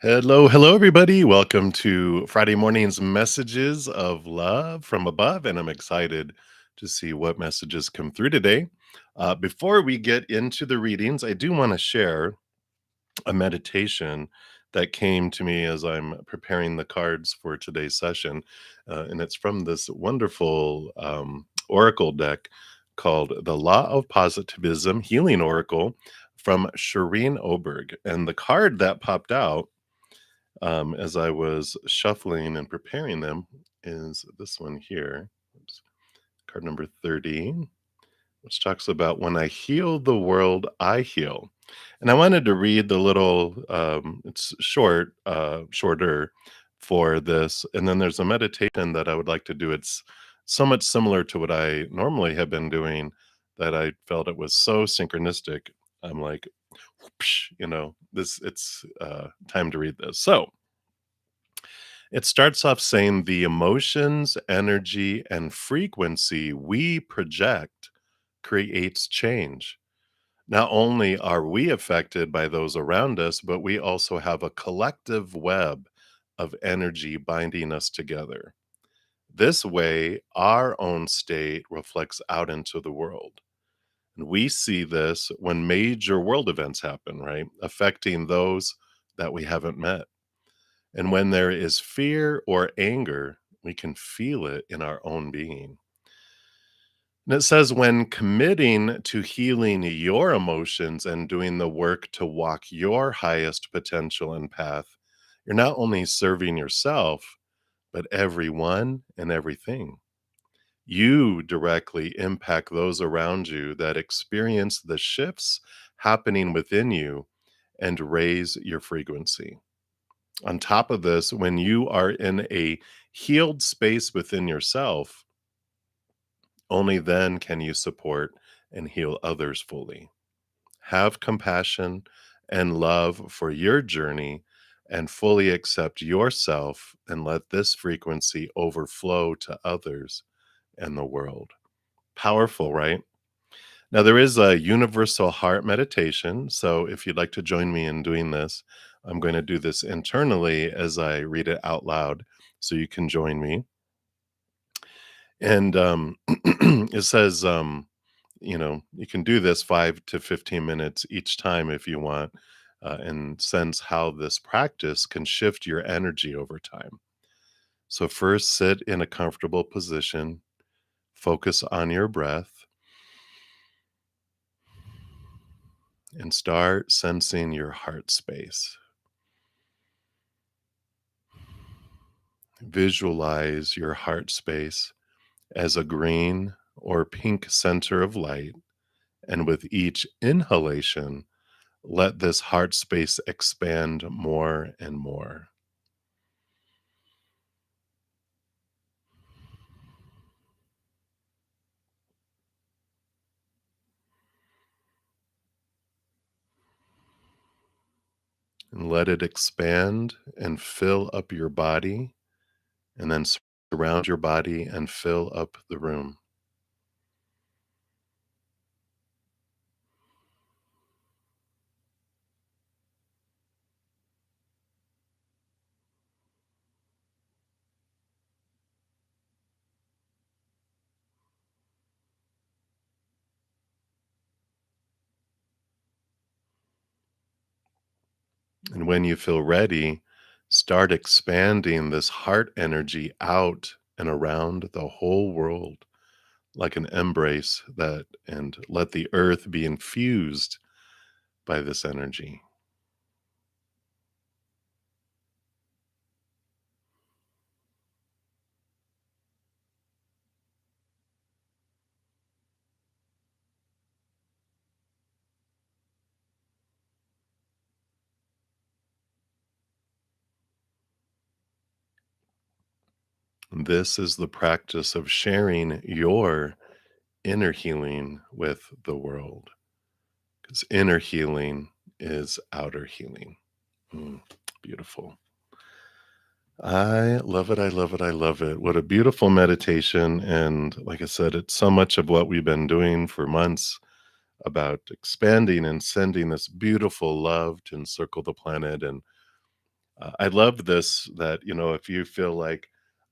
Hello, hello, everybody. Welcome to Friday morning's messages of love from above. And I'm excited to see what messages come through today. Before we get into the readings, I do want to share a meditation that came to me as I'm preparing the cards for today's session. And it's from this wonderful oracle deck called The Law of Positivism Healing Oracle from Shireen Oberg. And the card that popped out as I was shuffling and preparing them is this one here. Oops, card number 30, which talks about when I heal the world, I heal. And I wanted to read the little, it's shorter for this. And then there's a meditation that I would like to do. It's somewhat similar to what I normally have been doing that I felt it was so synchronistic. I'm like, whoosh, it's time to read this. So, it starts off saying the emotions, energy, and frequency we project creates change. Not only are we affected by those around us, but we also have a collective web of energy binding us together. This way, our own state reflects out into the world. And we see this when major world events happen, right? Affecting those that we haven't met. And when there is fear or anger, we can feel it in our own being. And it says, when committing to healing your emotions and doing the work to walk your highest potential and path, you're not only serving yourself, but everyone and everything. You directly impact those around you that experience the shifts happening within you and raise your frequency. On top of this, when you are in a healed space within yourself, only then can you support and heal others fully. Have compassion and love for your journey and fully accept yourself and let this frequency overflow to others and the world. Powerful, right? Now, there is a universal heart meditation. So, if you'd like to join me in doing this, I'm going to do this internally as I read it out loud. So, you can join me. And it says, you can do this 5 to 15 minutes each time if you want, and sense how this practice can shift your energy over time. So, first, sit in a comfortable position, focus on your breath, and start sensing your heart space. Visualize your heart space as a green or pink center of light, and with each inhalation, let this heart space expand more and more. And let it expand and fill up your body, and then surround your body and fill up the room. And when you feel ready, start expanding this heart energy out and around the whole world like an embrace that, and let the earth be infused by this energy. This is the practice of sharing your inner healing with the world, because inner healing is outer healing. Mm, beautiful. I love it. I love it. I love it. What a beautiful meditation. And like I said, it's so much of what we've been doing for months about expanding and sending this beautiful love to encircle the planet. And I love this that, if you feel like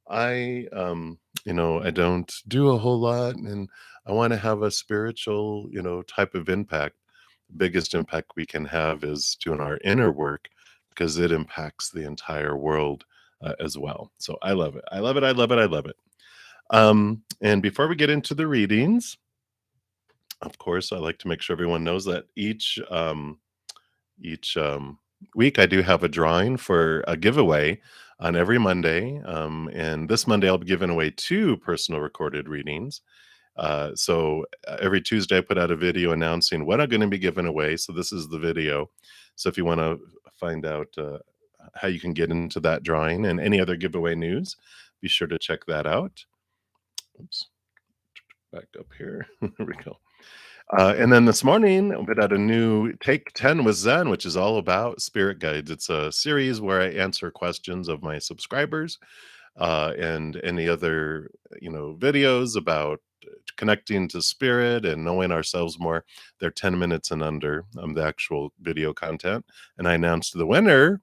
I don't do a whole lot and I want to have a spiritual, type of impact. The biggest impact we can have is doing our inner work because it impacts the entire world as well. So I love it. I love it. I love it. I love it. And before we get into the readings, of course, I like to make sure everyone knows that each week I do have a drawing for a giveaway on every Monday. And this Monday I'll be giving away two personal recorded readings. So every Tuesday I put out a video announcing what I'm going to be giving away. So this is the video. So if you want to find out how you can get into that drawing and any other giveaway news, be sure to check that out. Oops, back up here. There we go. And then this morning, I put out a new Take 10 with Zen, which is all about spirit guides. It's a series where I answer questions of my subscribers and any other, videos about connecting to spirit and knowing ourselves more. They're 10 minutes and under the actual video content. And I announced the winner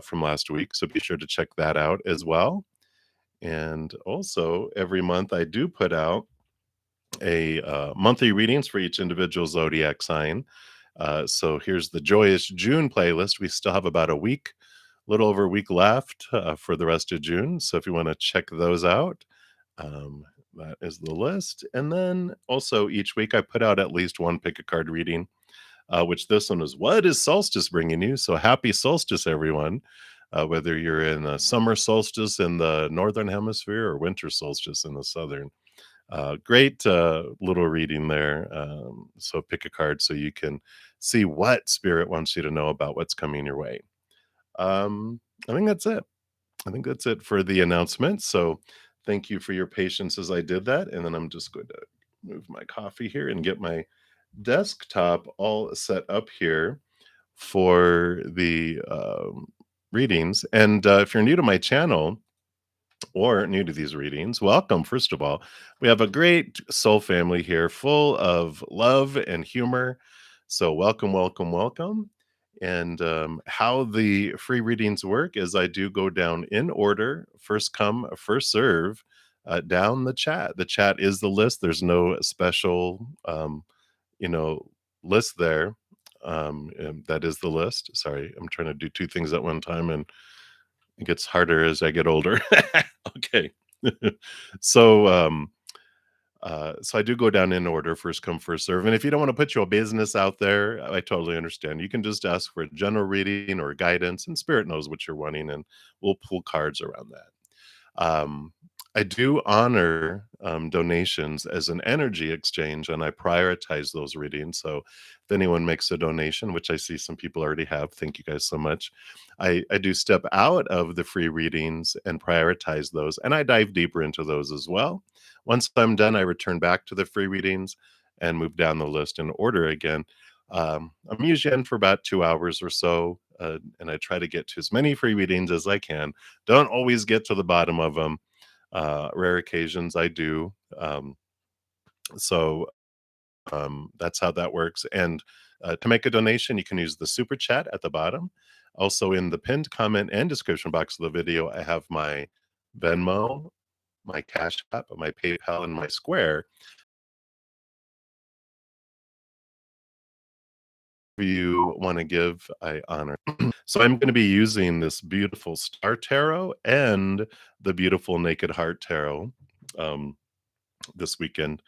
from last week. So be sure to check that out as well. And also, every month I do put out a monthly readings for each individual zodiac sign. So here's the Joyous June playlist. We still have about a week, a little over a week left for the rest of June. So if you want to check those out, that is the list. And then also each week I put out at least one pick a card reading, which this one is What is Solstice bringing you? So happy solstice, everyone. Whether you're in a summer solstice in the northern hemisphere or winter solstice in the southern. Great little reading there. So pick a card so you can see what spirit wants you to know about what's coming your way. I think that's it. I think that's it for the announcement. So thank you for your patience as I did that. And then I'm just going to move my coffee here and get my desktop all set up here for the readings. And if you're new to my channel, or new to these readings, welcome. First of all, we have a great soul family here full of love and humor. So, welcome, welcome, welcome. And how the free readings work is I do go down in order, first come, first serve, down the chat. The chat is the list. There's no special, you know, list there. And that is the list. Sorry, I'm trying to do two things at one time, and it gets harder as I get older. Okay. So, so I do go down in order, first come, first serve. And if you don't want to put your business out there, I totally understand. You can just ask for a general reading or guidance, and spirit knows what you're wanting, and we'll pull cards around that. I do honor donations as an energy exchange, and I prioritize those readings. So if anyone makes a donation, which I see some people already have, thank you guys so much. I do step out of the free readings and prioritize those, and I dive deeper into those as well. Once I'm done, I return back to the free readings and move down the list in order again. I'm usually in for about 2 hours or so, and I try to get to as many free readings as I can. Don't always get to the bottom of them. Rare occasions I do. So that's how that works. And to make a donation, you can use the super chat at the bottom. Also, in the pinned comment and description box of the video, I have my Venmo, my Cash App, my PayPal, and my Square. If you want to give, I honor. So I'm going to be using this beautiful Star Tarot and the beautiful Naked Heart Tarot this weekend,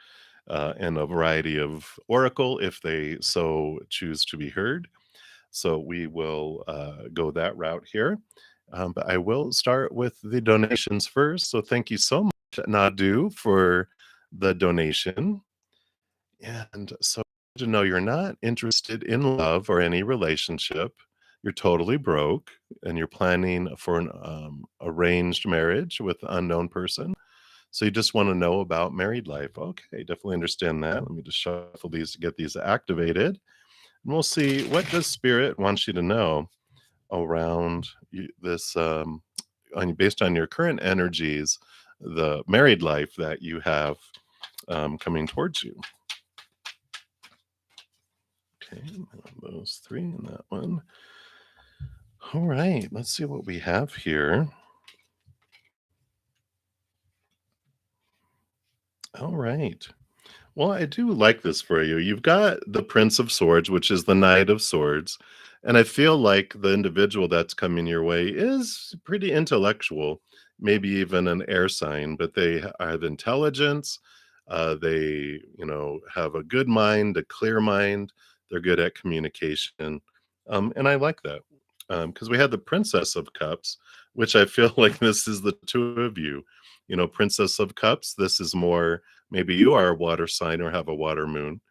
and a variety of oracle if they so choose to be heard. So we will go that route here. But I will start with the donations first. So thank you so much, Nadu, for the donation. And so to know you're not interested in love or any relationship, you're totally broke, and you're planning for an arranged marriage with an unknown person. So you just want to know about married life. Okay, definitely understand that. Let me just shuffle these to get these activated. And we'll see what does spirit wants you to know around this based on your current energies, the married life that you have coming towards you. Okay, those three and that one. All right, let's see what we have here. All right. Well, I do like this for you. You've got the Prince of Swords, which is the Knight of Swords. And I feel like the individual that's coming your way is pretty intellectual, maybe even an air sign, but they have intelligence. They, have a good mind, a clear mind. They're good at communication. And I like that because we had the Princess of Cups, which I feel like this is the two of you. Princess of Cups, this is more. Maybe you are a water sign or have a water moon,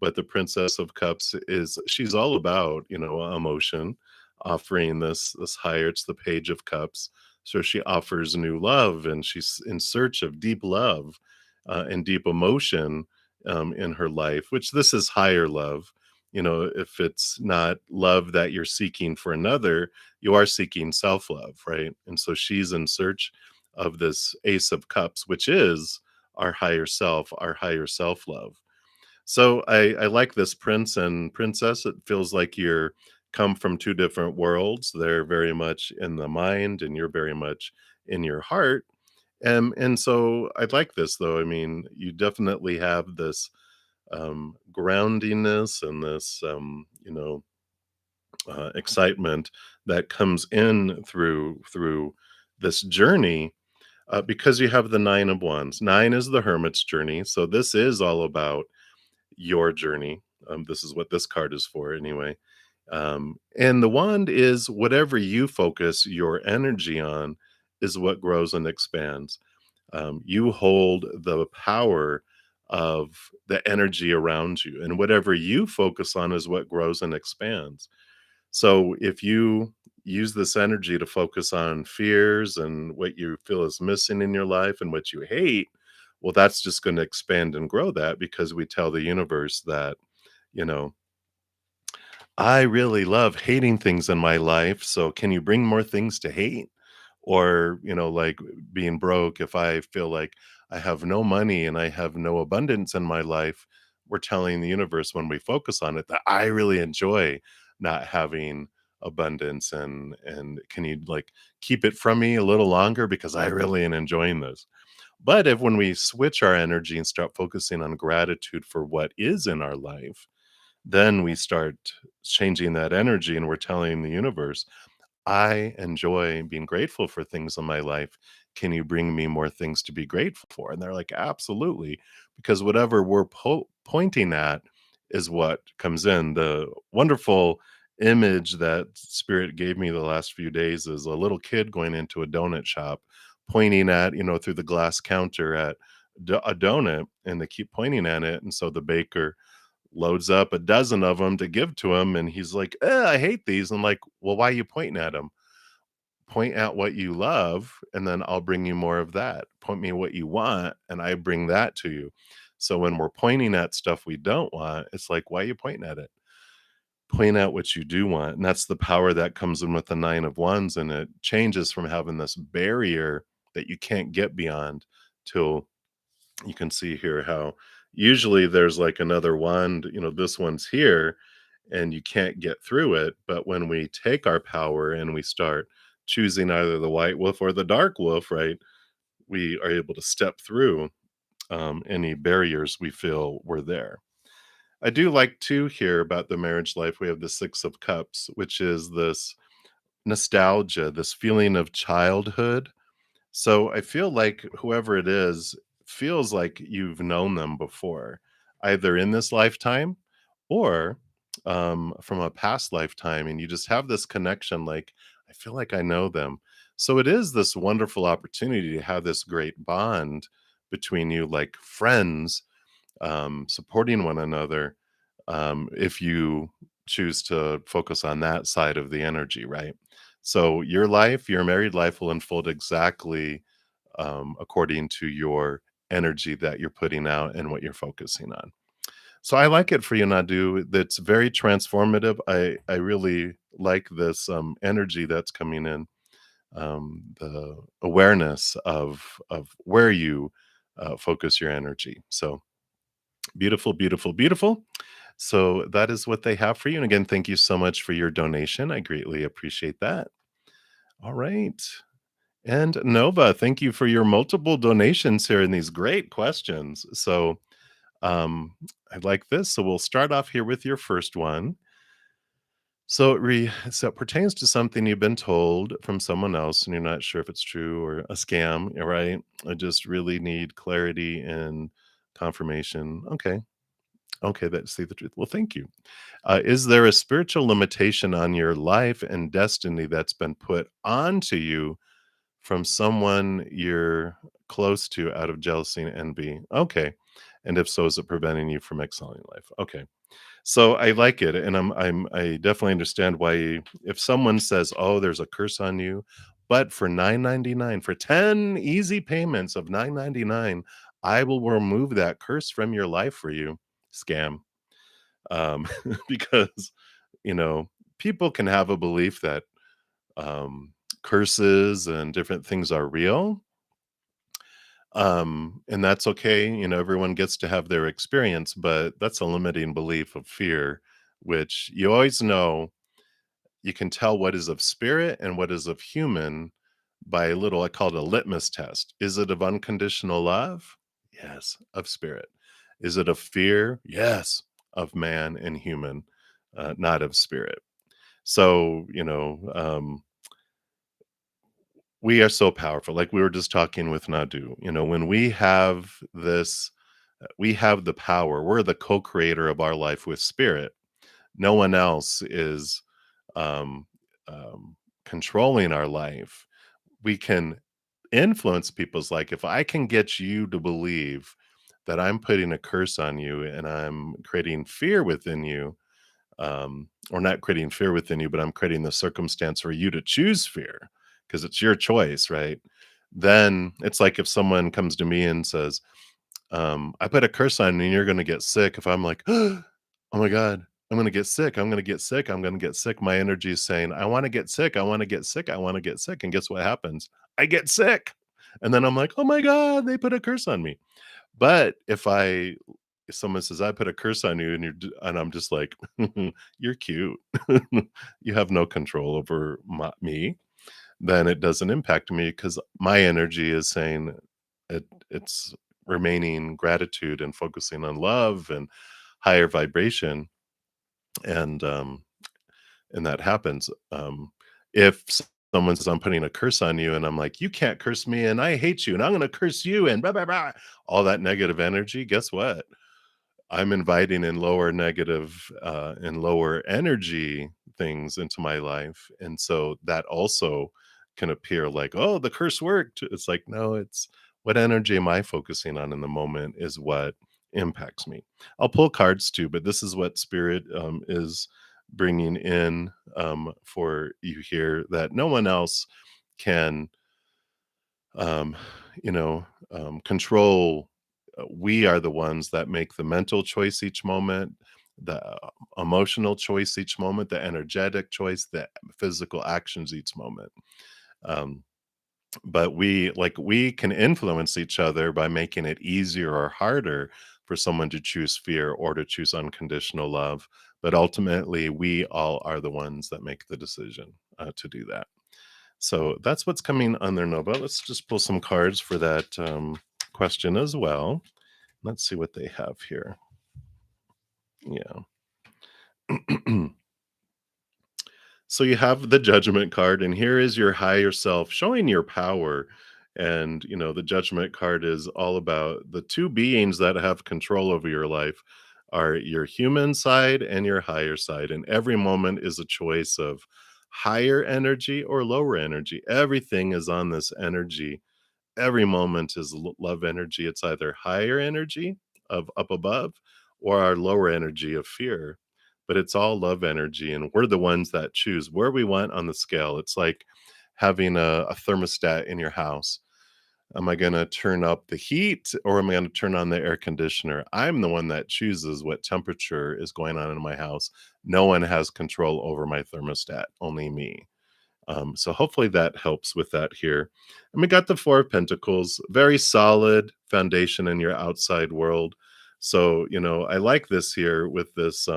but the Princess of Cups is she's all about, emotion, offering this higher. It's the Page of Cups. So she offers new love and she's in search of deep love and deep emotion in her life, which this is higher love. If it's not love that you're seeking for another, you are seeking self love, right? And so she's in search of this Ace of Cups, which is our higher self love. So I like this prince and princess. It feels like you're come from two different worlds. They're very much in the mind, and you're very much in your heart. And so I like this though. I mean, you definitely have this groundiness and this excitement that comes in through this journey because you have the Nine of Wands. Nine is the Hermit's journey. So this is all about your journey. This is what this card is for, anyway. And the wand is whatever you focus your energy on is what grows and expands. You hold the power of the energy around you, and whatever you focus on is what grows and expands. So if you use this energy to focus on fears and what you feel is missing in your life and what you hate, well, that's just going to expand and grow that because we tell the universe that, you know, I really love hating things in my life. So can you bring more things to hate? Or, like being broke, if I feel like I have no money and I have no abundance in my life, we're telling the universe when we focus on it that I really enjoy not having abundance and can you like keep it from me a little longer because I really am enjoying this. But if when we switch our energy and start focusing on gratitude for what is in our life, then we start changing that energy and we're telling the universe, I enjoy being grateful for things in my life. Can you bring me more things to be grateful for? And they're like, absolutely. Because whatever we're pointing at is what comes in. The wonderful image that Spirit gave me the last few days is a little kid going into a donut shop, pointing at, through the glass counter at a donut, and they keep pointing at it. And so the baker loads up a dozen of them to give to him, and he's like, I hate these." I'm like, "Well, why are you pointing at them? Point at what you love, and then I'll bring you more of that. Point me what you want, and I bring that to you." So when we're pointing at stuff we don't want, it's like, "Why are you pointing at it? Point out what you do want." And that's the power that comes in with the Nine of Wands, and it changes from having this barrier that you can't get beyond till you can see here how usually there's like another wand, this one's here and you can't get through it. But when we take our power and we start choosing either the white wolf or the dark wolf, right, we are able to step through any barriers we feel were there. I do like to hear about the marriage life. We have the Six of Cups, which is this nostalgia, this feeling of childhood. So I feel like whoever it is feels like you've known them before, either in this lifetime or from a past lifetime. And you just have this connection like, I feel like I know them. So it is this wonderful opportunity to have this great bond between you, like friends, supporting one another, if you choose to focus on that side of the energy, right? So your life, your married life will unfold exactly according to your energy that you're putting out and what you're focusing on. So I like it for you, Nadu. That's very transformative. I really like this energy that's coming in, the awareness of where you focus your energy. So beautiful, beautiful, beautiful. So that is what they have for you. And again, thank you so much for your donation. I greatly appreciate that. All right. And Nova, thank you for your multiple donations here and these great questions. So I like this. So we'll start off here with your first one. So it pertains to something you've been told from someone else and you're not sure if it's true or a scam, right? I just really need clarity and confirmation. Okay. Okay, that's see the truth. Well, thank you. Is there a spiritual limitation on your life and destiny that's been put onto you from someone you're close to out of jealousy and envy? Okay. And if so, is it preventing you from excelling in life? Okay. So I like it, and I definitely understand why if someone says, "Oh, there's a curse on you," but for 9.99, for 10 easy payments of 9.99, I will remove that curse from your life for you. Scam. Because, you know, people can have a belief that um, curses and different things are real, and that's okay. You know, everyone gets to have their experience, but that's a limiting belief of fear, which you always know you can tell what is of spirit and what is of human by a little, I call it a litmus test. Is it of unconditional love? Yes, of spirit. Is it of fear? Yes, of man and human, not of spirit. So, we are so powerful. Like we were just talking with Nadu, when we have this, we have the power. We're the co-creator of our life with spirit. No one else is um, controlling our life. We can influence people's life. If I can get you to believe that I'm putting a curse on you and I'm creating fear within you, or not creating fear within you, but I'm creating the circumstance for you to choose fear because it's your choice, right? Then it's like if someone comes to me and says, I put a curse on you and you're going to get sick. If I'm like, oh my God, I'm going to get sick. I'm going to get sick. I'm going to get sick. My energy is saying, I want to get sick. I want to get sick. I want to get sick. And guess what happens? I get sick. And then I'm like, oh my God, they put a curse on me. But if someone says, "I put a curse on you," and and I'm just like, "You're cute. You have no control over me," then it doesn't impact me because my energy is saying it's remaining gratitude and focusing on love and higher vibration, and that happens. If someone says, "I'm putting a curse on you," and I'm like, "You can't curse me, and I hate you, and I'm going to curse you," and blah blah blah, all that negative energy. Guess what? I'm inviting in lower negative, and lower energy things into my life, and so that also can appear like, "Oh, the curse worked." It's like, no, it's what energy am I focusing on in the moment is what impacts me. I'll pull cards too, but this is what spirit, is bringing in, for you here that no one else can um, control. We are the ones that make the mental choice each moment, the emotional choice each moment, the energetic choice, the physical actions each moment. Um, but we can influence each other by making it easier or harder for someone to choose fear or to choose unconditional love. But ultimately, we all are the ones that make the decision to do that. So that's what's coming on their Nova. Let's just pull some cards for that question as well. Let's see what they have here. Yeah. So you have the judgment card, and here is your higher self showing your power. And, the judgment card is all about the two beings that have control over your life are your human side and your higher side. And every moment is a choice of higher energy or lower energy. Everything is on this energy. Every moment is love energy. It's either higher energy of up above or our lower energy of fear, but it's all love energy. And we're the ones that choose where we want on the scale. It's like having a thermostat in your house. Am I going to turn up the heat or am I going to turn on the air conditioner? I'm the one that chooses what temperature is going on in my house. No one has control over my thermostat, only me. So hopefully that helps with that here. And we got the Four of Pentacles, very solid foundation in your outside world. So, I like this here with this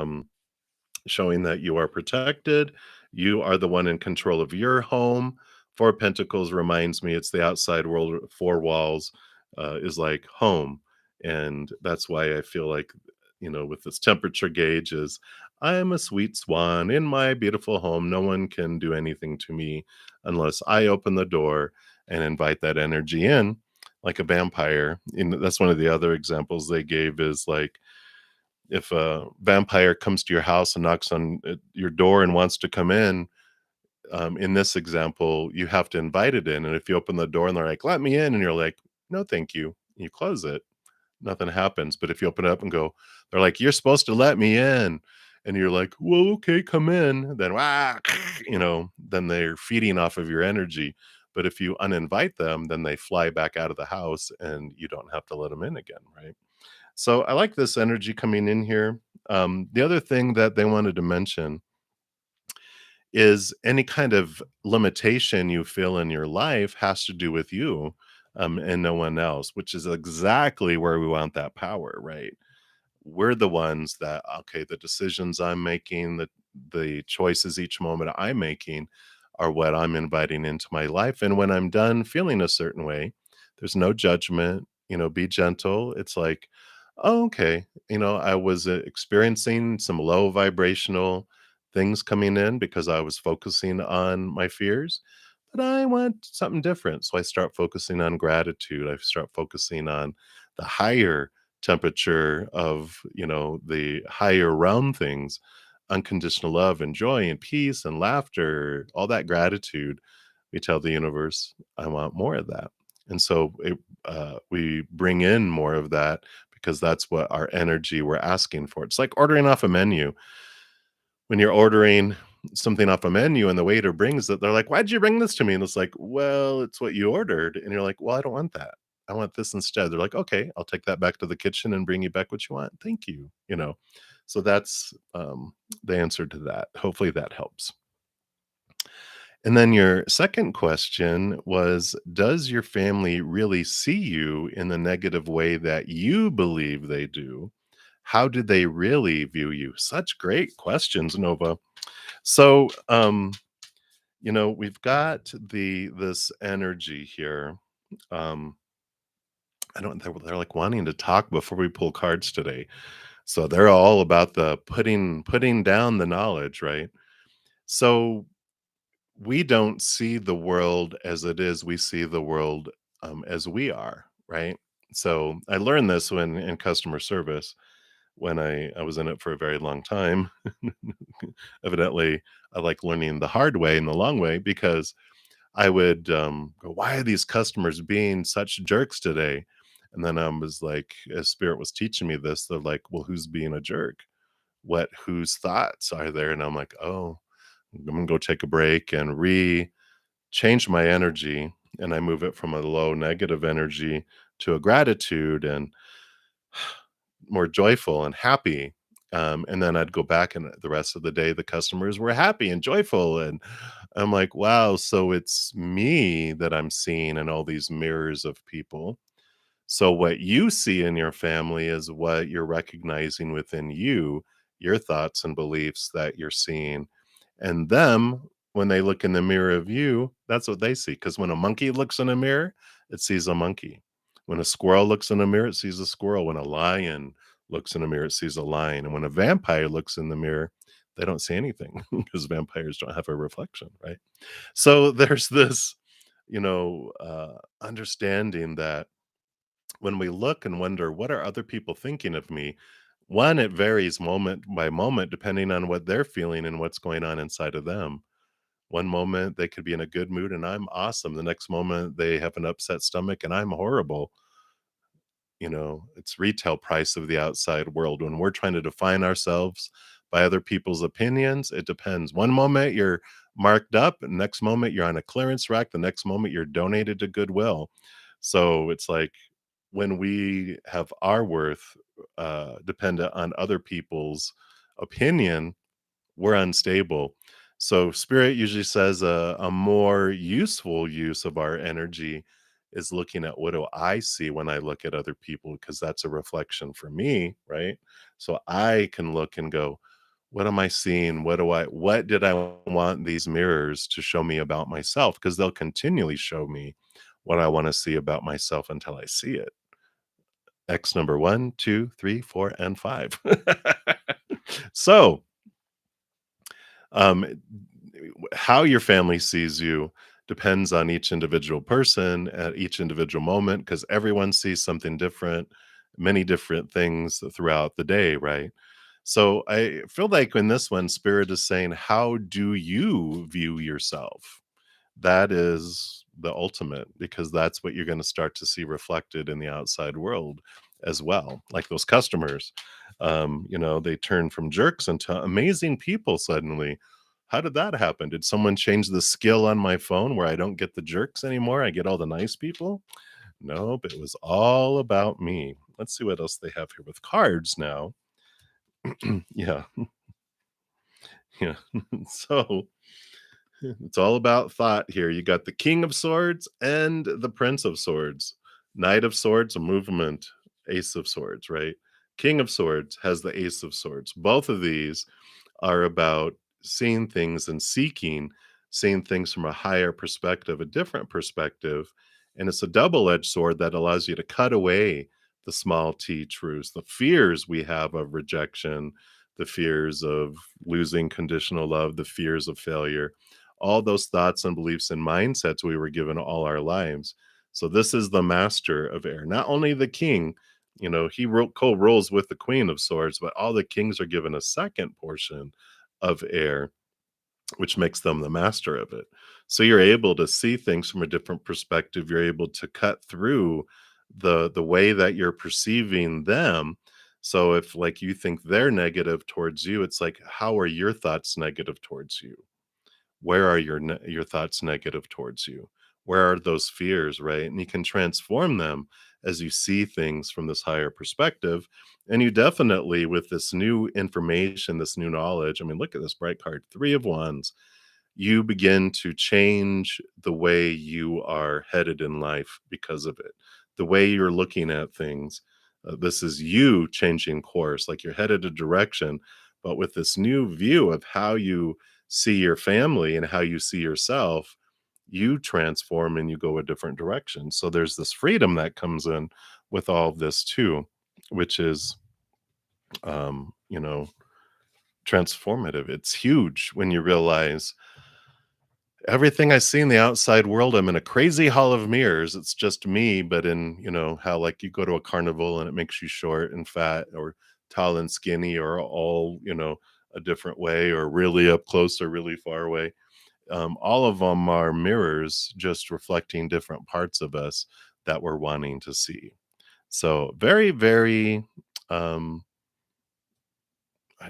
showing that you are protected. You are the one in control of your home. Four Pentacles reminds me it's the outside world. Four walls is like home. And that's why I feel like, with this temperature gauge is I am a sweet swan in my beautiful home. No one can do anything to me unless I open the door and invite that energy in like a vampire. And that's one of the other examples they gave is like, if a vampire comes to your house and knocks on your door and wants to come in this example, you have to invite it in. And if you open the door and they're like, let me in, and you're like, no, thank you, and you close it, nothing happens. But if you open it up and go, they're like, you're supposed to let me in. And you're like, well, okay, come in. Then, then they're feeding off of your energy. But if you uninvite them, then they fly back out of the house and you don't have to let them in again, right? So I like this energy coming in here. The other thing that they wanted to mention is any kind of limitation you feel in your life has to do with you and no one else, which is exactly where we want that power, right? We're the ones that, okay, the decisions I'm making, the choices each moment I'm making are what I'm inviting into my life. And when I'm done feeling a certain way, there's no judgment, be gentle. It's like, oh, okay, I was experiencing some low vibrational things coming in because I was focusing on my fears, but I want something different. So I start focusing on gratitude. I start focusing on the higher temperature of, the higher realm things, unconditional love and joy and peace and laughter, all that gratitude. We tell the universe, I want more of that. And so we bring in more of that because that's what our energy we're asking for. It's like ordering off a menu. When you're ordering something off a menu and the waiter brings it, they're like, "Why'd you bring this to me?" And it's like, "Well, it's what you ordered." And you're like, "Well, I don't want that. I want this instead." They're like, "Okay, I'll take that back to the kitchen and bring you back what you want. Thank you." So that's the answer to that. Hopefully that helps. And then your second question was, does your family really see you in the negative way that you believe they do? How do they really view you? Such great questions, Nova. So, we've got this energy here. Um, I don't they're like wanting to talk before we pull cards today. So they're all about the putting down the knowledge, right? So we don't see the world as it is, we see the world as we are, right? So I learned this when in customer service when I was in it for a very long time. Evidently, I like learning the hard way and the long way because I would go, "Why are these customers being such jerks today?" And then I was like, as Spirit was teaching me this, they're like, "Well, who's being a jerk? Whose thoughts are there?" And I'm like, "Oh, I'm gonna go take a break and change my energy." And I move it from a low negative energy to a gratitude and more joyful and happy. And then I'd go back, and the rest of the day, the customers were happy and joyful. And I'm like, wow, so it's me that I'm seeing in all these mirrors of people. So what you see in your family is what you're recognizing within you, your thoughts and beliefs that you're seeing. And them, when they look in the mirror of you, that's what they see. Because when a monkey looks in a mirror, it sees a monkey. When a squirrel looks in a mirror, it sees a squirrel. When a lion looks in a mirror, it sees a lion. And when a vampire looks in the mirror, they don't see anything because vampires don't have a reflection, right? So there's this, understanding that when we look and wonder, what are other people thinking of me? One, it varies moment by moment depending on what they're feeling and what's going on inside of them. One moment they could be in a good mood and I'm awesome. The next moment they have an upset stomach and I'm horrible. It's retail price of the outside world. When we're trying to define ourselves by other people's opinions, it depends. One moment you're marked up, and next moment you're on a clearance rack, the next moment you're donated to Goodwill. So it's like when we have our worth dependent on other people's opinion, we're unstable. So spirit usually says a more useful use of our energy is looking at what do I see when I look at other people, because that's a reflection for me, right? So I can look and go, what am I seeing? What did I want these mirrors to show me about myself? Because they'll continually show me what I want to see about myself until I see it. X number one, two, three, four, and five. So, um, how your family sees you depends on each individual person at each individual moment, because everyone sees something different, many different things throughout the day, right? So I feel like in this one, Spirit is saying, how do you view yourself? That is the ultimate, because that's what you're going to start to see reflected in the outside world as well. Like those customers, they turn from jerks into amazing people suddenly. How did that happen? Did someone change the skill on my phone where I don't get the jerks anymore? I get all the nice people? Nope, it was all about me. Let's see what else they have here with cards now. Yeah, yeah. So it's all about thought here. You got the King of Swords and the Prince of Swords. Knight of Swords, a movement. Ace of Swords, right? King of Swords has the Ace of Swords. Both of these are about seeing things and seeing things from a higher perspective, a different perspective. And it's a double edged sword that allows you to cut away the small t truths, the fears we have of rejection, the fears of losing conditional love, the fears of failure, all those thoughts and beliefs and mindsets we were given all our lives. So, this is the master of air, not only the king. He co-rules with the Queen of Swords, but all the kings are given a second portion of air, which makes them the master of it. So you're able to see things from a different perspective. You're able to cut through the way that you're perceiving them. So if like you think they're negative towards you, it's like, how are your thoughts negative towards you? Where are your thoughts negative towards you? Where are those fears, right? And you can transform them as you see things from this higher perspective. And you definitely, with this new information, this new knowledge, I mean, look at this bright card, Three of Wands, you begin to change the way you are headed in life because of it. The way you're looking at things. This is you changing course, like you're headed a direction, but with this new view of how you see your family and how you see yourself, you transform and you go a different direction. So there's this freedom that comes in with all of this too, which is, um, you know, transformative. It's huge when you realize everything I see in the outside world, I'm in a crazy hall of mirrors. It's just me, but in, how like you go to a carnival and it makes you short and fat or tall and skinny or all, a different way or really up close or really far away. All of them are mirrors just reflecting different parts of us that we're wanting to see. So very, very, um,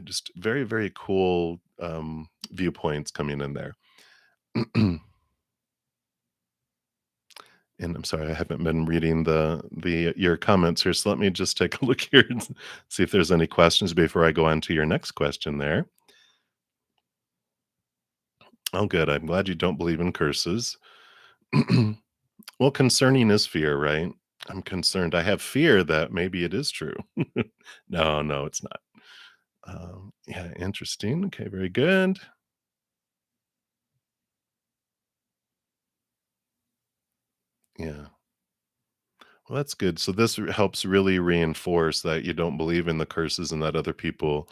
just very, very cool viewpoints coming in there. And I'm sorry, I haven't been reading the your comments here, so let me just take a look here and see if there's any questions before I go on to your next question there. Oh, good. I'm glad you don't believe in curses. Well, concerning is fear, right? I'm concerned. I have fear that maybe it is true. No, no, it's not. Yeah, interesting. Okay, very good. Yeah. Well, that's good. So this helps really reinforce that you don't believe in the curses and that other people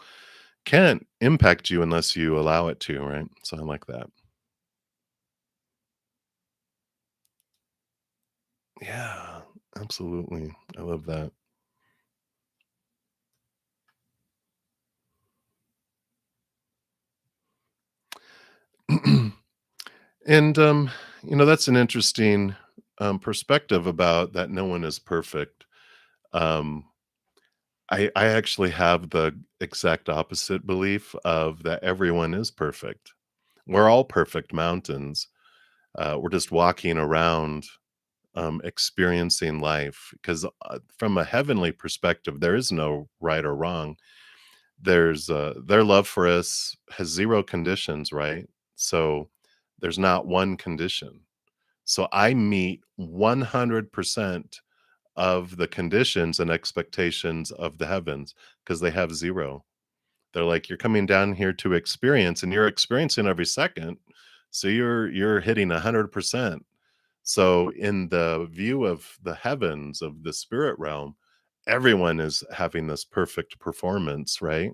can't impact you unless you allow it to, right? So I like that. Yeah, absolutely. I love that. And that's an interesting perspective about that no one is perfect. Um I actually have the exact opposite belief of that everyone is perfect. We're all perfect mountains. We're just walking around experiencing life because from a heavenly perspective, there is no right or wrong. Their love for us has zero conditions, right? So there's not one condition. So I meet 100% of the conditions and expectations of the heavens because they have 0. They're like, "You're coming down here to experience, and you're experiencing every second, so you're hitting 100%." So in the view of the heavens, of the spirit realm, everyone is having this perfect performance, right?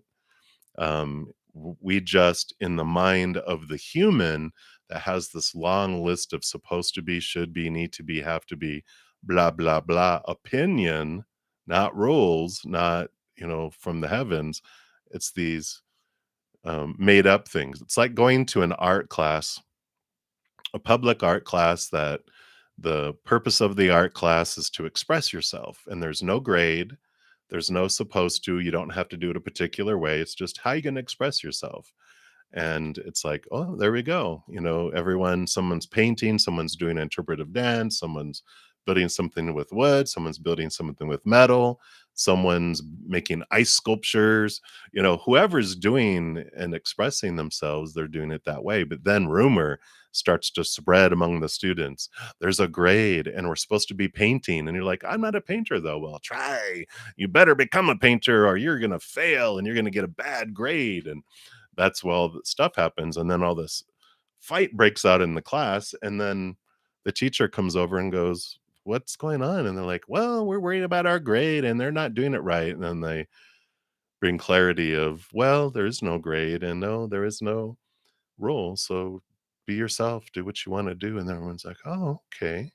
We just, in the mind of the human that has this long list of supposed to be, should be, need to be, have to be, blah blah blah opinion, not rules, not, from the heavens. It's these made up things. It's like going to an art class, a public art class, that the purpose of the art class is to express yourself, and there's no grade, there's no supposed to, you don't have to do it a particular way, it's just how you going to express yourself. And it's like, oh, there we go, everyone, someone's painting, someone's doing interpretive dance, someone's building something with wood, someone's building something with metal, someone's making ice sculptures, whoever's doing and expressing themselves, they're doing it that way. But then rumor starts to spread among the students. There's a grade and we're supposed to be painting. And you're like, I'm not a painter though. Well, try. You better become a painter or you're going to fail and you're going to get a bad grade. And that's where all the stuff happens. And then all this fight breaks out in the class. And then the teacher comes over and goes, what's going on? And they're like, well, we're worried about our grade and they're not doing it right. And then they bring clarity of, well, there is no grade and no, there is no rule. So be yourself, do what you want to do. And everyone's like, oh, okay.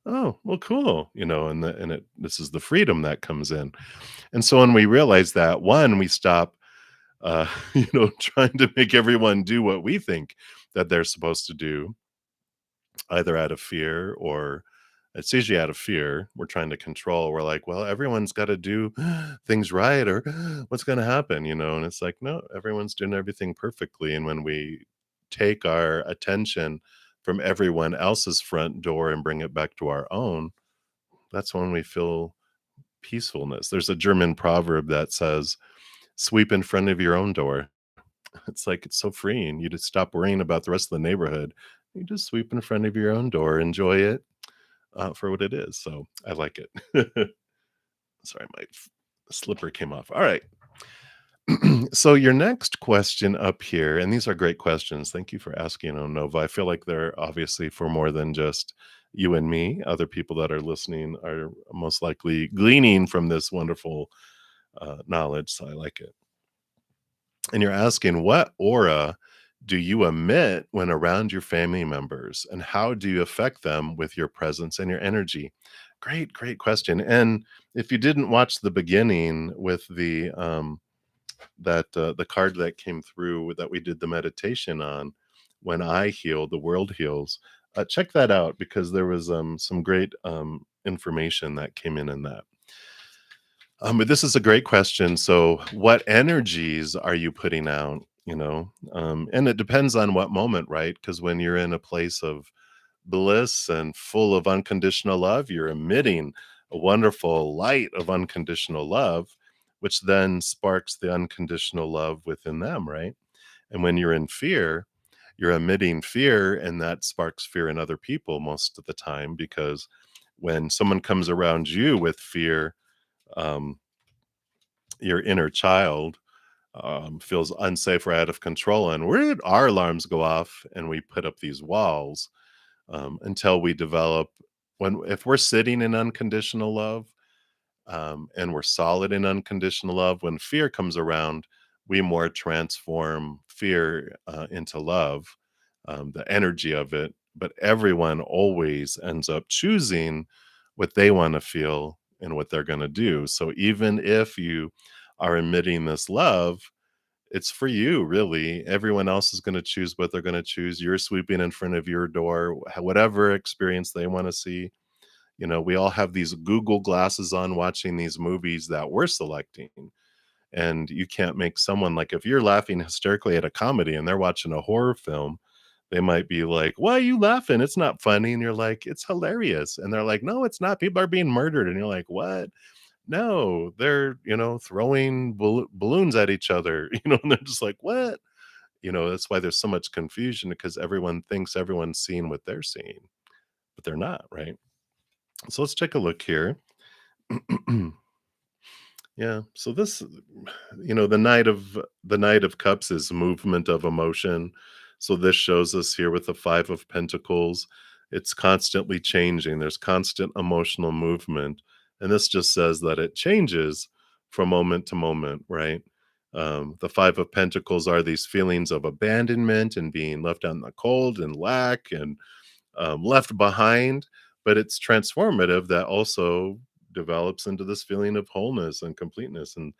Oh, well, cool. This is the freedom that comes in. And so when we realize that, one, we stop, trying to make everyone do what we think that they're supposed to do, either out of fear or it's usually out of fear. We're trying to control. We're like, well, everyone's got to do things right, or what's going to happen, And it's like, no, everyone's doing everything perfectly. And when we take our attention from everyone else's front door and bring it back to our own, that's when we feel peacefulness. There's a German proverb that says, sweep in front of your own door. It's like, it's so freeing. You just stop worrying about the rest of the neighborhood. You just sweep in front of your own door, enjoy it for what it is. So I like it. Sorry, my slipper came off. All right. So your next question up here, and these are great questions. Thank you for asking, Nova. I feel like they're obviously for more than just you and me. Other people that are listening are most likely gleaning from this wonderful knowledge. So I like it. And you're asking, what aura do you emit when around your family members? And how do you affect them with your presence and your energy? Great, great question. And if you didn't watch the beginning with the card that came through that we did the meditation on, when I heal, the world heals. Check that out because there was some great information that came in that. But this is a great question. So, what energies are you putting out? And it depends on what moment, right? Because when you're in a place of bliss and full of unconditional love, you're emitting a wonderful light of unconditional love, which then sparks the unconditional love within them, right? And when you're in fear, you're emitting fear, and that sparks fear in other people most of the time because when someone comes around you with fear, um, your inner child feels unsafe or out of control, and our alarms go off, and we put up these walls until we develop. If we're sitting in unconditional love and we're solid in unconditional love, when fear comes around, we more transform fear into love, the energy of it. But everyone always ends up choosing what they want to feel and what they're going to do. So even if you are emitting this love, it's for you, really. Everyone else is going to choose what they're going to choose. You're sweeping in front of your door, whatever experience they want to see. We all have these Google glasses on watching these movies that we're selecting. And you can't make someone, like, if you're laughing hysterically at a comedy and they're watching a horror film, they might be like, why are you laughing? It's not funny. And you're like, it's hilarious. And they're like, no, it's not. People are being murdered. And you're like, what? No, they're, throwing balloons at each other, and they're just like, what? That's why there's so much confusion because everyone thinks everyone's seeing what they're seeing. but they're not, right? So let's take a look here. Yeah. So this, the Knight of Cups is movement of emotion. So this shows us here with the Five of Pentacles, it's constantly changing. There's constant emotional movement, and this just says that it changes from moment to moment, right? The Five of Pentacles are these feelings of abandonment and being left out in the cold and lack and left behind, but it's transformative that also develops into this feeling of wholeness and completeness. And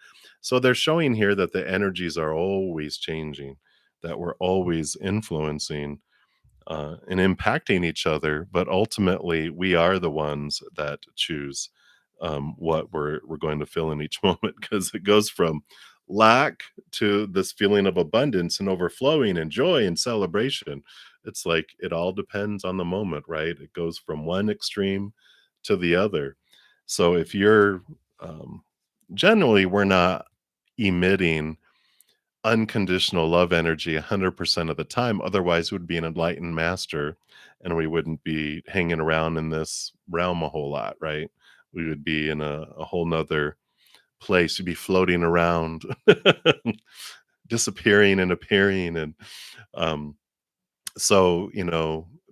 so they're showing here that the energies are always changing, that we're always influencing and impacting each other, but ultimately we are the ones that choose what we're going to feel in each moment because it goes from lack to this feeling of abundance and overflowing and joy and celebration. It's like it all depends on the moment, right? It goes from one extreme to the other. So if you're um, generally, we're not emitting unconditional love energy 100% of the time. Otherwise, we'd be an enlightened master and we wouldn't be hanging around in this realm a whole lot, right? We would be in a whole nother place. We'd be floating around, disappearing and appearing. And um, so,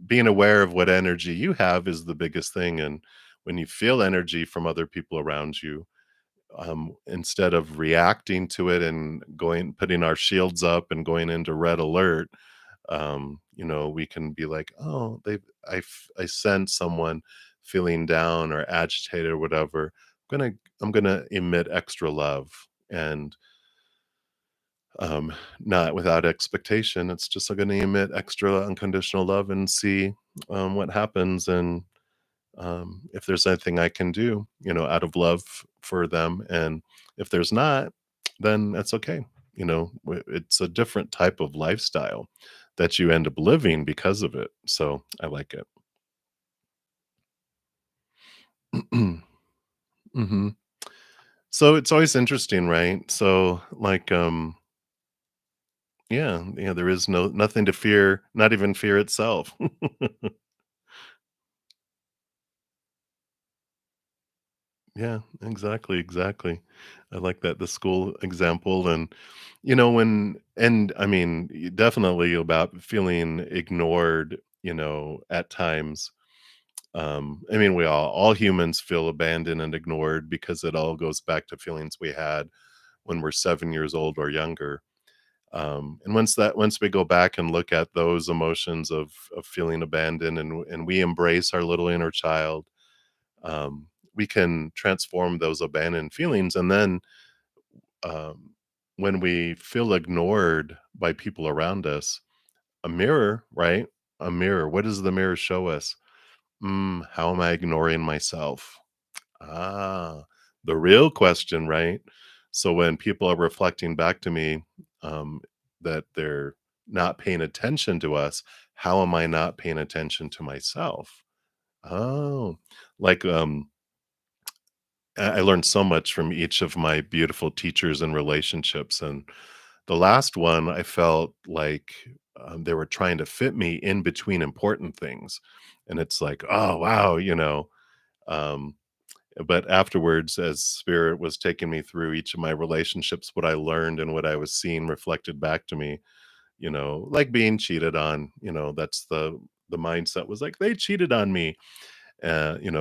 being aware of what energy you have is the biggest thing. And when you feel energy from other people around you, instead of reacting to it and putting our shields up and going into red alert, we can be like, oh, I sense someone feeling down or agitated or whatever. I'm gonna emit extra love and not without expectation. It's just going to emit extra unconditional love and see what happens. And if there's anything I can do, out of love for them. And if there's not, then that's okay. It's a different type of lifestyle that you end up living because of it. So I like it. hmm So it's always interesting, right? So like, yeah, there is nothing to fear, not even fear itself. Yeah, exactly, exactly. I like that, the school example. And I mean, definitely about feeling ignored, at times. I mean, all humans feel abandoned and ignored because it all goes back to feelings we had when we're 7 years old or younger. And once we go back and look at those emotions of feeling abandoned, and we embrace our little inner child, we can transform those abandoned feelings. And then um, when we feel ignored by people around us, a mirror, right? A mirror. What does the mirror show us? How am I ignoring myself? Ah, the real question, right? So when people are reflecting back to me that they're not paying attention to us, how am I not paying attention to myself? Oh, like I learned so much from each of my beautiful teachers and relationships. And the last one, I felt like they were trying to fit me in between important things. And it's like, oh, wow, Um, but afterwards, as spirit was taking me through each of my relationships, what I learned and what I was seeing reflected back to me, like being cheated on, that's the mindset was like, they cheated on me.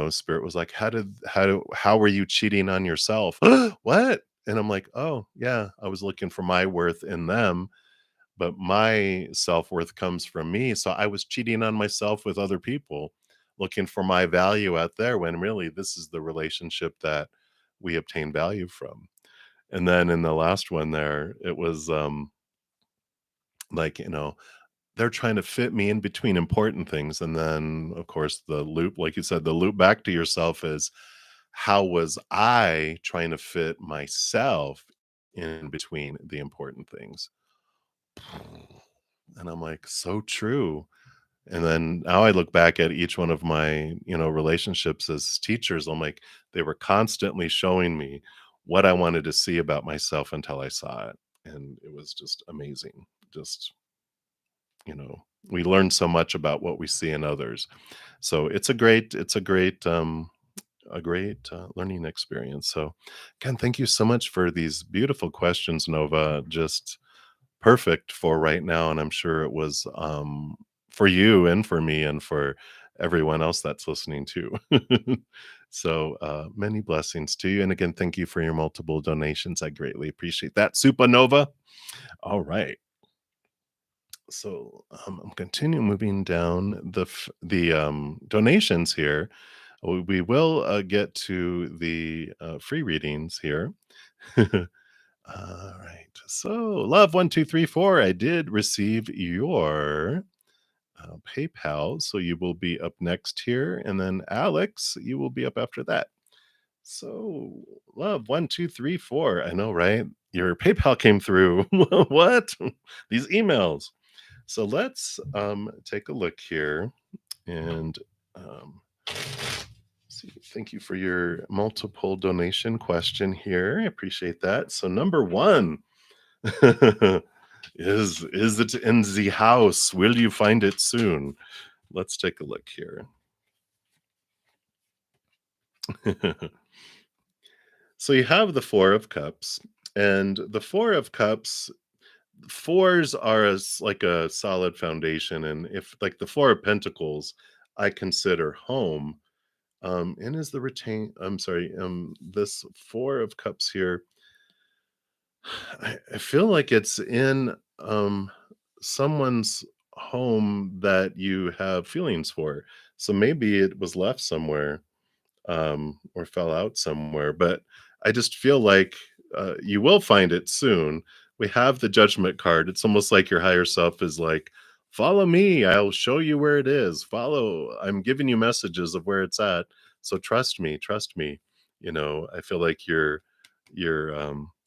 Spirit was like, how were you cheating on yourself? What? And I'm like, oh yeah, I was looking for my worth in them, but my self-worth comes from me. So I was cheating on myself with other people, looking for my value out there when really this is the relationship that we obtain value from. And then in the last one there, it was like, they're trying to fit me in between important things. And then, of course, the loop, like you said, the loop back to yourself is how was I trying to fit myself in between the important things? And I'm like, so true. And then now I look back at each one of my, relationships as teachers. I'm like, they were constantly showing me what I wanted to see about myself until I saw it. And it was just amazing. Just, you know, we learn so much about what we see in others. So it's a great learning experience. So, again, thank you so much for these beautiful questions, Nova. Just perfect for right now, and I'm sure it was for you and for me and for everyone else that's listening too. So, many blessings to you, and again, thank you for your multiple donations. I greatly appreciate that, Supernova. All right. So I'm continue moving down the donations here. We will get to the free readings here. All right. So, love 1234. I did receive your PayPal, so you will be up next here, and then Alex, you will be up after that. So, love 1234. I know, right? Your PayPal came through. What? These emails. So let's take a look here and see. Thank you for your multiple donation question here. I appreciate that. So number one is it in the house? Will you find it soon? Let's take a look here. So you have the Four of Cups, and the Four of Cups fours are as like a solid foundation, and if like the Four of Pentacles I consider home, and is the retain I'm sorry, this Four of Cups here, I feel like it's in someone's home that you have feelings for, so maybe it was left somewhere, or fell out somewhere. But I just feel like you will find it soon. We have the judgment card. It's almost like your higher self is like, follow me. I'll show you where it is. Follow. I'm giving you messages of where it's at. So trust me. Trust me. I feel like your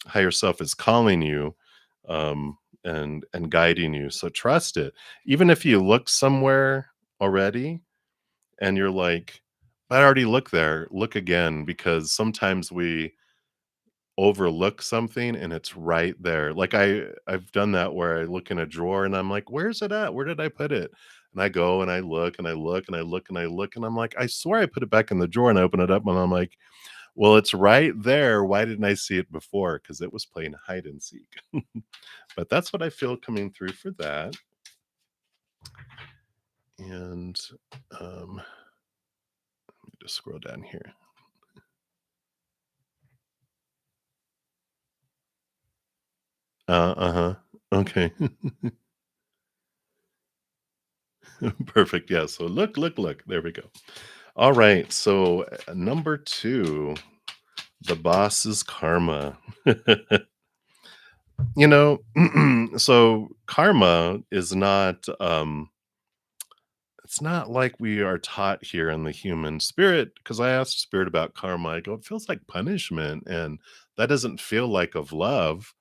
higher self is calling you, and guiding you. So trust it. Even if you look somewhere already and you're like, I already looked there, look again, because sometimes we overlook something and it's right there. Like I've done that where I look in a drawer and I'm like, where's it at? Where did I put it? And I go and I look and I look and I look and I look and I'm like, I swear I put it back in the drawer, and I open it up and I'm like, well, it's right there. Why didn't I see it before? Because it was playing hide and seek. But that's what I feel coming through for that. And let me just scroll down here. Uh-huh. Okay. Perfect. Yeah. So look, look, look. There we go. All right. So number two, the boss's karma. So karma is not it's not like we are taught here in the human spirit, because I asked spirit about karma. I go, it feels like punishment, and that doesn't feel like of love.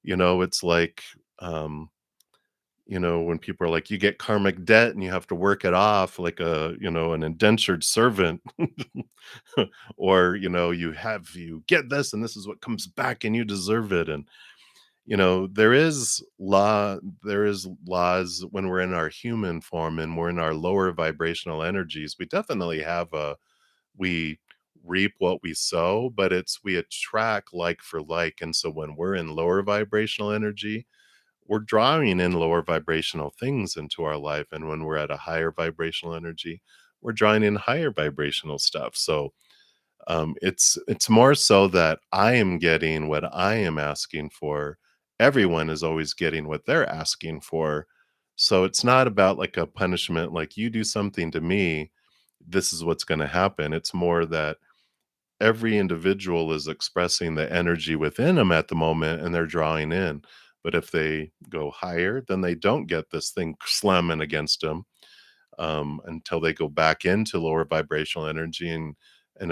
It's like when people are like, you get karmic debt and you have to work it off like an indentured servant. Or, you get this and this is what comes back and you deserve it. And, there is laws when we're in our human form and we're in our lower vibrational energies. We definitely we reap what we sow, but we attract like for like. And so when we're in lower vibrational energy, we're drawing in lower vibrational things into our life, and when we're at a higher vibrational energy, we're drawing in higher vibrational stuff. So it's more so that I am getting what I am asking for. Everyone is always getting what they're asking for. So it's not about like a punishment, like you do something to me, this is what's going to happen. It's more that every individual is expressing the energy within them at the moment, and they're drawing in. But if they go higher, then they don't get this thing slamming against them, until they go back into lower vibrational energy and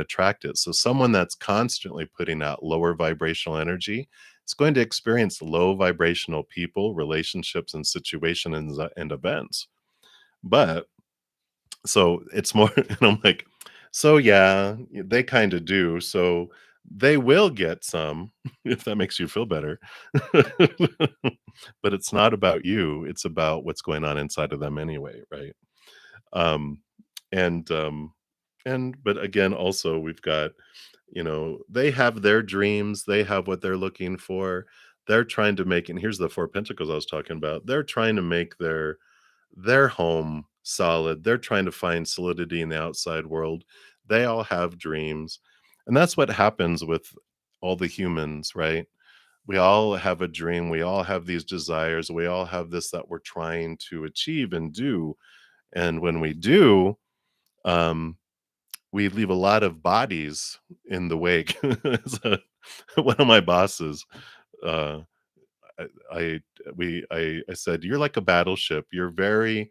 attract it. So someone that's constantly putting out lower vibrational energy is going to experience low vibrational people, relationships, and situations and events. But so it's more, and I'm like, so yeah, they kind of do. So They will get some, if that makes you feel better. But it's not about you, it's about what's going on inside of them anyway, right? Um, and, um, but again, also we've got, they have their dreams, they have what they're looking for. They're trying to make, and here's the 4 pentacles I was talking about. They're trying to make their home solid. They're trying to find solidity in the outside world. They all have dreams. And that's what happens with all the humans, right? We all have a dream. We all have these desires. We all have this that we're trying to achieve and do. And when we do, um, we leave a lot of bodies in the wake. So, one of my bosses, uh, I, I I said, "You're like a battleship. You're very,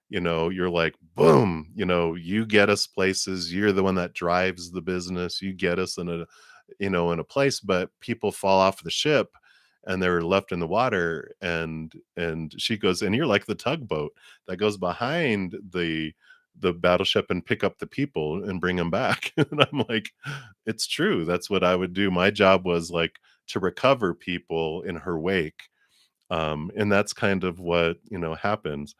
you're like boom. You get us places. You're the one that drives the business. You get us in a place, but people fall off the ship." And they're left in the water, and she goes, and you're like the tugboat that goes behind the battleship and pick up the people and bring them back. And I'm like, it's true. That's what I would do. My job was like to recover people in her wake. And that's kind of what happens.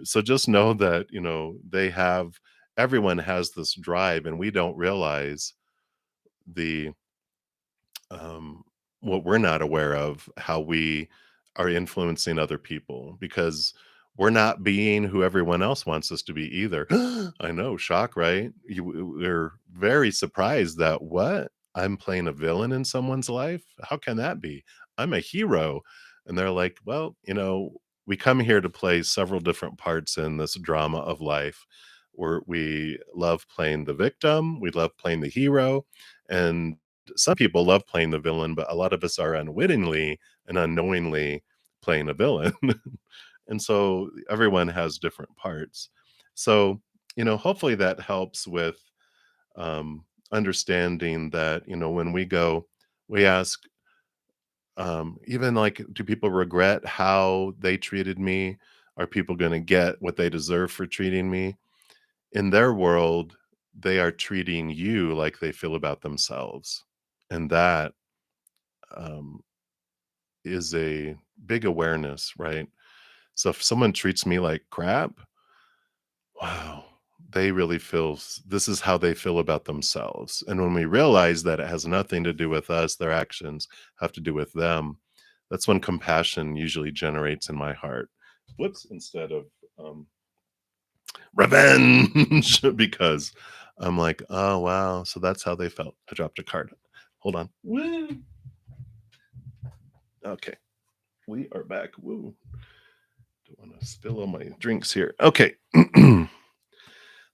So just know that everyone has this drive, and we don't realize the um, what we're not aware of, how we are influencing other people, because we're not being who everyone else wants us to be either. I know, shock, right? We're very surprised that what I'm playing a villain in someone's life. How can that be? I'm a hero. And they're like, well, we come here to play several different parts in this drama of life, where we love playing the victim, we love playing the hero, and some people love playing the villain, but a lot of us are unwittingly and unknowingly playing a villain. And so everyone has different parts. So, hopefully that helps with understanding that, when we go, we ask, even like, do people regret how they treated me? Are people going to get what they deserve for treating me? In their world, they are treating you like they feel about themselves. And that um, is a big awareness, right? So if someone treats me like crap, wow, they really this is how they feel about themselves. And when we realize that it has nothing to do with us, their actions have to do with them, that's when compassion usually generates in my heart. Whoops, instead of um, revenge, because I'm like, oh, wow. So that's how they felt. I dropped a card. Hold on. Woo. Okay. We are back. Woo. Don't want to spill all my drinks here. Okay.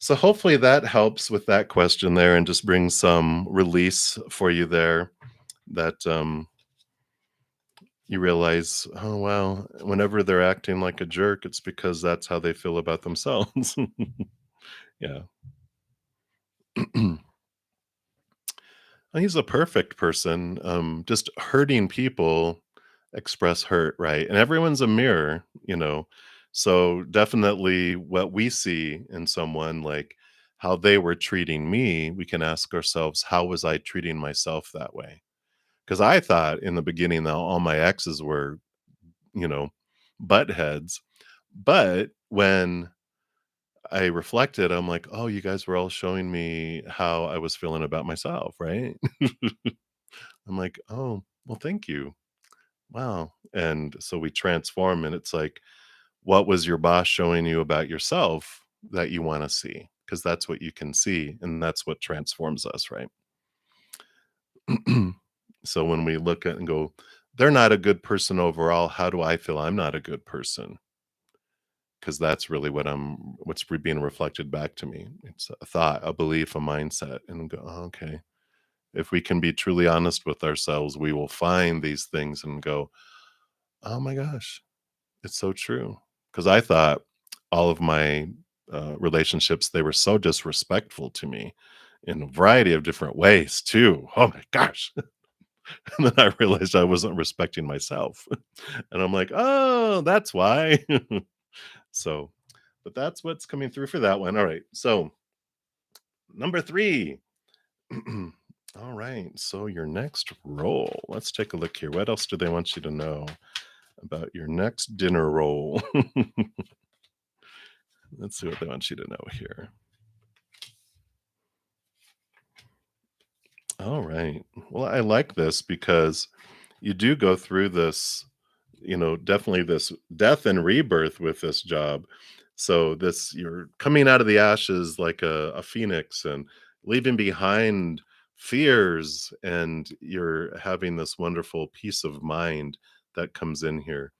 So hopefully that helps with that question there and just brings some release for you there, that you realize, oh wow, whenever they're acting like a jerk, it's because that's how they feel about themselves. Yeah. He's a perfect person. Just hurting people express hurt, right? And everyone's a mirror. So definitely what we see in someone, like how they were treating me, we can ask ourselves, how was I treating myself that way? Because I thought in the beginning that all my exes were, you know, butt heads. But when I reflected, I'm like, oh, you guys were all showing me how I was feeling about myself, right? I'm like, "Oh, well, thank you. Wow." And so we transform, and it's like, what was your boss showing you about yourself that you wanna see? Because that's what you can see, and that's what transforms us, right? So when we look at and go, "They're not a good person overall, how do I feel I'm not a good person?" Because that's really what's being reflected back to me. It's a thought, a belief, a mindset, and go, "Oh, okay." If we can be truly honest with ourselves, we will find these things and go, oh my gosh, it's so true. Because I thought all of my relationships, they were so disrespectful to me in a variety of different ways too. Oh my gosh. And then I realized I wasn't respecting myself. And I'm like, oh, that's why. So, but that's what's coming through for that one. All right. So, number three. All right. So your next roll. Let's take a look here. What else do they want you to know about your next dinner roll? Let's see what they want you to know here. All right. Well, I like this because you do go through this, definitely this death and rebirth with this job. So this you're coming out of the ashes like a phoenix and leaving behind fears, and you're having this wonderful peace of mind that comes in here.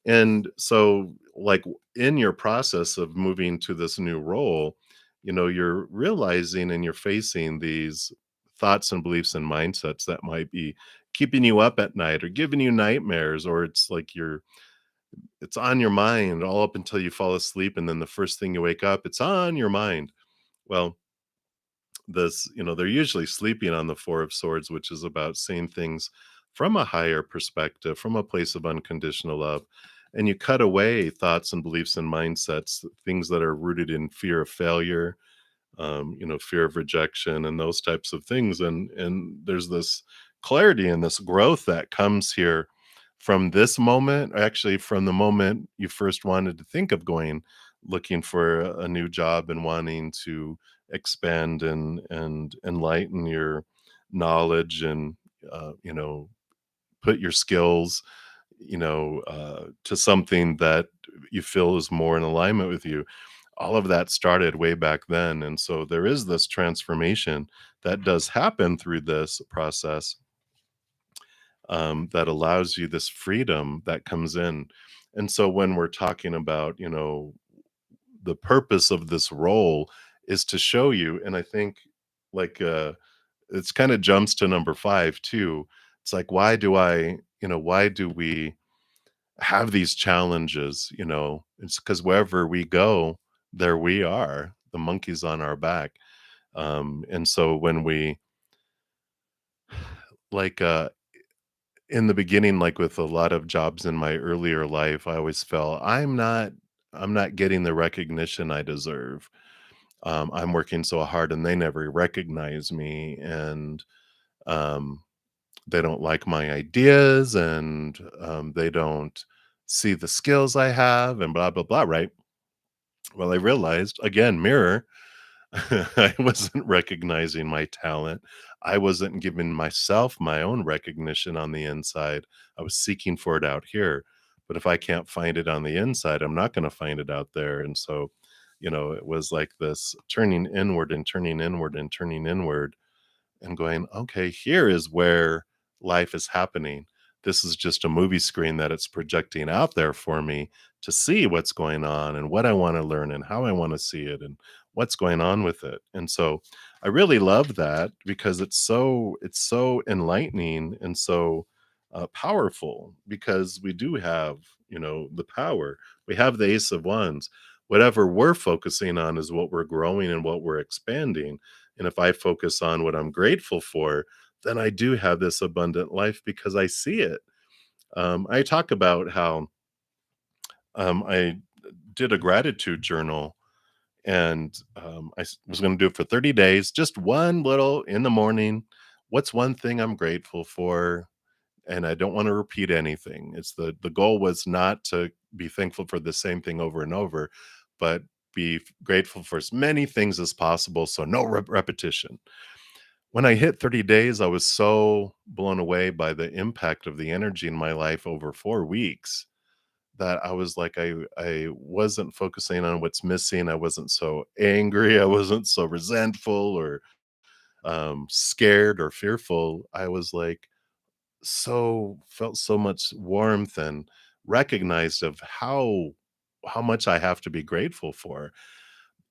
And so, like, in your process of moving to this new role, you're realizing and you're facing these thoughts and beliefs and mindsets that might be keeping you up at night or giving you nightmares, or it's like it's on your mind all up until you fall asleep. And then the first thing you wake up, it's on your mind. Well, they're usually sleeping on the Four of Swords, which is about seeing things from a higher perspective, from a place of unconditional love. And you cut away thoughts and beliefs and mindsets, things that are rooted in fear of failure, fear of rejection and those types of things. And there's this clarity and this growth that comes here from this moment, actually from the moment you first wanted to think of going looking for a new job and wanting to expand and enlighten your knowledge and put your skills to something that you feel is more in alignment with you. All of that started way back then, and so there is this transformation that does happen through this process, that allows you this freedom that comes in. And so when we're talking about, the purpose of this role is to show you, and I think, like, it's kinda jumps to number 5 too. It's like, why do we have these challenges? It's because wherever we go, there we are, the monkey's on our back. And so when we like, in the beginning, like with a lot of jobs in my earlier life, I always felt I'm not getting the recognition I deserve. I'm working so hard and they never recognize me, and um, they don't like my ideas, and they don't see the skills I have, and blah blah blah. Right. Well, I realized, again, mirror, I wasn't recognizing my talent. I wasn't giving myself my own recognition on the inside. I was seeking for it out here. But if I can't find it on the inside, I'm not going to find it out there. And so, it was like this turning inward and turning inward and turning inward and going, okay, here is where life is happening. This is just a movie screen that it's projecting out there for me to see what's going on and what I want to learn and how I want to see it and what's going on with it. And so I really love that because it's so enlightening and so powerful, because we do have, the power. We have the Ace of Wands. Whatever we're focusing on is what we're growing and what we're expanding. And if I focus on what I'm grateful for, then I do have this abundant life because I see it. I talk about how I did a gratitude journal, and was going to do it for 30 days, just one little in the morning. What's one thing I'm grateful for? And I don't want to repeat anything. The goal was not to be thankful for the same thing over and over, but be grateful for as many things as possible. So no repetition. When I hit 30 days, I was so blown away by the impact of the energy in my life over 4 weeks that I was like, I wasn't focusing on what's missing. I wasn't so angry. I wasn't so resentful or scared or fearful. I was like, felt so much warmth and recognized of how much I have to be grateful for.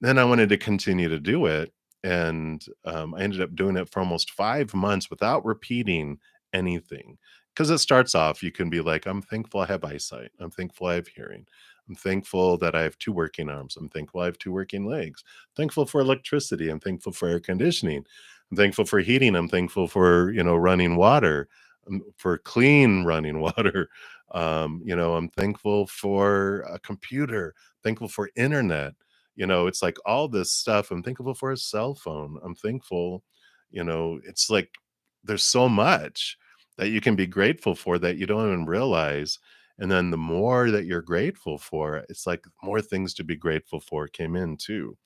Then I wanted to continue to do it, and, I ended up doing it for almost 5 months without repeating anything. Because it starts off, you can be like, "I'm thankful I have eyesight. I'm thankful I have hearing. I'm thankful that I have 2 working arms. I'm thankful I have 2 working legs. Thankful for electricity. I'm thankful for air conditioning. I'm thankful for heating. I'm thankful for, running water, for clean running water. I'm thankful for a computer, thankful for internet." It's like all this stuff. I'm thankful for a cell phone. I'm thankful, It's like there's so much that you can be grateful for that you don't even realize. And then the more that you're grateful for, it's like more things to be grateful for came in too.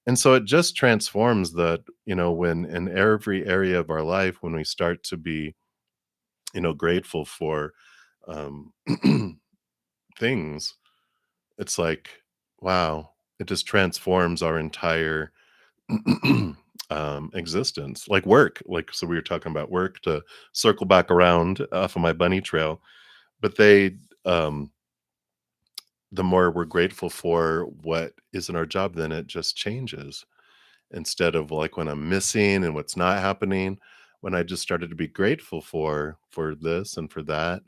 And so it just transforms that, when in every area of our life, when we start to be, grateful for um, things, it's like, wow, it just transforms our entire existence, like work. Like, so we were talking about work to circle back around off of my bunny trail, but um, the more we're grateful for what is in our job, then it just changes. Instead of like when I'm missing and what's not happening, when I just started to be grateful for this and for that,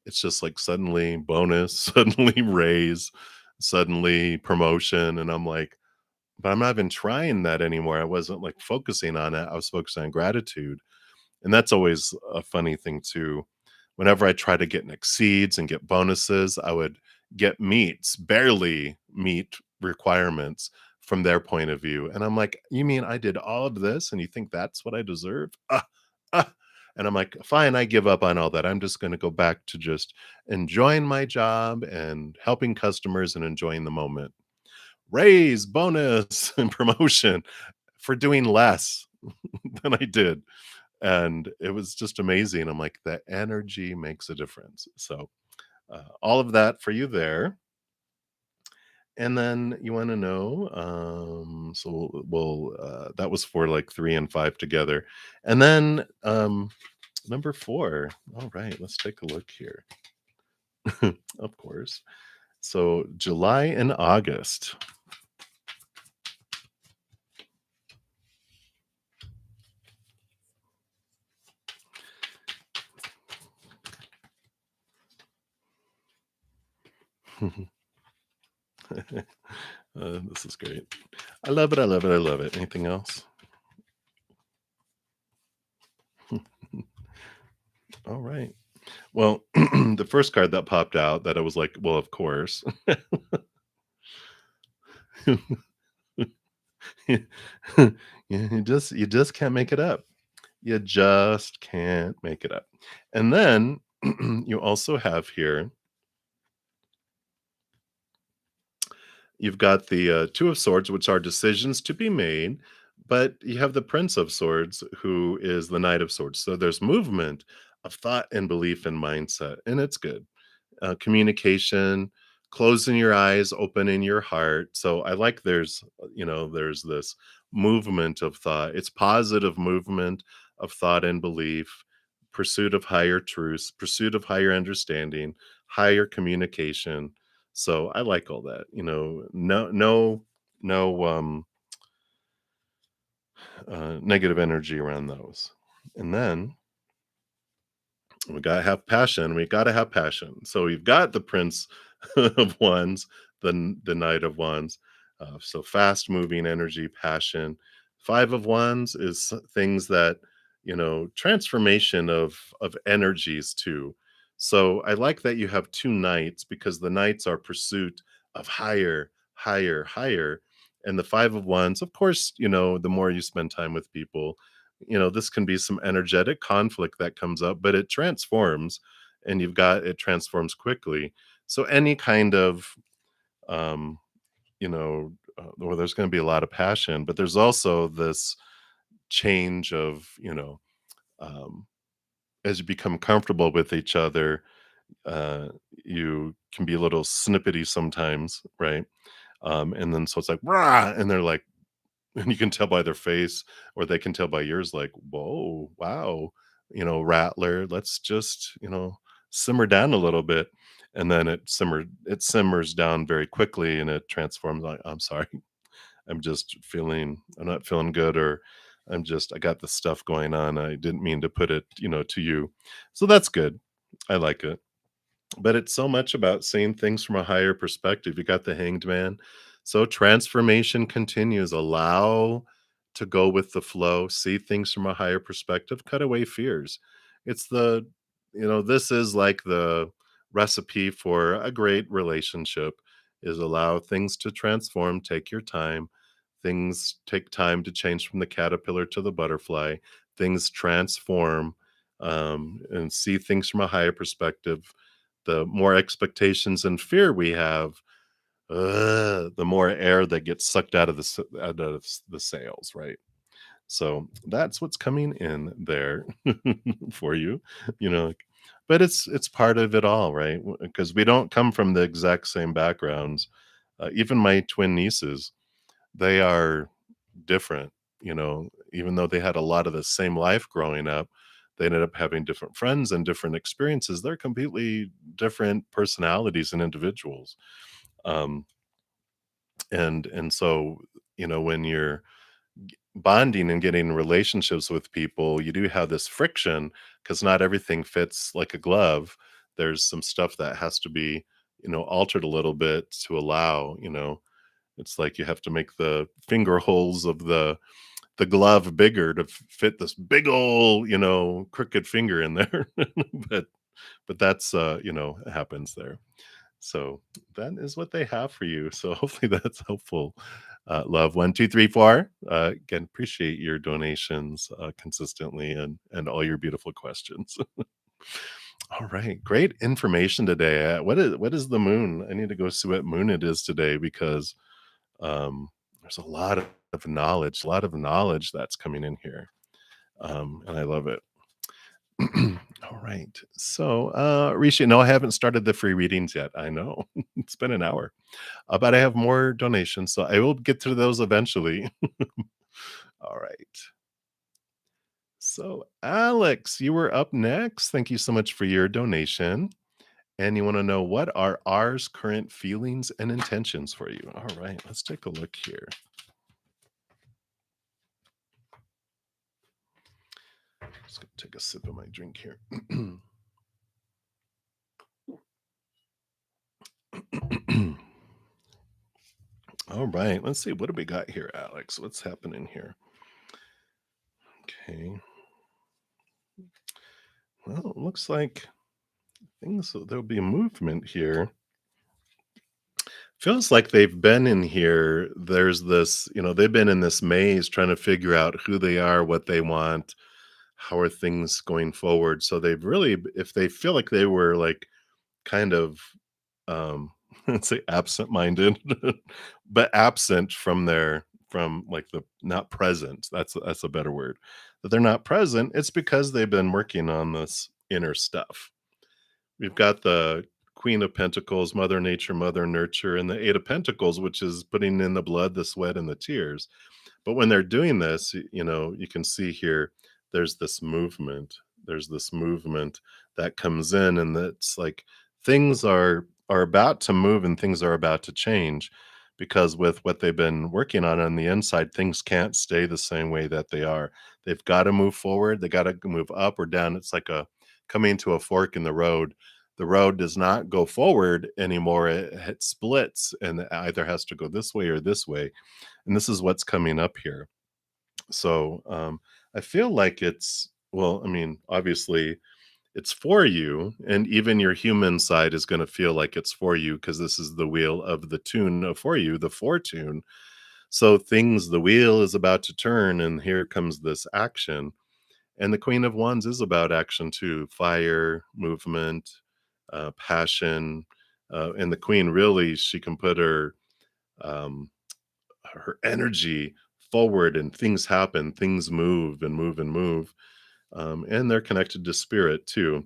it's just like suddenly bonus, suddenly raise, suddenly promotion. And I'm like, but I'm not even trying that anymore. I wasn't like focusing on it. I was focusing on gratitude. And that's always a funny thing too. Whenever I try to get and exceeds and get bonuses, I would get meets, barely meet requirements from their point of view. And I'm like, you mean I did all of this and you think that's what I deserve? Ah. And I'm like, fine, I give up on all that. I'm just going to go back to just enjoying my job and helping customers and enjoying the moment. Raise, bonus, and promotion for doing less than I did. And it was just amazing. I'm like, the energy makes a difference. So, all of that for you there. And then you want to know, so that was for like 3 and 5 together. And then number 4. All right, let's take a look here. Of course. So, July and August. This is great. I love it. I love it. I love it. Anything else? All right. Well, the first card that popped out that I was like, well, of course. You just can't make it up. You just can't make it up. And then you also have here, you've got the Two of Swords, which are decisions to be made, but you have the Prince of Swords, who is the Knight of Swords. So there's movement of thought and belief and mindset, and it's good. Communication, closing your eyes, opening your heart. So I like there's this movement of thought. It's positive movement of thought and belief, pursuit of higher truths, pursuit of higher understanding, higher communication. So I like all that. No negative energy around those. And then we gotta have passion. We gotta have passion. So we've got the Prince of Wands, the Knight of Wands. So fast moving energy, passion. Five of Wands is things that transformation of energies too. So I like that you have two knights because the knights are pursuit of higher, higher, higher. And the Five of Wands, of course, the more you spend time with people, this can be some energetic conflict that comes up, but it transforms and it transforms quickly. So any kind of, um, well, there's going to be a lot of passion, but there's also this change of, um, as you become comfortable with each other, uh, you can be a little snippety sometimes, right? And then so it's like, rah, and they're like, and you can tell by their face, or they can tell by yours, like, "Whoa, wow, Rattler, let's just, simmer down a little bit." And then it simmers down very quickly and it transforms like, "I'm sorry. I'm not feeling good," or I got this stuff going on. I didn't mean to put it, to you." So that's good. I like it. But it's so much about seeing things from a higher perspective. You got the Hanged Man. So transformation continues. Allow to go with the flow, see things from a higher perspective, cut away fears. It's this is like the recipe for a great relationship is allow things to transform, take your time, Things take time to change from the caterpillar to the butterfly. Things transform, and see things from a higher perspective. The more expectations and fear we have, the more air that gets sucked out of out of the sails, right? So that's what's coming in there for you, like, but it's part of it all, right? Because we don't come from the exact same backgrounds. Even my twin nieces, they are different, even though they had a lot of the same life growing up, they ended up having different friends and different experiences. They're completely different personalities and individuals. Um, and so, when you're bonding and getting in relationships with people, you do have this friction because not everything fits like a glove. There's some stuff that has to be, altered a little bit to allow, it's like you have to make the finger holes of the glove bigger to fit this big old, crooked finger in there. but but that's happens there. So that is what they have for you. So hopefully that's helpful. Love 1, 2, 3, 4. Again, appreciate your donations consistently and all your beautiful questions. All right, great information today. What is the moon? I need to go see what moon it is today because there's a lot of knowledge that's coming in here, and I love it. All right. So, Rishi, no, I haven't started the free readings yet. I know it's been an hour, but I have more donations, so I will get to those eventually. All right. So, Alex, you were up next. Thank you so much for your donation. And you want to know what are ours current feelings and intentions for you? All right, let's take a look here. Just gonna take a sip of my drink here. All right, let's see. What do we got here, Alex? What's happening here? Okay. Well, it looks like there'll be a movement here. Feels like they've been in here. There's this, they've been in this maze trying to figure out who they are, what they want, how are things going forward. So they've really, if they feel like they were like kind of, let's say absent-minded, but absent from like the not present. That's a better word. That they're not present. It's because they've been working on this inner stuff. We've got the Queen of Pentacles, Mother Nature, Mother Nurture, and the Eight of Pentacles, which is putting in the blood, the sweat, and the tears. But when they're doing this, you can see here, there's this movement. There's this movement that comes in, and that's like things are about to move and things are about to change because with what they've been working on the inside, things can't stay the same way that they are. They've got to move forward. They got to move up or down. It's like a coming to a fork in the road. The road does not go forward anymore. It splits and it either has to go this way or this way. And this is what's coming up here. So I feel like well, I mean, obviously it's for you, and even your human side is going to feel like it's for you because this is the wheel of the tune for you, the fortune. So the wheel is about to turn, and here comes this action. And the Queen of Wands is about action too, fire, movement, passion. And the Queen really, she can put um, her energy forward and things happen, things move and move and move. And they're connected to spirit too.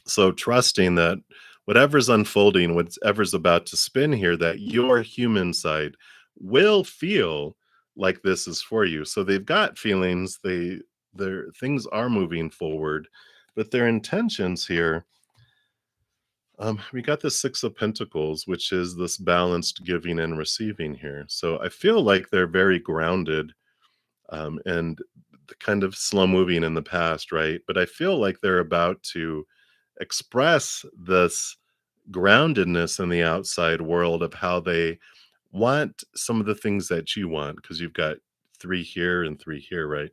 So trusting that whatever's unfolding, whatever's about to spin here, that your human side will feel like this is for you. So they've got feelings, their things are moving forward, but their intentions here, we got the Six of Pentacles, which is this balanced giving and receiving here. So I feel like they're very grounded, and kind of slow moving in the past, right? But I feel like they're about to express this groundedness in the outside world of how they want some of the things that you want, because you've got three here and three here, right?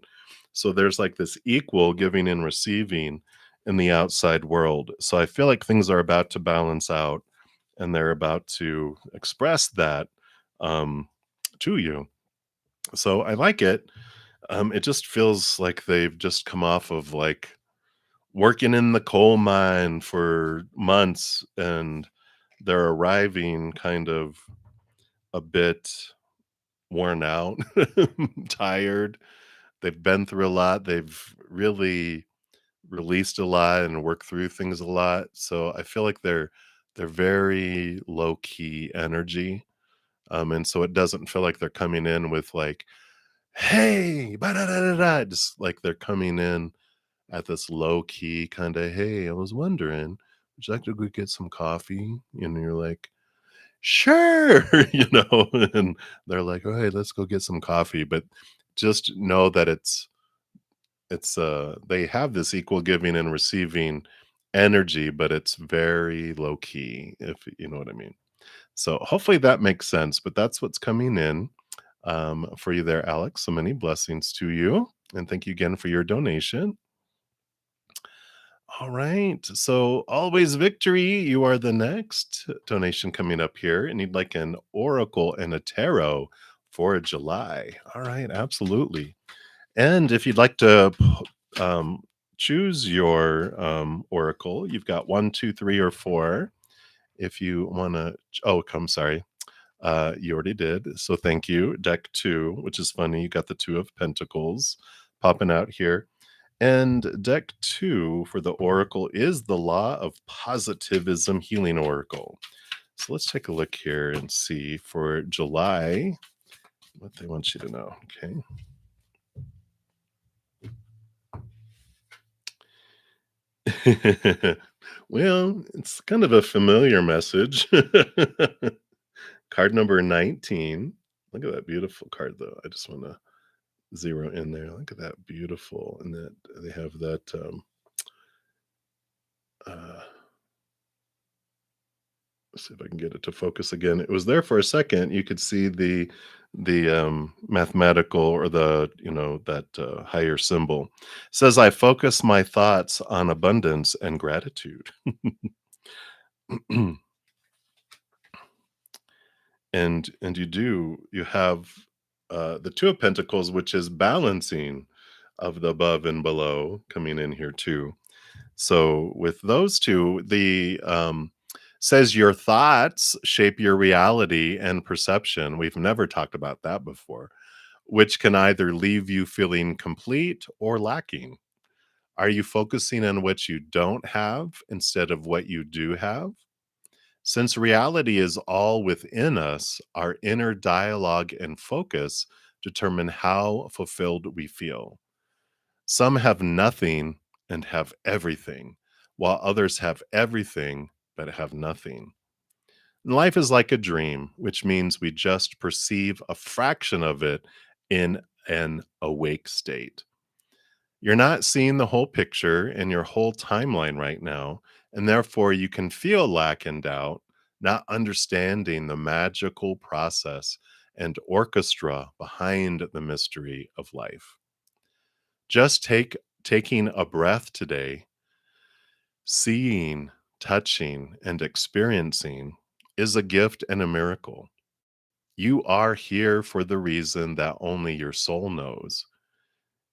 So there's like this equal giving and receiving in the outside world. So I feel like things are about to balance out and they're about to express that um, to you. So I like it. It just feels like they've just come off of like working in the coal mine for months and they're arriving kind of a bit worn out, tired. They've been through a lot. They've really released a lot and worked through things a lot. So I feel like they're very low key energy. And so it doesn't feel like they're coming in with like, hey, ba da da da da, just like they're coming in at this low key kind of, hey, I was wondering, would you like to go get some coffee? And you're like, sure, and they're like, all right, let's go get some coffee. But just know that they have this equal giving and receiving energy, but it's very low key, if you know what I mean. So hopefully that makes sense, but that's what's coming in for you there, Alex. So many blessings to you. And thank you again for your donation. All right. So always victory. You are the next donation coming up here. And you'd like an oracle and a tarot for July. All right. Absolutely. And if you'd like to choose your oracle, you've got one, two, three, or four. If you want to, oh, come, sorry. You already did. So thank you. Deck two, which is funny. You got the two of pentacles popping out here. And deck two for the oracle is the law of positivism healing oracle. So let's take a look here and see for July what they want you to know. Okay. Well, it's kind of a familiar message. Card number 19. Look at that beautiful card, though. I just want to zero in there. Look at that beautiful. And that they have that uh let's see if I can get it to focus again. It was there for a second. You could see the mathematical or the that higher symbol. It says I focus my thoughts on abundance and gratitude. And you have the two of pentacles, which is balancing of the above and below coming in here too. So with those two, the says your thoughts shape your reality and perception. We've never talked about that before, which can either leave you feeling complete or lacking. Are you focusing on what you don't have instead of what you do have? Since reality is all within us, our inner dialogue and focus determine how fulfilled we feel. Some have nothing and have everything, while others have everything but have nothing. Life is like a dream, which means we just perceive a fraction of it in an awake state. You're not seeing the whole picture and your whole timeline right now, and therefore you can feel lack and doubt, not understanding the magical process and orchestra behind the mystery of life. Just taking a breath today, seeing, touching, and experiencing is a gift and a miracle. You are here for the reason that only your soul knows.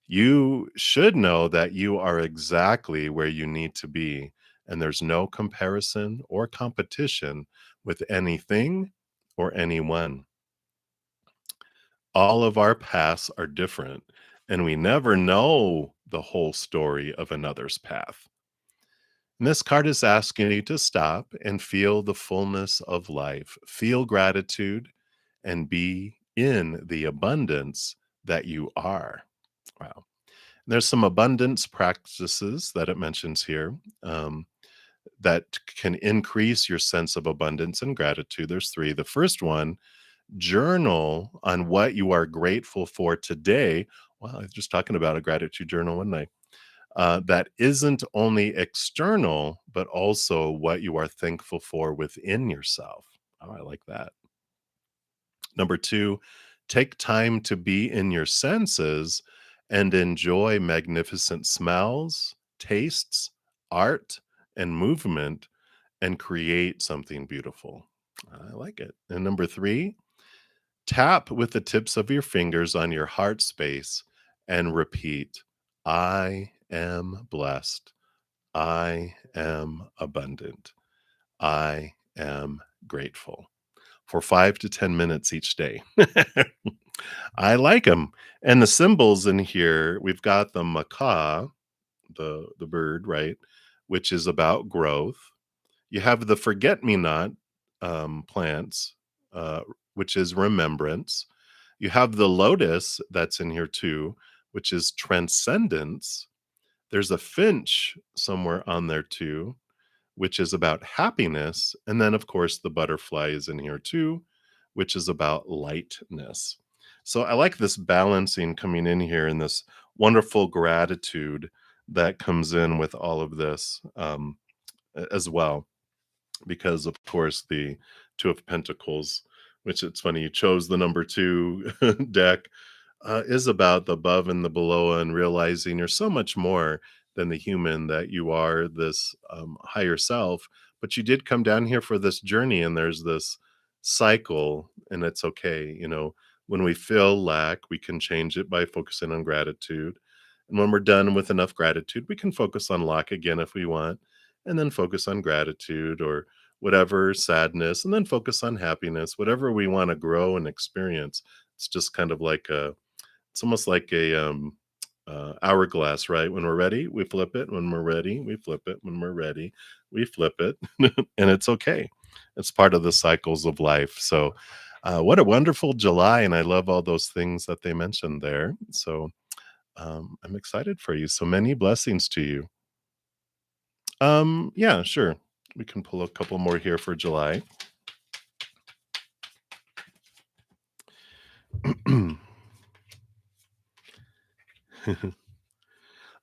You should know that you are exactly where you need to be, and there's no comparison or competition with anything or anyone. All of our paths are different, and we never know the whole story of another's path. And this card is asking you to stop and feel the fullness of life, feel gratitude, and be in the abundance that you are. Wow. There's some abundance practices that it mentions here that can increase your sense of abundance and gratitude. There's three. The first one, journal on what you are grateful for today. Wow, I was just talking about a gratitude journal one night. That isn't only external, but also what you are thankful for within yourself. Oh, I like that. Number two, take time to be in your senses and enjoy magnificent smells, tastes, art, and movement and create something beautiful. I like it. And number three, Tap with the tips of your fingers on your heart space and repeat, I am blessed. I am abundant. I am grateful for 5 to 10 minutes each day. I like them. And the symbols in here, we've got the macaw, the bird, right, which is about growth. You have the forget-me-not, plants, uh, which is remembrance. You have the lotus that's in here too, which is transcendence. There's a finch somewhere on there too, which is about happiness. And then, of course, the butterfly is in here too, which is about lightness. So I like this balancing coming in here and this wonderful gratitude that comes in with all of this as well because of course the two of pentacles, which it's funny you chose the number two deck, is about the above and the below and realizing you're so much more than the human, that you are this higher self, but you did come down here for this journey and there's this cycle and it's okay, when we feel lack we can change it by focusing on gratitude, and when we're done with enough gratitude we can focus on lack again if we want, and then focus on gratitude or whatever sadness, and then focus on happiness, whatever we want to grow and experience. It's just kind of like it's almost like a hourglass, right? When we're ready, we flip it. When we're ready, we flip it. When we're ready, we flip it, and it's okay. It's part of the cycles of life. So, what a wonderful July, and I love all those things that they mentioned there. So, I'm excited for you. So many blessings to you. Yeah, sure. We can pull a couple more here for July.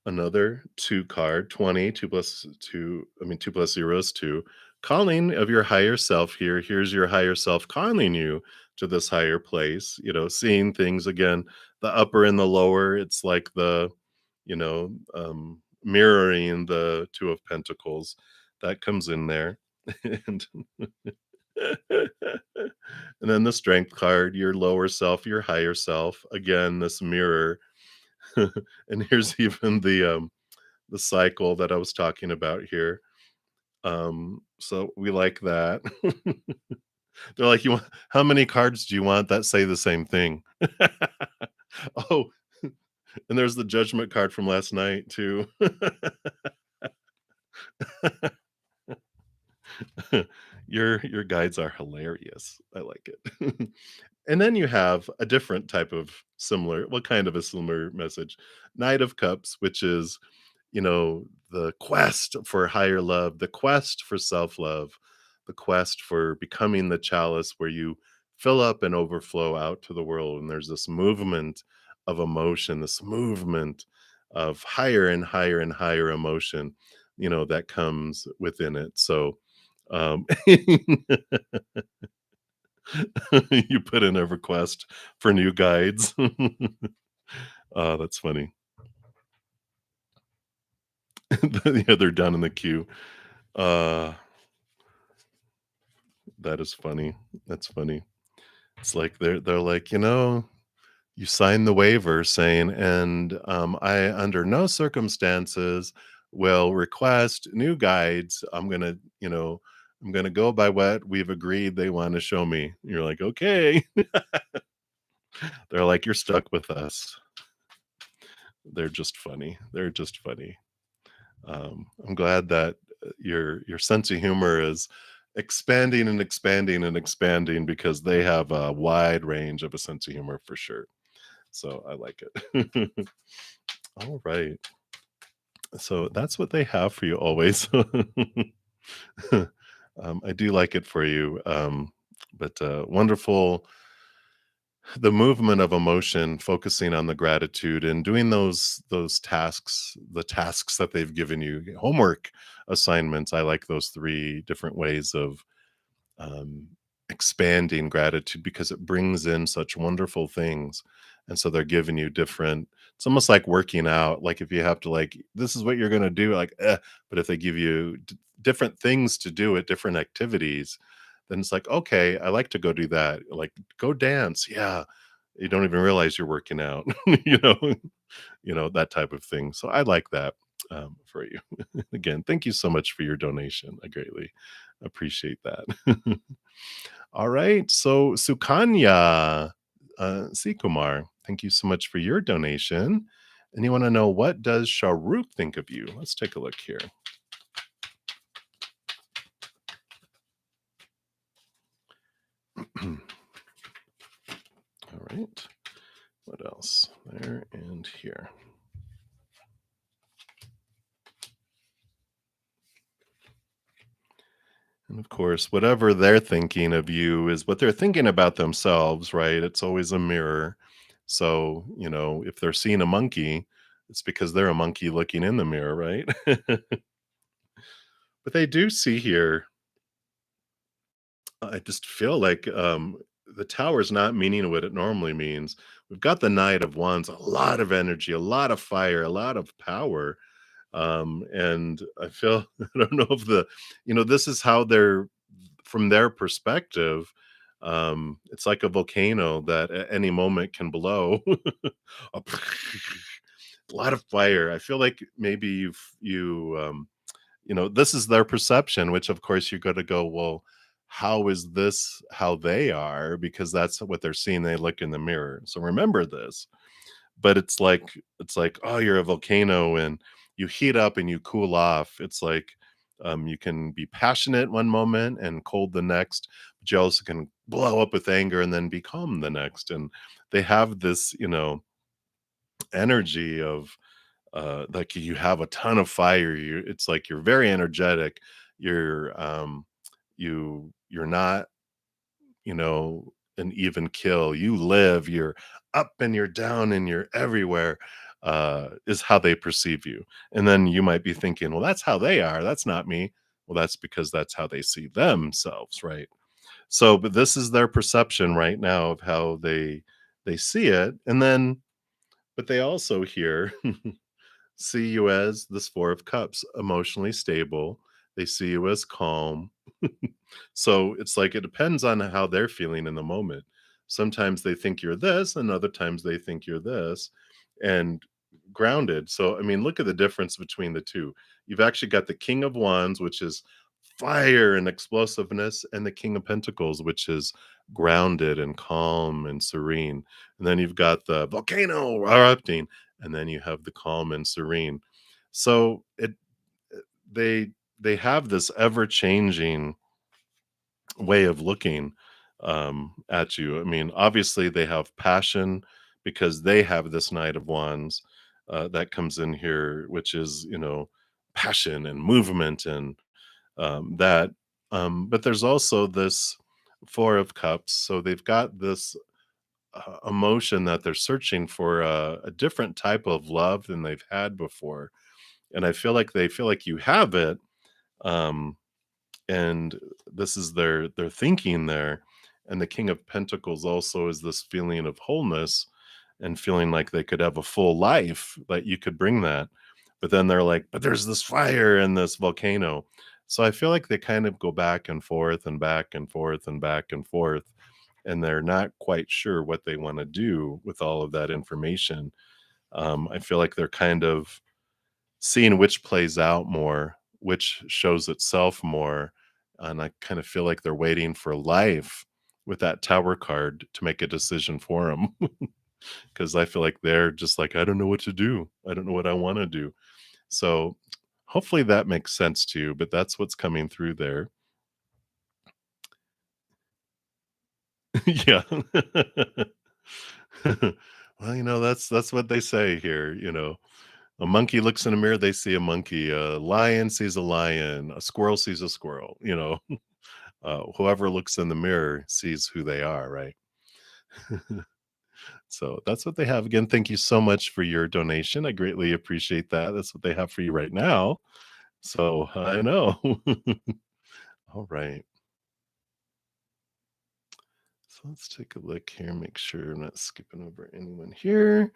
Another 2 card, 20, 2 plus 2, I mean, 2 plus 0 is 2. Calling of your higher self here. Here's your higher self calling you to this higher place, seeing things again, the upper and the lower. It's like mirroring the 2 of Pentacles that comes in there. And, and then the strength card, your lower self, your higher self. Again, this mirror. And here's even the cycle that I was talking about here. So we like that. They're like, "You want how many cards do you want that say the same thing?" Oh, and there's the judgment card from last night too. Your guides are hilarious. I like it. And then you have a different type of similar, well, kind of a similar message. Knight of Cups, which is, the quest for higher love, the quest for self-love, the quest for becoming the chalice where you fill up and overflow out to the world. And there's this movement of emotion, this movement of higher and higher and higher emotion, that comes within it. So, you put in a request for new guides. Oh, that's funny. Yeah, they're down in the queue. Uh, that is funny. That's funny. It's like they're like, you signed the waiver saying, and I under no circumstances will request new guides. I'm gonna go by what we've agreed they want to show me. You're like, okay. They're like, you're stuck with us. They're just funny. They're just funny. I'm glad that your sense of humor is expanding and expanding and expanding because they have a wide range of a sense of humor for sure. So I like it. All right. So that's what they have for you always. I do like it for you. But wonderful, the movement of emotion, focusing on the gratitude and doing those tasks, the tasks that they've given you, homework assignments. I like those three different ways of um, expanding gratitude because it brings in such wonderful things. And so they're giving you different, it's almost like working out. Like if you have to, like, this is what you're going to do, like, but if they give you different things to do at different activities, then it's like, okay, I like to go do that. Like, go dance. Yeah. You don't even realize you're working out, you know, that type of thing. So I like that for you. Again, thank you so much for your donation. I greatly appreciate that. All right. So Sukanya Sikumar, thank you so much for your donation. And you want to know, what does Shahrukh think of you? Let's take a look here. All right. What else? There and here. And of course, whatever they're thinking of you is what they're thinking about themselves, right? It's always a mirror. So, if they're seeing a monkey, it's because they're a monkey looking in the mirror, right? But they do see here, I just feel like the tower's not meaning what it normally means. We've got the Knight of Wands, a lot of energy, a lot of fire, a lot of power. And I feel, I don't know if this is how they're, from their perspective, it's like a volcano that at any moment can blow. A lot of fire. I feel like maybe this is their perception, which of course you're going to go, well, how is this how they are? Because that's what they're seeing. They look in the mirror. So remember this. But it's like, oh, you're a volcano and you heat up and you cool off. It's like, you can be passionate one moment and cold the next, but you also can blow up with anger and then be calm the next. And they have this, energy of, like, you have a ton of fire. It's like you're very energetic. You're not, an even kill. You live, you're up and you're down and you're everywhere, is how they perceive you. And then you might be thinking, well, that's how they are. That's not me. Well, that's because that's how they see themselves, right? So, but this is their perception right now of how they see it. And then, but they also hear see you as this Four of Cups, emotionally stable. They see you as calm. So it's like it depends on how they're feeling in the moment. Sometimes they think you're this, and other times they think you're this, and grounded. So, I mean, look at the difference between the two. You've actually got the King of Wands, which is fire and explosiveness, and the King of Pentacles, which is grounded and calm and serene. And then you've got the volcano erupting, and then you have the calm and serene. So they they have this ever changing way of looking, at you. I mean, obviously they have passion because they have this Knight of Wands, that comes in here, which is, passion and movement and, that. But there's also this Four of Cups. So they've got this, emotion that they're searching for a different type of love than they've had before. And I feel like they feel like you have it. Um, and this is their thinking there. And the King of Pentacles also is this feeling of wholeness and feeling like they could have a full life, that you could bring that. But then they're like, but there's this fire and this volcano. So I feel like they kind of go back and forth and back and forth and back and forth, and they're not quite sure what they want to do with all of that information. I feel like they're kind of seeing which plays out more, which shows itself more, and I kind of feel like they're waiting for life with that Tower card to make a decision for them, because I feel like they're just like, "I don't know what to do. I don't know what I wanna do." So, hopefully that makes sense to you, but that's what's coming through there. Yeah. Well, that's what they say here. A monkey looks in a mirror, they see a monkey. A lion sees a lion. A squirrel sees a squirrel. Whoever looks in the mirror sees who they are, right? So that's what they have. Again, thank you so much for your donation. I greatly appreciate that. That's what they have for you right now. So I know. All right. So let's take a look here, make sure I'm not skipping over anyone here.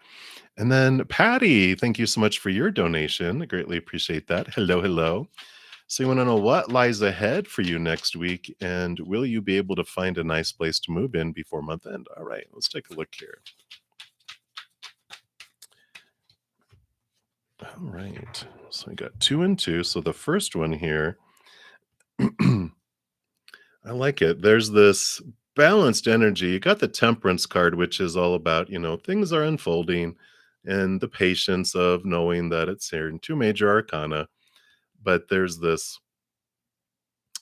And then Patty, thank you so much for your donation. I greatly appreciate that. Hello, hello. So you want to know what lies ahead for you next week, and will you be able to find a nice place to move in before month end? All right, let's take a look here. All right, so we got 2 and 2. So the first one here, I like it. There's this balanced energy. You got the temperance card, which is all about, things are unfolding and the patience of knowing that it's here in two major arcana. But there's this,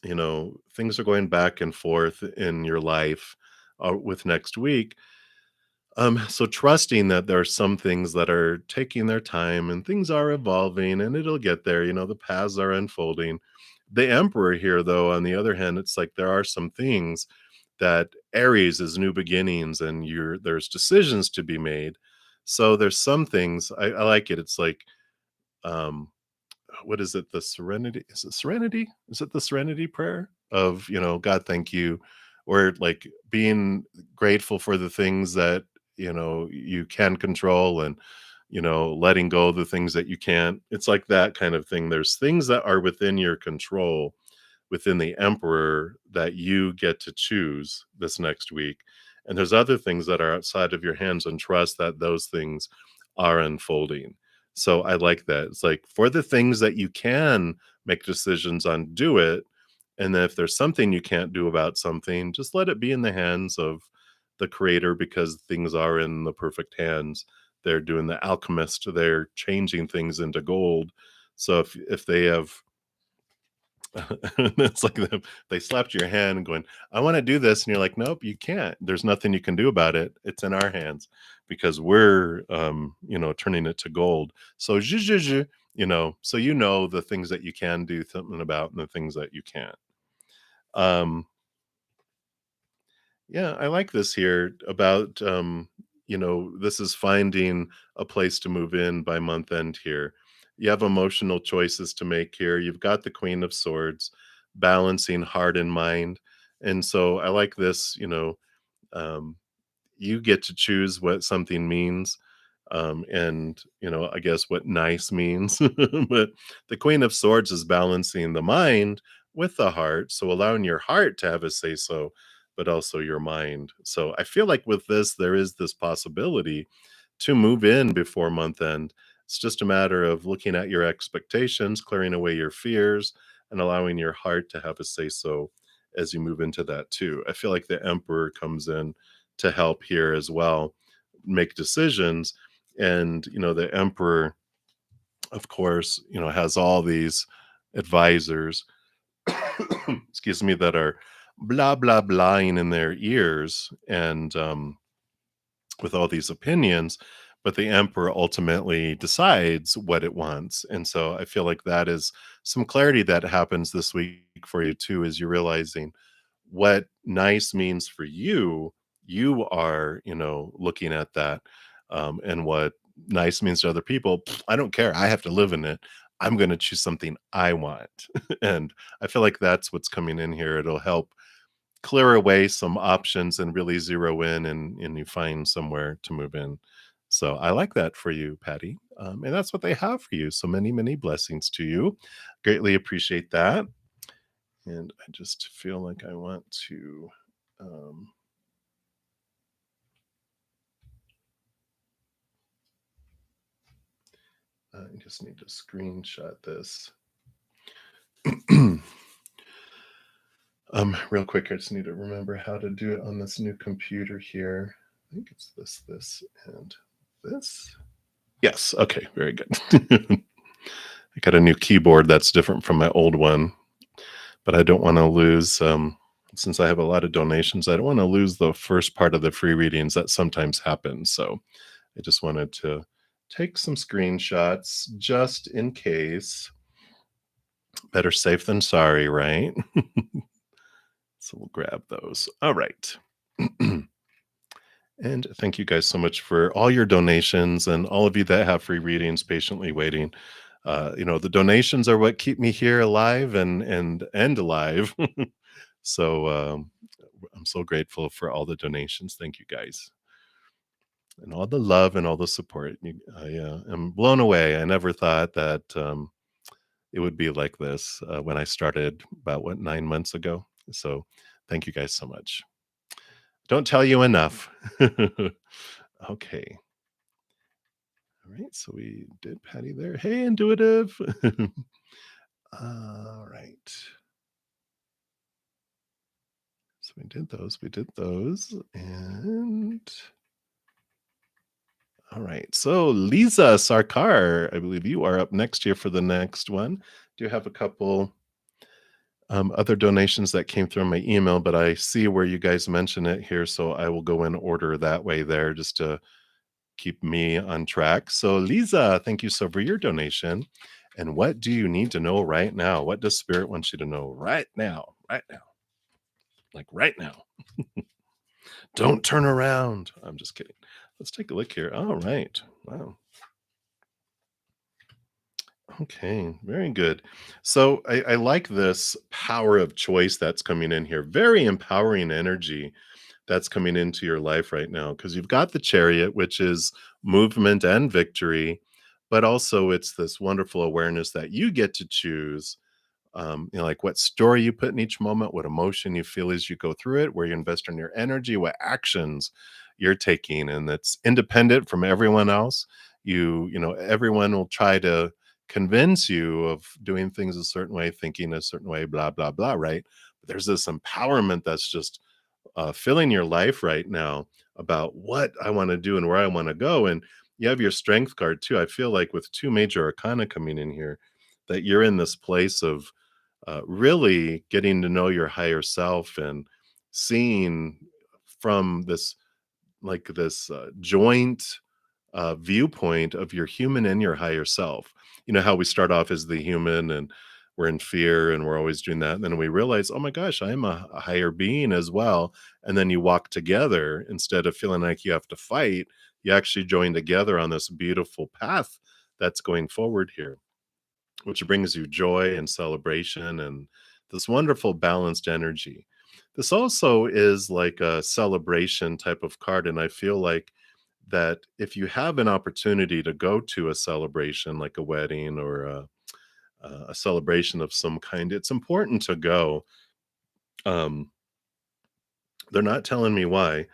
things are going back and forth in your life with next week. So trusting that there are some things that are taking their time and things are evolving and it'll get there, the paths are unfolding. The Emperor here, though, on the other hand, it's like there are some things that Aries is new beginnings and there's decisions to be made. So there's some things I like it. It's like um what is it? The serenity? Is it serenity? Is it the serenity prayer of, God, thank you, or like being grateful for the things that, you can control and, letting go of the things that you can't. It's like that kind of thing. There's things that are within your control within the Emperor that you get to choose this next week. And there's other things that are outside of your hands, and trust that those things are unfolding. So I like that. It's like for the things that you can make decisions on, do it. And then if there's something you can't do about something, just let it be in the hands of the creator, because things are in the perfect hands. They're doing the alchemist, they're changing things into gold. So if they have it's like they slapped your hand and going, I want to do this. And you're like, nope, you can't. There's nothing you can do about it. It's in our hands because we're, turning it to gold. So, so the things that you can do something about and the things that you can't. Um, yeah, I like this here about, this is finding a place to move in by month end here. You have emotional choices to make here. You've got the Queen of Swords, balancing heart and mind. And so I like this, um, you get to choose what something means. And, I guess what nice means. But the Queen of Swords is balancing the mind with the heart. So allowing your heart to have a say so, but also your mind. So I feel like with this, there is this possibility to move in before month end. It's just a matter of looking at your expectations, clearing away your fears, and allowing your heart to have a say so as you move into that too. I feel like the Emperor comes in to help here as well, make decisions. And, the Emperor, of course, has all these advisors, excuse me, that are blah, blah, blahing in their ears. And, with all these opinions, but the emperor ultimately decides what it wants. And so I feel like that is some clarity that happens this week for you too, is you're realizing what nice means for you. You are, looking at that, and what nice means to other people. I don't care. I have to live in it. I'm going to choose something I want. And I feel like that's what's coming in here. It'll help clear away some options and really zero in, and you find somewhere to move in. So I like that for you, Patty. And that's what they have for you. So many, many blessings to you. Greatly appreciate that. And I just feel like I want to. Um, I just need to screenshot this. Real quick, I just need to remember how to do it on this new computer here. I think it's this, and this. Yes. Okay. Very good. I got a new keyboard that's different from my old one, but I don't want to lose. Since I have a lot of donations, I don't want to lose the first part of the free readings that sometimes happens. So I just wanted to take some screenshots just in case. Better safe than sorry, right? So we'll grab those. All right. And thank you guys so much for all your donations and all of you that have free readings patiently waiting. The donations are what keep me here alive and alive. So I'm so grateful for all the donations. Thank you guys. And all the love and all the support. I am blown away. I never thought that it would be like this when I started about, what, 9 months ago. So thank you guys so much. Don't tell you enough. Okay. All right. So we did Patty there. Hey, intuitive. All right. So we did those. We did those. And all right. So Lisa Sarkar, I believe you are up next here for the next one. Do you have a couple other donations that came through my email, but I see where you guys mention it here, so I will go in order that way there just to keep me on track. So, Lisa, thank you so for your donation. And what do you need to know right now? What does Spirit want you to know right now? Right now, like right now. Don't turn around. I'm just kidding. Let's take a look here. All right. Wow. Okay, very good. So I like this power of choice that's coming in here. Very empowering energy that's coming into your life right now because you've got the chariot, which is movement and victory, but also it's this wonderful awareness that you get to choose like what story you put in each moment, what emotion you feel as you go through it, where you invest in your energy, what actions you're taking, and that's independent from everyone else. Everyone will try to convince you of doing things a certain way, thinking a certain way, blah blah blah. Right? But there's this empowerment that's just filling your life right now about what I want to do and where I want to go. And you have your strength card too. I feel like with two major arcana coming in here, that you're in this place of really getting to know your higher self and seeing from this joint viewpoint of your human and your higher self. You know how we start off as the human and we're in fear and we're always doing that. And then we realize, oh my gosh, I'm a higher being as well. And then you walk together instead of feeling like you have to fight. You actually join together on this beautiful path that's going forward here, which brings you joy and celebration and this wonderful balanced energy. This also is like a celebration type of card. And I feel like that if you have an opportunity to go to a celebration like a wedding or a celebration of some kind, it's important to go. Um, they're not telling me why,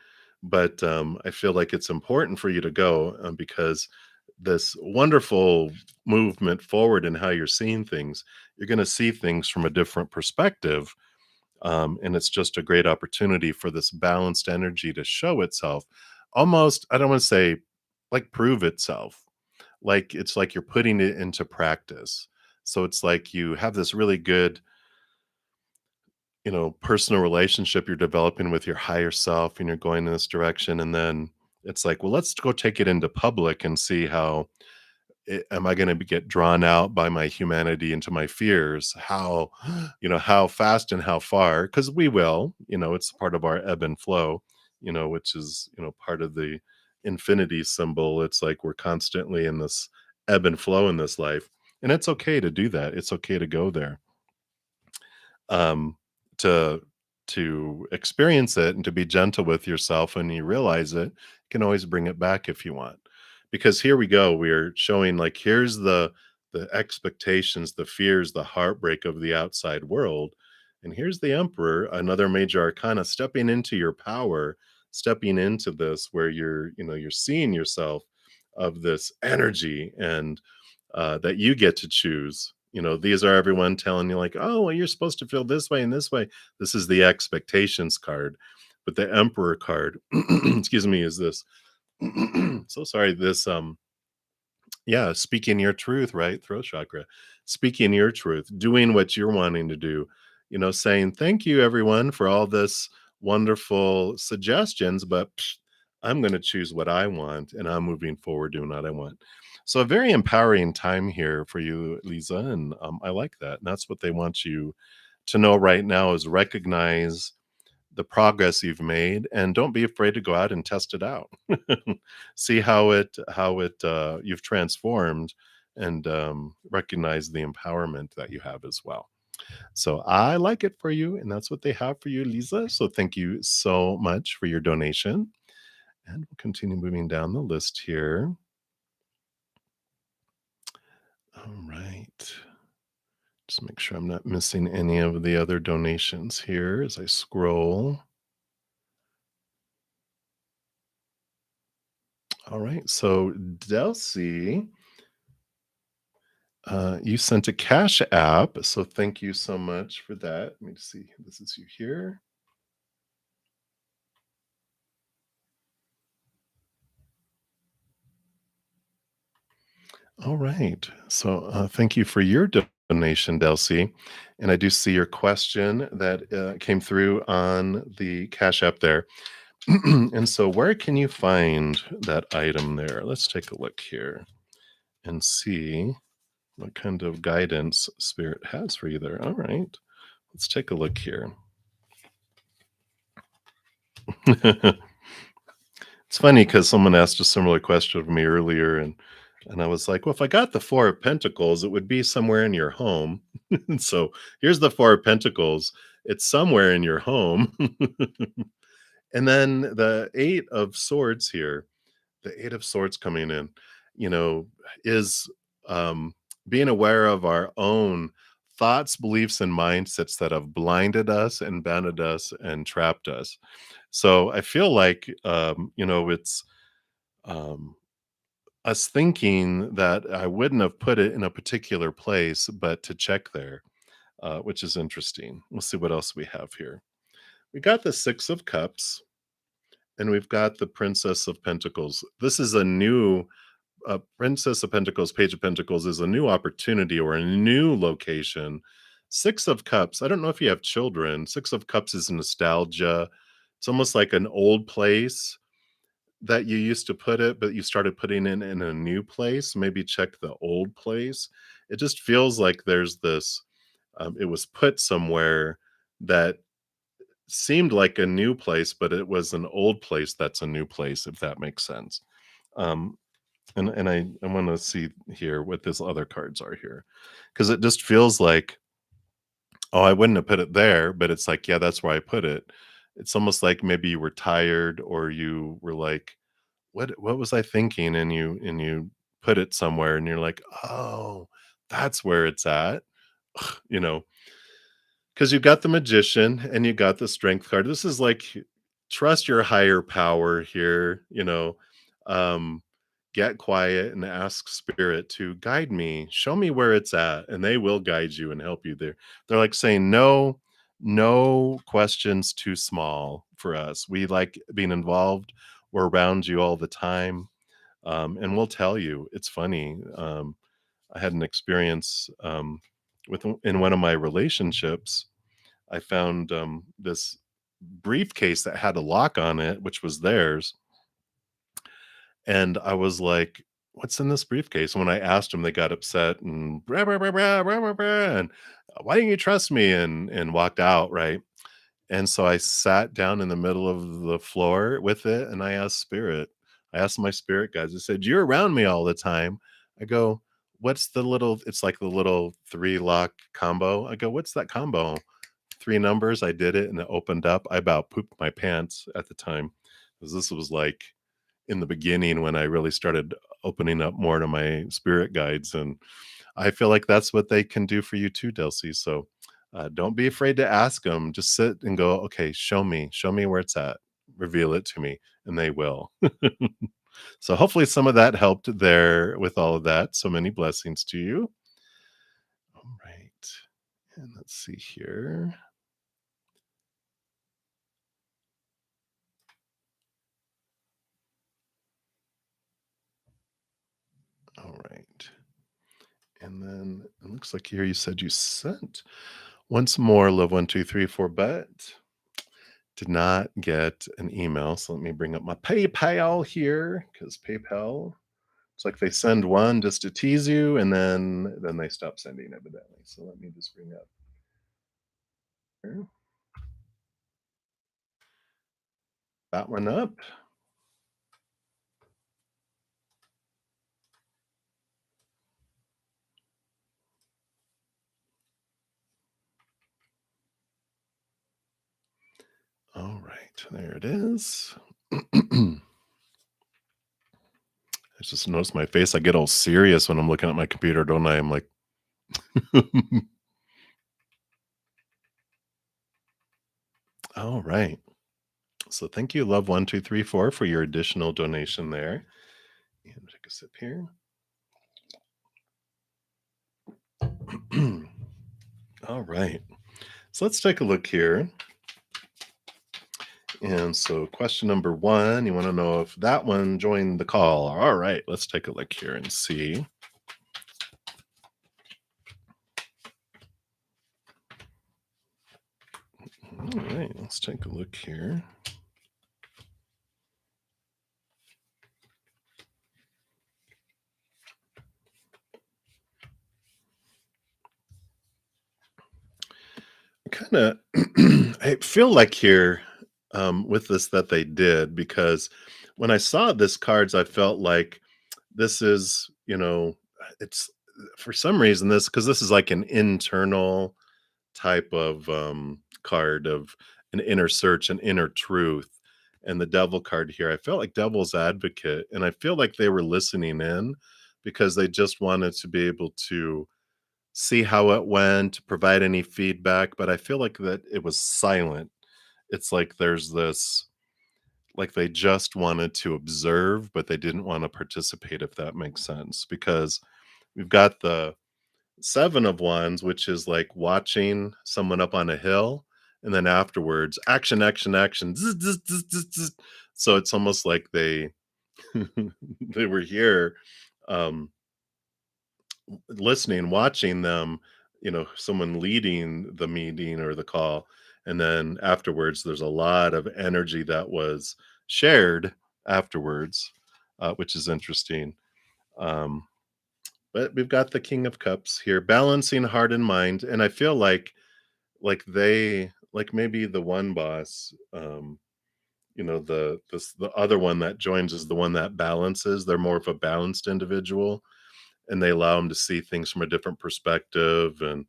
but I feel like it's important for you to go because this wonderful movement forward in how you're seeing things, you're going to see things from a different perspective. And it's just a great opportunity for this balanced energy to show itself. Almost, I don't want to say like prove itself, like it's like you're putting it into practice. So it's like you have this really good personal relationship you're developing with your higher self and you're going in this direction. And then it's like, well, let's go take it into public and see how am I going to get drawn out by my humanity into my fears? How, how fast and how far? Because we will, it's part of our ebb and flow, which is, part of the infinity symbol. It's like we're constantly in this ebb and flow in this life. And it's okay to do that. It's okay to go there um, to experience it and to be gentle with yourself when you realize it. You can always bring it back if you want, because here we go. We're showing like here's the expectations, the fears, the heartbreak of the outside world, and here's the Emperor, another major arcana, stepping into your power, stepping into this where you're seeing yourself of this energy and that you get to choose. These are everyone telling you, like, oh, well, you're supposed to feel this way and this way. This is the expectations card. But the Emperor card, excuse me, is this. So sorry. This, yeah, speaking your truth, right? Throat chakra. Speaking your truth, doing what you're wanting to do, saying, thank you, everyone, for all this wonderful suggestions, but I'm going to choose what I want and I'm moving forward doing what I want. So, a very empowering time here for you, Lisa. And I like that. And that's what they want you to know right now is recognize the progress you've made and don't be afraid to go out and test it out. See how it you've transformed and recognize the empowerment that you have as well. So I like it for you, and that's what they have for you, Lisa. So thank you so much for your donation. And we'll continue moving down the list here. All right. Just make sure I'm not missing any of the other donations here as I scroll. All right. So, Delcy, you sent a Cash App. So, thank you so much for that. Let me see. This is you here. All right. So, thank you for your donation, Delcy. And I do see your question that came through on the Cash App there. And so, where can you find that item there? Let's take a look here and see what kind of guidance Spirit has for you there. All right. Let's take a look here. It's funny because someone asked a similar question of me earlier, and I was like, "Well, if I got the 4 of Pentacles, it would be somewhere in your home." And so, here's the 4 of Pentacles. It's somewhere in your home. And then the 8 of Swords here, the 8 of Swords coming in, you know, is, being aware of our own thoughts, beliefs, and mindsets that have blinded us and bounded us and trapped us. So I feel like, it's um, us thinking that I wouldn't have put it in a particular place, but to check there, which is interesting. We'll see what else we have here. We got the Six of Cups and we've got the Princess of Pentacles. This is a new Princess of Pentacles, Page of Pentacles is a new opportunity or a new location. Six of Cups, I don't know if you have children. Six of Cups is nostalgia. It's almost like an old place that you used to put it, but you started putting it in a new place. Maybe check the old place. It just feels like there's this, it was put somewhere that seemed like a new place, but it was an old place that's a new place, if that makes sense. Um, and I wanna see here what these other cards are here, because it just feels like, "Oh, I wouldn't have put it there," but it's like, "Yeah, that's where I put it." It's almost like maybe you were tired or you were like, "What was I thinking?" And you put it somewhere and you're like, "Oh, that's where it's at." You know? 'Cause you got the Magician and you got the Strength card. This is like, trust your higher power here, um, get quiet and ask Spirit to guide me, show me where it's at, and they will guide you and help you there. They're like saying, "No, no questions too small for us. We like being involved. We're around you all the time, and we'll tell you." It's funny, I had an experience, with in one of my relationships. I found, this briefcase that had a lock on it, which was theirs, and I was like, "What's in this briefcase?" And when I asked them, they got upset and "Rah, rah, rah, rah, rah, rah, rah," and "Why didn't you trust me?" And walked out, right? And so I sat down in the middle of the floor with it, and I asked Spirit. I asked my spirit guides. I said, "You're around me all the time." I go, "What's the little" it's like the little 3 lock combo. I go, "What's that combo?" 3 numbers, I did it and it opened up. I about pooped my pants at the time, because this was, like, in the beginning when I really started opening up more to my spirit guides, and I feel like that's what they can do for you too, Delcy, so, don't be afraid to ask them. Just sit and go, "Okay, show me where it's at. Reveal it to me," and they will. So, hopefully some of that helped there with all of that, so many blessings to you. Alright, and let's see here. Alright. And then it looks like here you said you sent once more, love 1, 2, 3, 4, but did not get an email. So let me bring up my PayPal here because PayPal, it's like they send one just to tease you and then they stop sending evidently. So let me just bring up here. That one up. All right, there it is. I just noticed my face. I get all serious when I'm looking at my computer, don't I? I'm like, All right. So thank you, Love1234, for your additional donation there. And take a sip here. All right. So let's take a look here. And so, question number one, you want to know if that one joined the call. All right, let's take a look here and see. All right, let's take a look here. Kind of, I feel like here with this that they did because when I saw this cards, I felt like this is, it's for some reason this because this is like an internal type of card of an inner search, an inner truth. And the devil card here, I felt like devil's advocate. And I feel like they were listening in because they just wanted to be able to see how it went, provide any feedback. But I feel like that it was silent. It's like there's this, like they just wanted to observe, but they didn't want to participate, if that makes sense. Because we've got the Seven of Wands, which is like watching someone up on a hill, and then afterwards, action, action, action. Zzz, zzz, zzz, zzz, zzz. So it's almost like they they were here, um, listening, watching them, someone leading the meeting or the call, and then afterwards, there's a lot of energy that was shared afterwards, which is interesting. Um, but we've got the King of Cups here, balancing heart and mind, and I feel like maybe the one boss, the other one that joins is the one that balances. They're more of a balanced individual, and they allow them to see things from a different perspective, and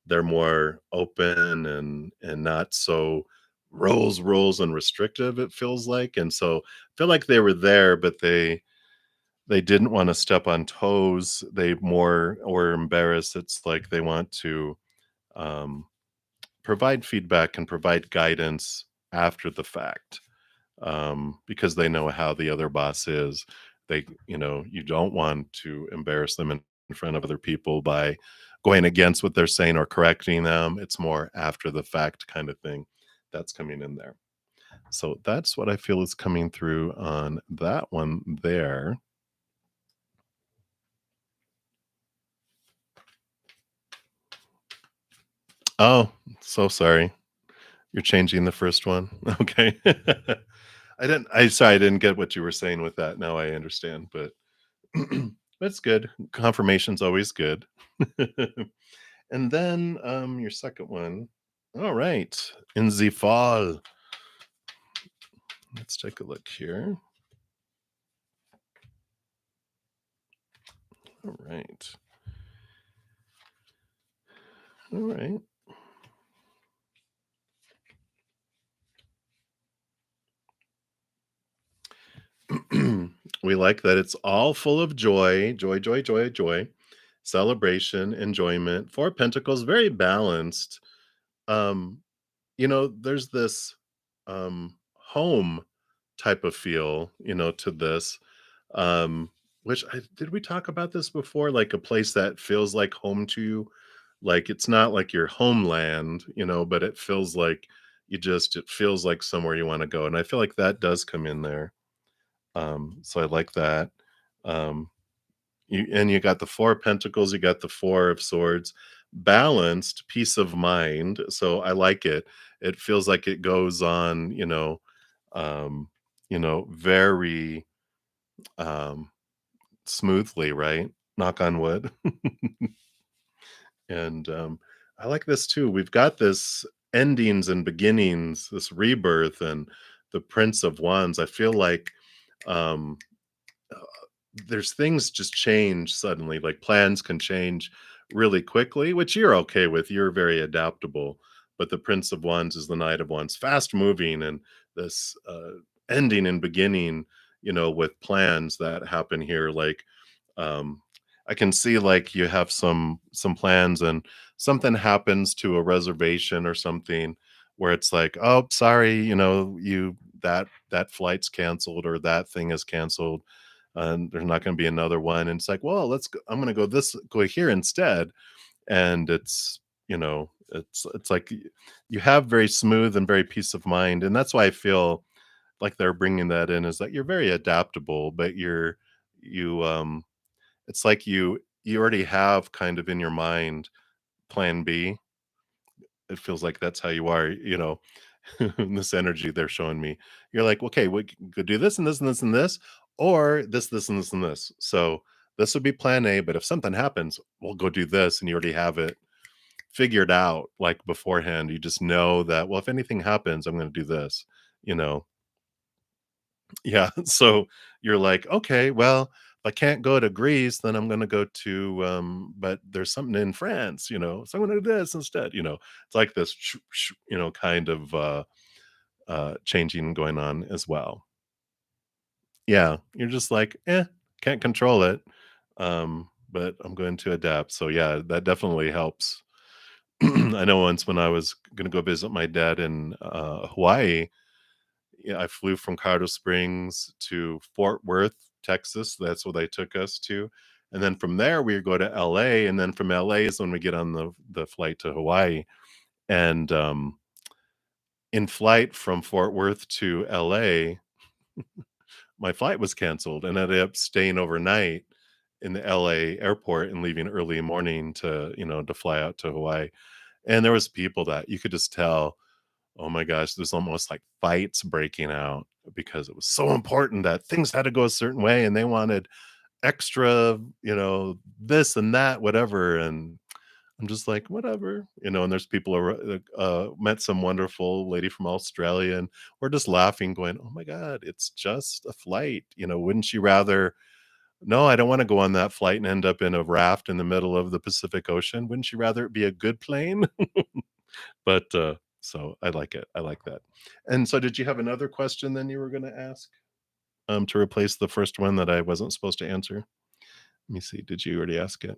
they're more open and not so rules and restrictive, it feels like. And so I feel like they were there, but they didn't wanna step on toes. They more were embarrassed. It's like they want to, um, provide feedback and provide guidance after the fact, because they know how the other boss is. You don't want to embarrass them in front of other people by going against what they're saying or correcting them. It's more after the fact kind of thing that's coming in there. So that's what I feel is coming through on that one there. Oh, so sorry. You're changing the first one? Okay. I didn't get what you were saying with that. Now I understand, but that's good. Confirmation's always good. And then, your second one. All right. In the fall. Let's take a look here. All right. All right. We like that it's all full of joy, joy, joy, joy, joy, celebration, enjoyment. Four Pentacles, very balanced. Um, there's this home type of feel, to this. Um, which did we talk about this before? Like a place that feels like home to you. Like it's not like your homeland, but it feels like it feels like somewhere you want to go. And I feel like that does come in there. So I like that. Um, you got the Four of Pentacles, you got the Four of Swords, balanced, peace of mind. So I like it. It feels like it goes on, very um smoothly, right? Knock on wood. And I like this too. We've got this endings and beginnings, this rebirth, and the Prince of Wands. I feel like um uh, there's things just change suddenly, like plans can change really quickly, which you're okay with. You're very adaptable. But the Prince of Wands is the Knight of Wands, fast moving, and this ending and beginning, with plans that happen here. Like, um, I can see like you have some plans and something happens to a reservation or something where it's like, "Oh, sorry, that flight's canceled or that thing is canceled, and there's not gonna be another one," and it's like, "Well, I'm gonna go here instead," and it's like you have very smooth and very peace of mind, and that's why I feel like they're bringing that in, is that you're very adaptable, but you, it's like you already have kind of in your mind plan B. It feels like that's how you are, this energy they're showing me. You're like, "Okay, we could do this and this and this and this, or this and this and this." So, this would be plan A, but if something happens, we'll go do this, and you already have it figured out, like, beforehand. You just know that, "Well, if anything happens, I'm gonna do this," you know? Yeah, so you're like, "Okay, well, if I can't go to Greece, then I'm gonna go to, but there's something in France, so I'm gonna do this instead," It's like this kind of, changing going on as well. Yeah, you're just like, can't control it, but I'm going to adapt." So, yeah, that definitely helps. I know once when I was gonna go visit my dad in, Hawaii. Yeah, I flew from Colorado Springs to Fort Worth, Texas. That's where they took us to, and then from there, we go to LA, and then from LA is when we get on the flight to Hawaii, and, in flight from Fort Worth to LA, my flight was canceled, and I ended up staying overnight in the LA airport and leaving early morning to fly out to Hawaii, and there was people that you could just tell. Oh my gosh, there's almost like fights breaking out because it was so important that things had to go a certain way and they wanted extra, this and that, whatever. And I'm just like, whatever, and there's people, met some wonderful lady from Australia, and we're just laughing, going, oh my God, it's just a flight. Wouldn't you rather? No, I don't want to go on that flight and end up in a raft in the middle of the Pacific Ocean. Wouldn't you rather it be a good plane? But, so I like it. I like that. And so did you have another question then you were gonna ask, to replace the first one that I wasn't supposed to answer? Let me see, did you already ask it?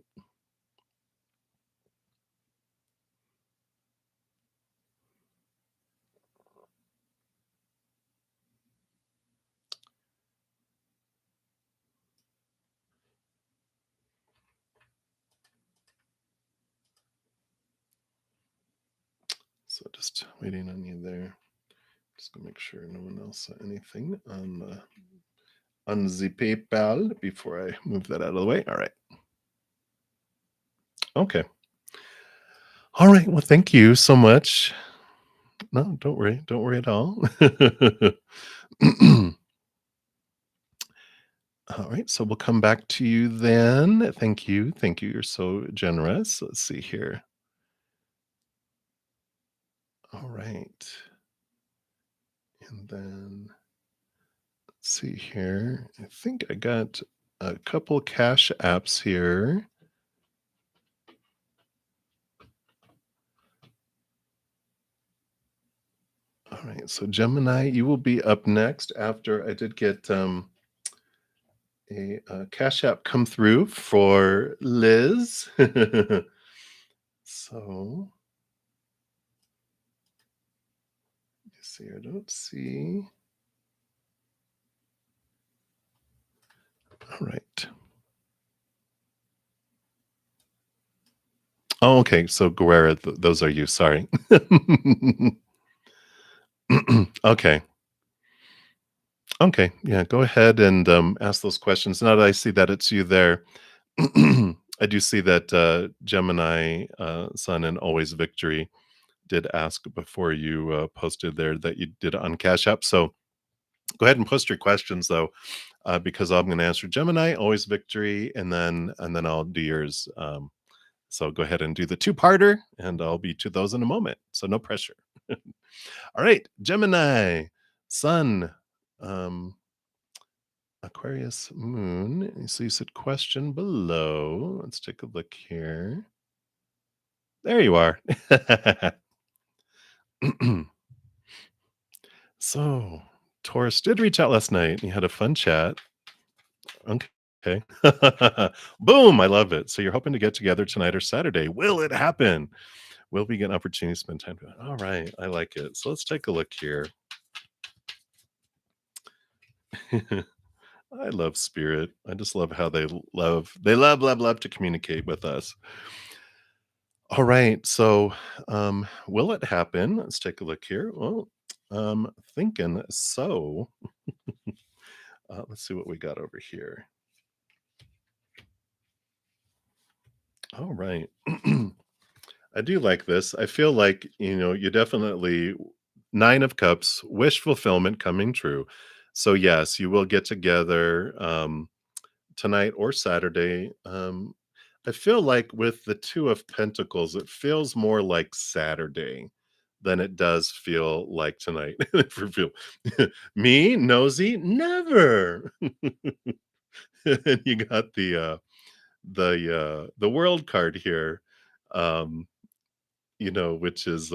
So just waiting on you there. Just gonna make sure no one else saw anything on the PayPal before I move that out of the way. All right. Okay. All right. Well, thank you so much. No, don't worry. Don't worry at all. All right, so we'll come back to you then. Thank you. Thank you. You're so generous. Let's see here. All right. And then let's see here. I think I got a couple cash apps here. All right. So Gemini, you will be up next after I did get a cash app come through for Liz. So you see, I don't see. All right. Oh, okay. So Guerrera, those are you. Sorry. Okay. Okay. Yeah. Go ahead and ask those questions. Now that I see that it's you there, I do see that Gemini, Sun, and Always Victory did ask before you posted there that you did it on Cash App. So go ahead and post your questions though, because I'm going to answer Gemini, Always Victory, and then I'll do yours. So go ahead and do the two-parter, and I'll be to those in a moment. So no pressure. All right, Gemini, Sun, um, Aquarius, Moon. So you said question below. Let's take a look here. There you are. So Taurus did reach out last night. And you had a fun chat. Okay. Boom! I love it. So you're hoping to get together tonight or Saturday. Will it happen? Will we get an opportunity to spend time together? All right, I like it. So let's take a look here. I love spirit. I just love how they love to communicate with us. All right. So, will it happen? Let's take a look here. Well, thinking so. Let's see what we got over here. All right. I do like this. I feel like, you definitely Nine of Cups, wish fulfillment coming true. So yes, you will get together tonight or Saturday. I feel like with the Two of Pentacles, it feels more like Saturday than it does feel like tonight. For feel me nosy, never. And you got the world card here, um, which is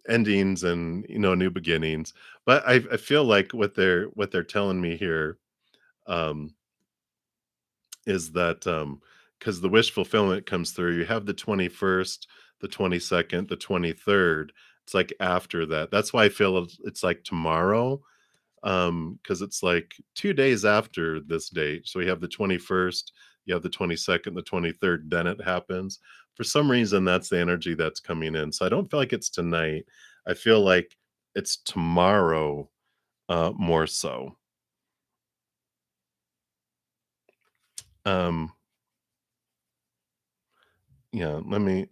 endings and new beginnings. But I feel like what they're telling me here, um, is that, because the wish fulfillment comes through, you have the 21st, the 22nd, the 23rd. It's like after that. That's why I feel it's like tomorrow, because it's like 2 days after this date. So we have the 21st, you have the 22nd, the 23rd, then it happens. For some reason, that's the energy that's coming in. So I don't feel like it's tonight. I feel like it's tomorrow, more so. Um, Yeah, let me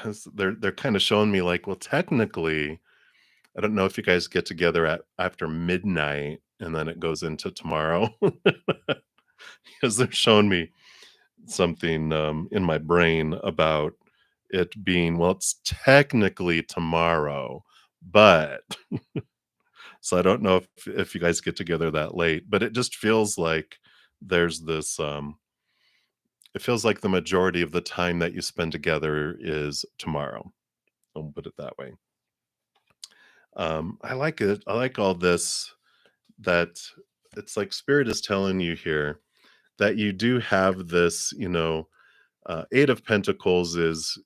'cause they're kind of showing me like, well, technically, I don't know if you guys get together at after midnight and then it goes into tomorrow because they're showing me something in my brain about it being, well, it's technically tomorrow, but so I don't know if you guys get together that late, but it just feels like there's this it feels like the majority of the time that you spend together is tomorrow. I'll put it that way. I like it. I like all this that it's like spirit is telling you here that you do have this, Eight of Pentacles is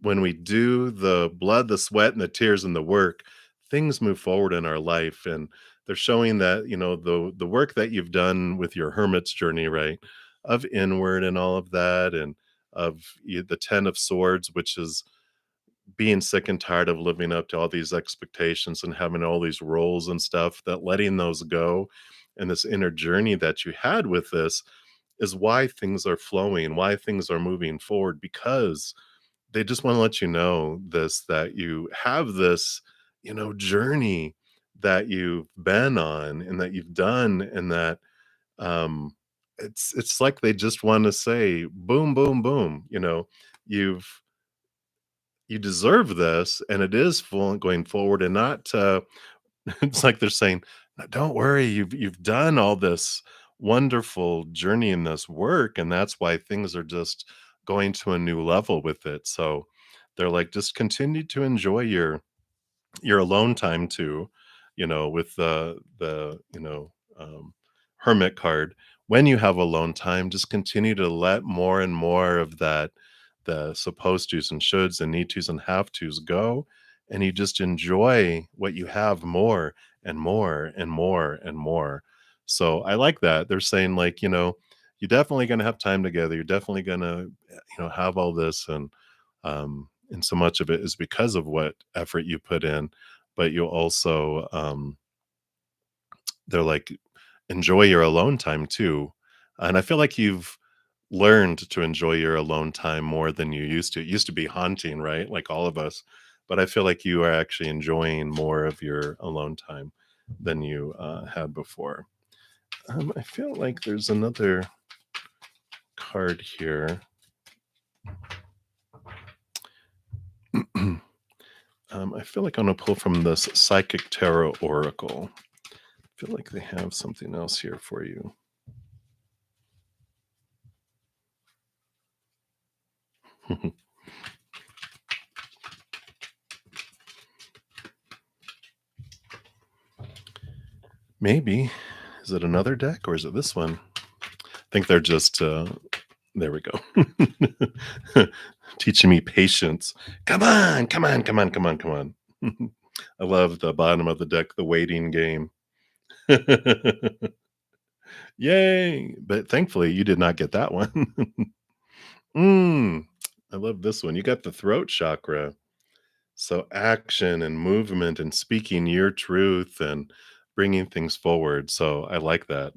when we do the blood, the sweat, and the tears and the work, things move forward in our life. And they're showing that, the work that you've done with your hermit's journey, right? Of inward and all of that, and of the Ten of Swords, which is being sick and tired of living up to all these expectations and having all these roles and stuff, that letting those go and this inner journey that you had with this is why things are flowing, why things are moving forward, because they just want to let you know this, that you have this, journey that you've been on and that you've done, and that um it's like they just want to say boom boom boom, you've you deserve this, and it is full going forward, and not it's like they're saying, "No, don't worry, you've done all this wonderful journey in this work, and that's why things are just going to a new level with it." So they're like, just continue to enjoy your alone time too, with the hermit card. When you have alone time, just continue to let more and more of that, the supposed tos and shoulds and need tos and have tos go, and you just enjoy what you have more and more and more and more. So I like that. They're saying like, you're definitely going to have time together. You're definitely going to, have all this, and so much of it is because of what effort you put in, but you'll also, they're like, enjoy your alone time too. And I feel like you've learned to enjoy your alone time more than you used to. It used to be haunting, right? Like all of us. But I feel like you are actually enjoying more of your alone time than you had before. I feel like there's another card here. I feel like I'm going to pull from this Psychic Tarot Oracle. I feel like they have something else here for you. Maybe. Is it another deck or is it this one? I think they're just, there we go. teaching me patience. Come on, come on, come on, come on, come on. I love the bottom of the deck, the waiting game. Yay! But thankfully, you did not get that one. Mm, I love this one. You got the throat chakra. So action and movement and speaking your truth and bringing things forward. So I like that.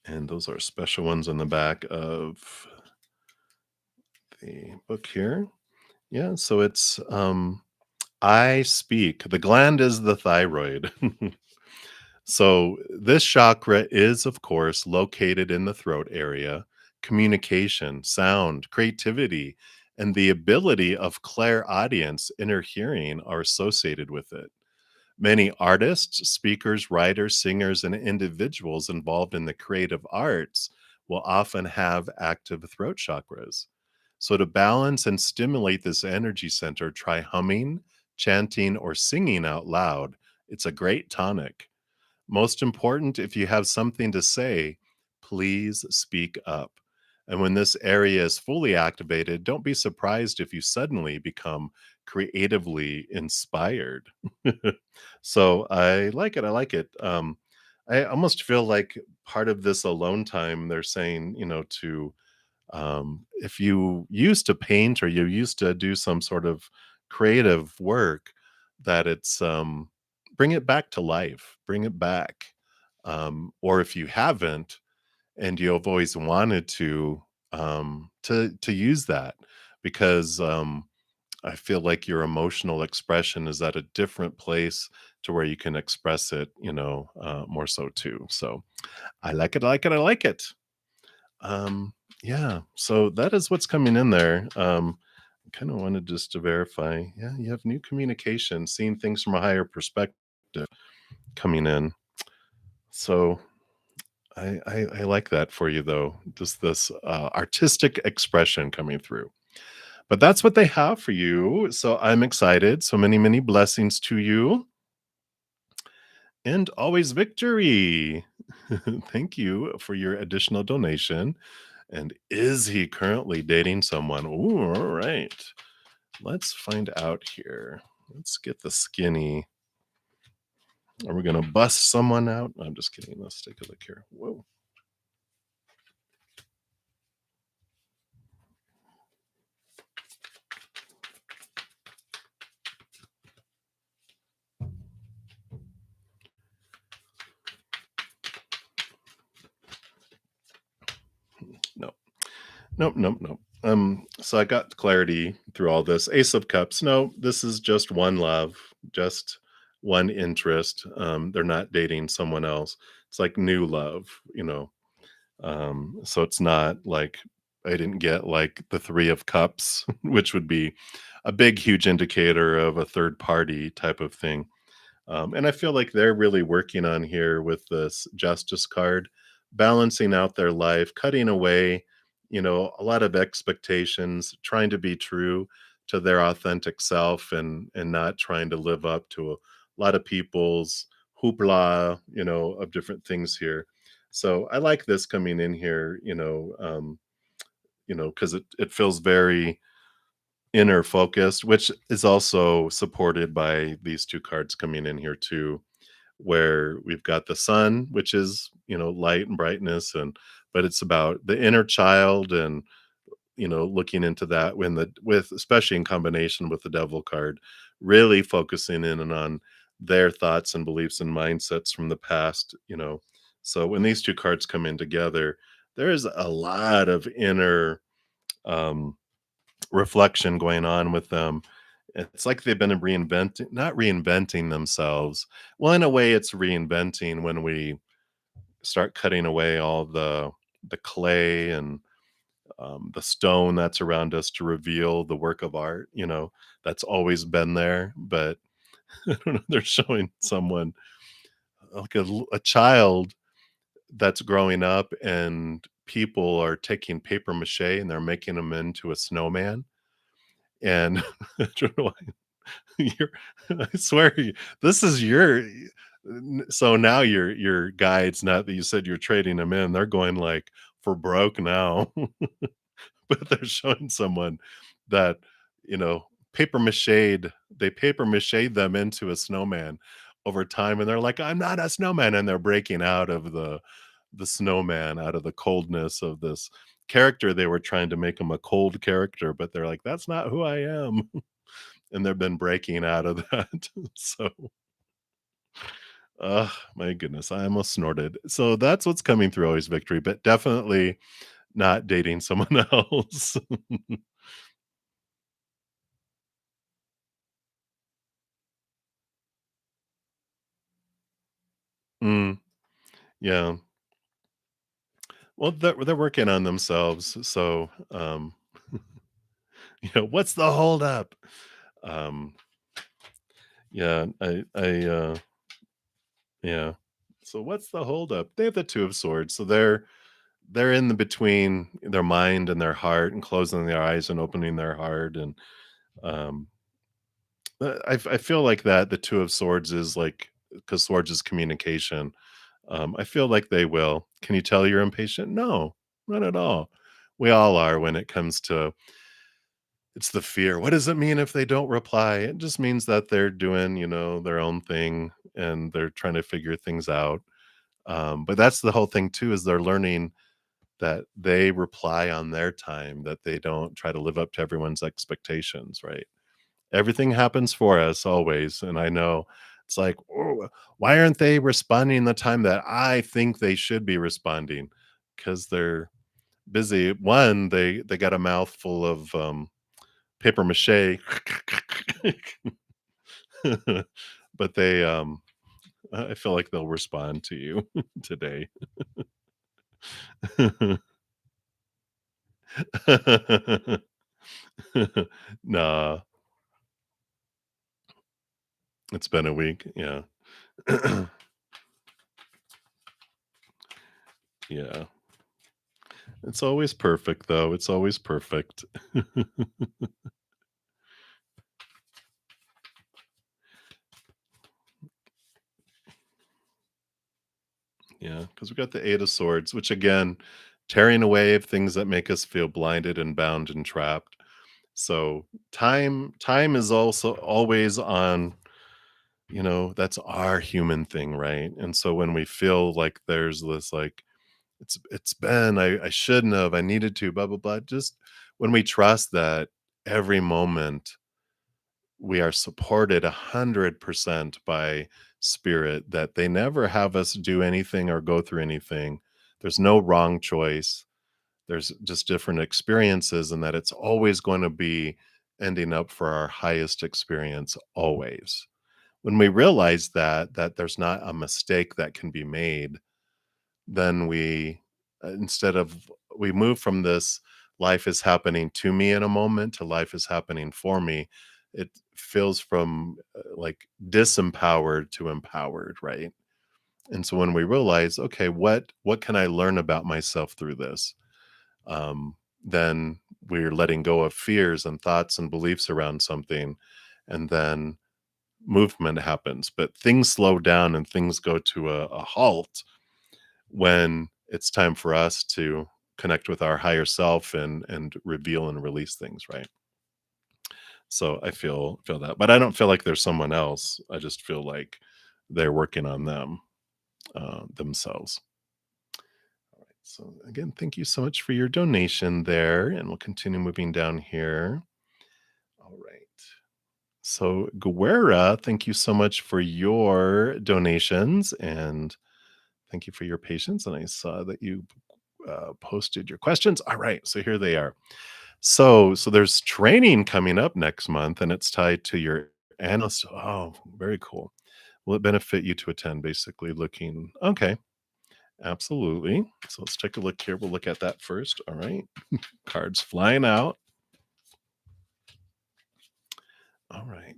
And those are special ones on the back of the book here. Yeah, so it's I speak. The gland is the thyroid. So, this chakra is, of course, located in the throat area. Communication, sound, creativity, and the ability of clairaudience, inner hearing, are associated with it. Many artists, speakers, writers, singers, and individuals involved in the creative arts will often have active throat chakras. So, to balance and stimulate this energy center, try humming, chanting, or singing out loud. It's a great tonic. Most important, if you have something to say, please speak up. And when this area is fully activated, don't be surprised if you suddenly become creatively inspired. So I like it. I like it. I almost feel like part of this alone time, they're saying, to if you used to paint or you used to do some sort of creative work, that it's bring it back to life, bring it back. Or if you haven't and you've always wanted to use that, because I feel like your emotional expression is at a different place to where you can express it, more so too. So I like it. I like it. I like it. Yeah, so that is what's coming in there. I kind of wanted just to verify. Yeah, you have new communication, seeing things from a higher perspective coming in. So I like that for you though. Just this artistic expression coming through. But that's what they have for you. So I'm excited. So many, many blessings to you and always victory. Thank you for your additional donation. And is he currently dating someone? Ooh, all right. Let's find out here. Let's get the skinny. Are we going to bust someone out? I'm just kidding. Let's take a look here. Whoa. No, nope, nope, nope. So I got clarity through all this. Ace of Cups. No, this is just one love, just one interest. They're not dating someone else. It's like new love, so it's not like I didn't get like the 3 of cups, which would be a big, huge indicator of a third party type of thing. And I feel like they're really working on here with this justice card, balancing out their life, cutting away, a lot of expectations, trying to be true to their authentic self and not trying to live up to a lot of people's hoopla, of different things here. So I like this coming in here, because it feels very inner focused, which is also supported by these 2 cards coming in here too, where we've got the sun, which is, light and brightness, and but it's about the inner child and, looking into that when the with especially in combination with the devil card, really focusing in and on their thoughts and beliefs and mindsets from the past. So when these 2 cards come in together, there's a lot of inner um reflection going on with them. It's like they've been reinventing, not reinventing themselves. Well, in a way, it's reinventing when we start cutting away all the clay and the stone that's around us to reveal the work of art. That's always been there, but I don't know. They're showing someone like a child that's growing up, and people are taking paper mache and they're making them into a snowman. And I don't know. You're I swear this is so now your guides, now that you said you're trading them in, they're going like for broke now. But they're showing someone that, you know, paper mache them into a snowman over time, and they're like, "I'm not a snowman," and they're breaking out of the snowman, out of the coldness of this character. They were trying to make him a cold character, but they're like, "That's not who I am." And they've been breaking out of that. So, my goodness, I almost snorted. So that's what's coming through Always Victory, but definitely not dating someone else. Mm, yeah. Well, they're working on themselves, so, what's the holdup? Um, yeah, yeah. So what's the holdup? They have the 2 of Swords, so they're in the between their mind and their heart and closing their eyes and opening their heart, and, um, I feel like that the 2 of Swords is like, because Swords is communication. I feel like they will. Can you tell you're impatient? No, not at all. We all are when it comes to it's the fear. What does it mean if they don't reply? It just means that they're doing, their own thing and they're trying to figure things out. But that's the whole thing too, is they're learning that they reply on their time, that they don't try to live up to everyone's expectations, right? Everything happens for us always. And I know it's like, oh, why aren't they responding the time that I think they should be responding? Because they're busy. One, they got a mouthful of paper mache, but I feel like they'll respond to you today. Nah, it's been a week. Yeah. Yeah. It's always perfect, though. It's always perfect. Yeah, because we got the 8 of Swords, which again, tearing away of things that make us feel blinded and bound and trapped. So time is also always on, that's our human thing, right? And so when we feel like there's this like it's been I shouldn't have, I needed to, blah blah blah. Just when we trust that every moment we are supported 100% by spirit, that they never have us do anything or go through anything. There's no wrong choice. There's just different experiences, and that it's always going to be ending up for our highest experience always. When we realize that there's not a mistake that can be made, then instead of we move from this life is happening to me in a moment to life is happening for me. It feels from like disempowered to empowered, right? And so when we realize, okay, what can I learn about myself through this? um, then we're letting go of fears and thoughts and beliefs around something, and then movement happens. But things slow down and things go to a halt when it's time for us to connect with our higher self and reveal and release things, right? So I feel that, but I don't feel like there's someone else. I just feel like they're working on themselves. So again, thank you so much for your donation there, and we'll continue moving down here. All right. So Guerra, thank you so much for your donations, and thank you for your patience. And I saw that you posted your questions. All right, so here they are. So there's training coming up next month, and it's tied to your analyst. Oh, very cool. Will it benefit you to attend? Basically, looking okay. Absolutely. So let's take a look here. We'll look at that first. All right. Cards flying out. All right.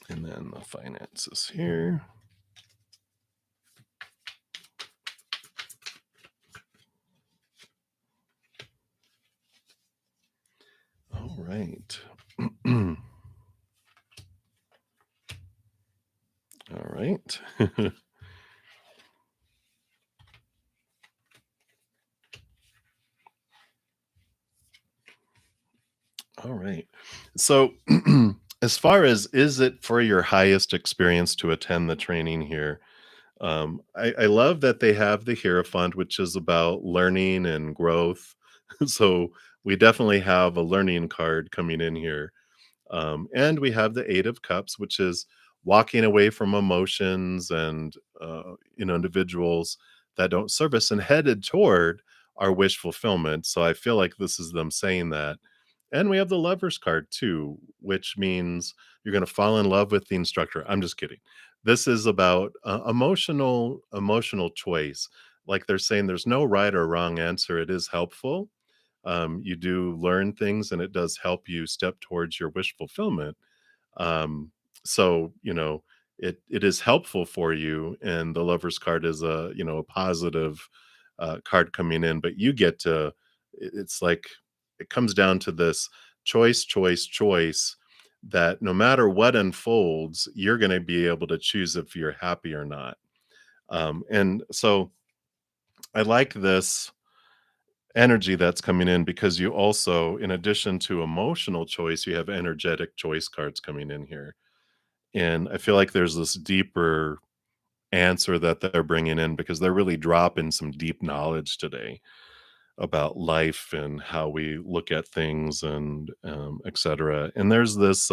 And then the finances here. All right. right. All right. So, as far as is it for your highest experience to attend the training here? I love that they have the Hierophant, which is about learning and growth. So, we definitely have a learning card coming in here. And we have the Eight of Cups, which is walking away from emotions and individuals that don't serve us and headed toward our wish fulfillment. So I feel like this is them saying that. And we have the Lovers card too, which means you're going to fall in love with the instructor. I'm just kidding. This is about emotional choice. Like they're saying, there's no right or wrong answer. It is helpful, you do learn things and it does help you step towards your wish fulfillment. um, so it is helpful for you, and the Lovers card is a positive card coming in, but you get to it's like it comes down to this choice, that no matter what unfolds, you're going to be able to choose if you're happy or not. And so I like this energy that's coming in, because you also, in addition to emotional choice, you have energetic choice cards coming in here. And I feel like there's this deeper answer that they're bringing in, because they're really dropping some deep knowledge today about life and how we look at things, and etc. And there's this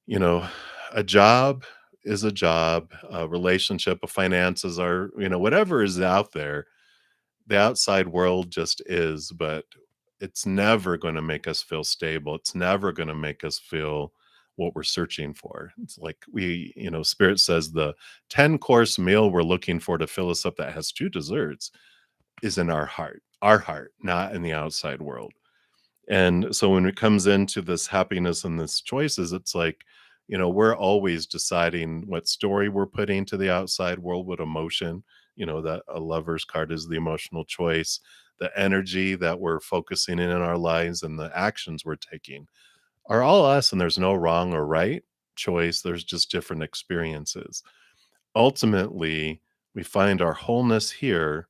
you know a job is a job, a relationship, a finances are, whatever is out there, the outside world just is, but it's never going to make us feel stable. It's never going to make us feel what we're searching for. It's like Spirit says the 10-course meal we're looking for to fill us up that has two desserts is in our heart, not in the outside world. And so when it comes into this happiness and this choices, it's like, we're always deciding what story we're putting to the outside world, what emotion, that a Lover's card is the emotional choice, the energy that we're focusing in our lives, and the actions we're taking are all us. And there's no wrong or right choice. There's just different experiences. Ultimately, we find our wholeness here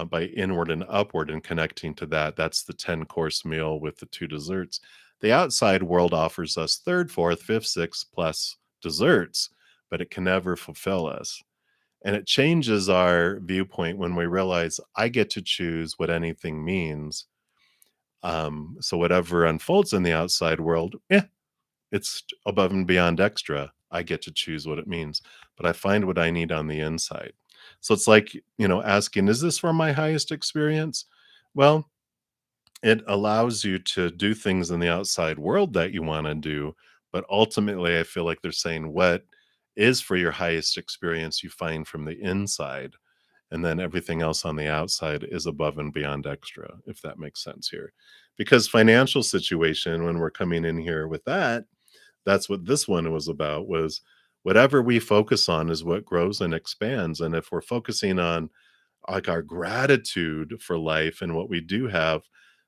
by inward and upward and connecting to that. That's the 10-course meal with the two desserts. The outside world offers us third, fourth, fifth, sixth plus desserts, but it can never fulfill us. And it changes our viewpoint when we realize I get to choose what anything means. So whatever unfolds in the outside world, it's above and beyond extra. I get to choose what it means, but I find what I need on the inside. So it's like, asking, is this for my highest experience? Well, it allows you to do things in the outside world that you want to do. But ultimately, I feel like they're saying what is for your highest experience you find from the inside. And then everything else on the outside is above and beyond extra, if that makes sense here. Because financial situation, when we're coming in here with that, that's what this one was about, was whatever we focus on is what grows and expands. And if we're focusing on like our gratitude for life and what we do have,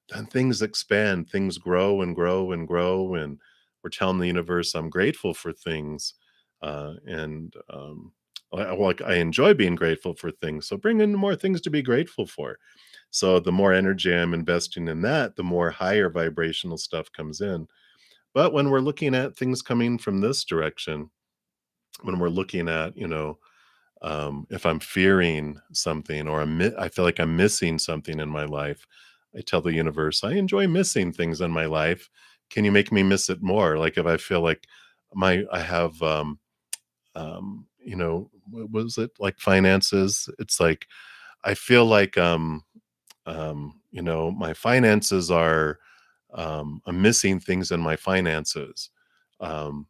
then things expand, things grow and grow and grow. And we're telling the universe, I'm grateful for things. I enjoy being grateful for things. So bring in more things to be grateful for. So the more energy I'm investing in that, the more higher vibrational stuff comes in. But when we're looking at things coming from this direction, when we're looking at, if I'm fearing something, or I feel like I'm missing something in my life, I tell the universe, I enjoy missing things in my life. Can you make me miss it more? Like if I feel like I have, what was it, like finances? It's like I feel like, my finances are, I'm missing things in my finances. Um,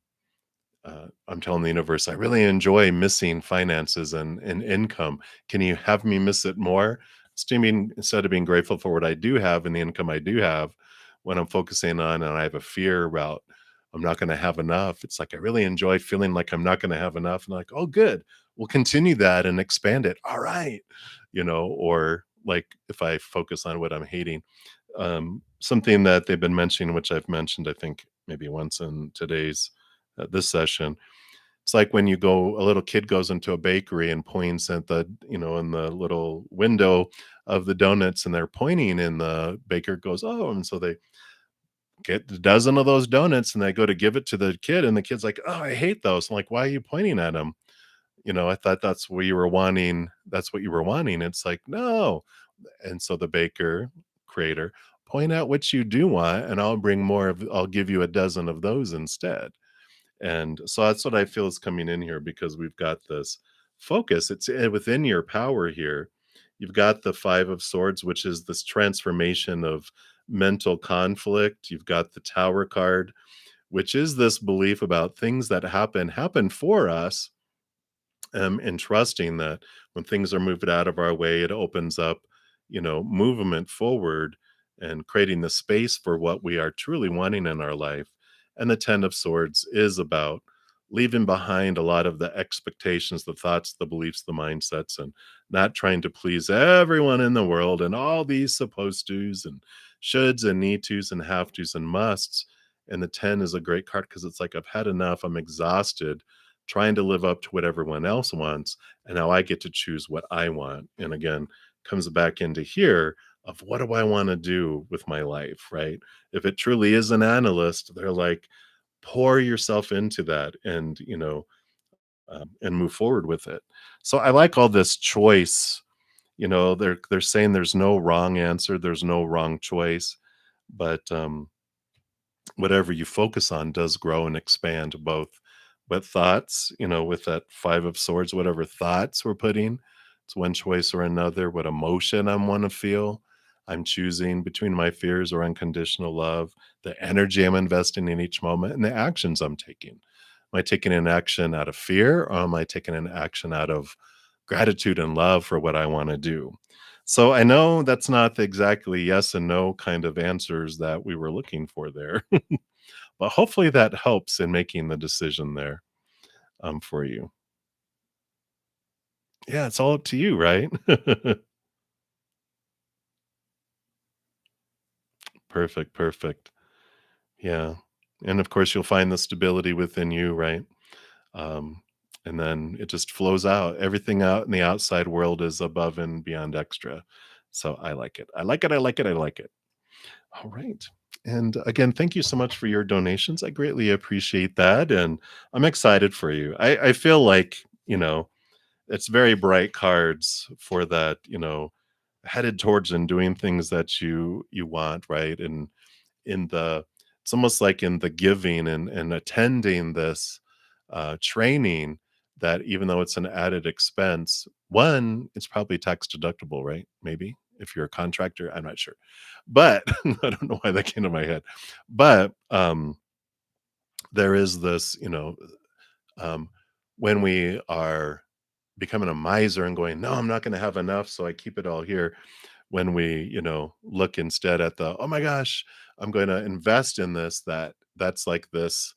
I'm telling the universe, I really enjoy missing finances and income. Can you have me miss it more? Instead of being grateful for what I do have and the income I do have, when I'm focusing on and I have a fear about I'm not going to have enough, it's like I really enjoy feeling like I'm not going to have enough. And like, oh, good, we'll continue that and expand it. All right, or like if I focus on what I'm hating, something that they've been mentioning, which I've mentioned, I think maybe once in today's this session. It's like when you go a little kid goes into a bakery and points at the, in the little window of the donuts, and they're pointing, and the baker goes, "Oh," and so they get a dozen of those donuts, and they go to give it to the kid, and the kid's like, "Oh, I hate those." I'm like, "Why are you pointing at them? I thought that's what you were wanting." It's like, "No." And so the baker creator, "Point out what you do want, and I'll give you a dozen of those instead." And so that's what I feel is coming in here, because we've got this focus. It's within your power here. You've got the 5 of Swords, which is this transformation of mental conflict. You've got the Tower card, which is this belief about things that happen for us, and trusting that when things are moved out of our way, it opens up, movement forward, and creating the space for what we are truly wanting in our life. And the 10 of Swords is about leaving behind a lot of the expectations, the thoughts, the beliefs, the mindsets, and not trying to please everyone in the world and all these supposed tos and shoulds and need tos and have tos and musts. And the 10 is a great card because it's like, I've had enough. I'm exhausted trying to live up to what everyone else wants, and now I get to choose what I want. And again, comes back into here of, what do I want to do with my life, right? If it truly is an analyst, they're like, pour yourself into that, and and move forward with it. So I like all this choice. They're saying there's no wrong answer, there's no wrong choice, but whatever you focus on does grow and expand both. But thoughts, with that 5 of Swords, whatever thoughts we're putting, it's one choice or another. What emotion I want to feel, I'm choosing between my fears or unconditional love, the energy I'm investing in each moment, and the actions I'm taking. Am I taking an action out of fear, or am I taking an action out of gratitude and love for what I want to do? So I know that's not the exactly yes and no kind of answers that we were looking for there, but hopefully that helps in making the decision there, for you. Yeah, it's all up to you, right? Perfect, perfect. Yeah. And of course, you'll find the stability within you, right? Um, and then it just flows out. Everything out in the outside world is above and beyond extra. So I like it. I like it. I like it. I like it. All right. And again, thank you so much for your donations. I greatly appreciate that. And I'm excited for you. I feel like, it's very bright cards for that, headed towards and doing things that you want, right? And in the it's almost like in the giving and attending this training, that even though it's an added expense, one, it's probably tax deductible, right? Maybe if you're a contractor, I'm not sure. But I don't know why that came to my head. But there is this, um, when we are becoming a miser and going, no, I'm not going to have enough, so I keep it all here. When we, look instead at the, oh my gosh, I'm going to invest in this, that's like this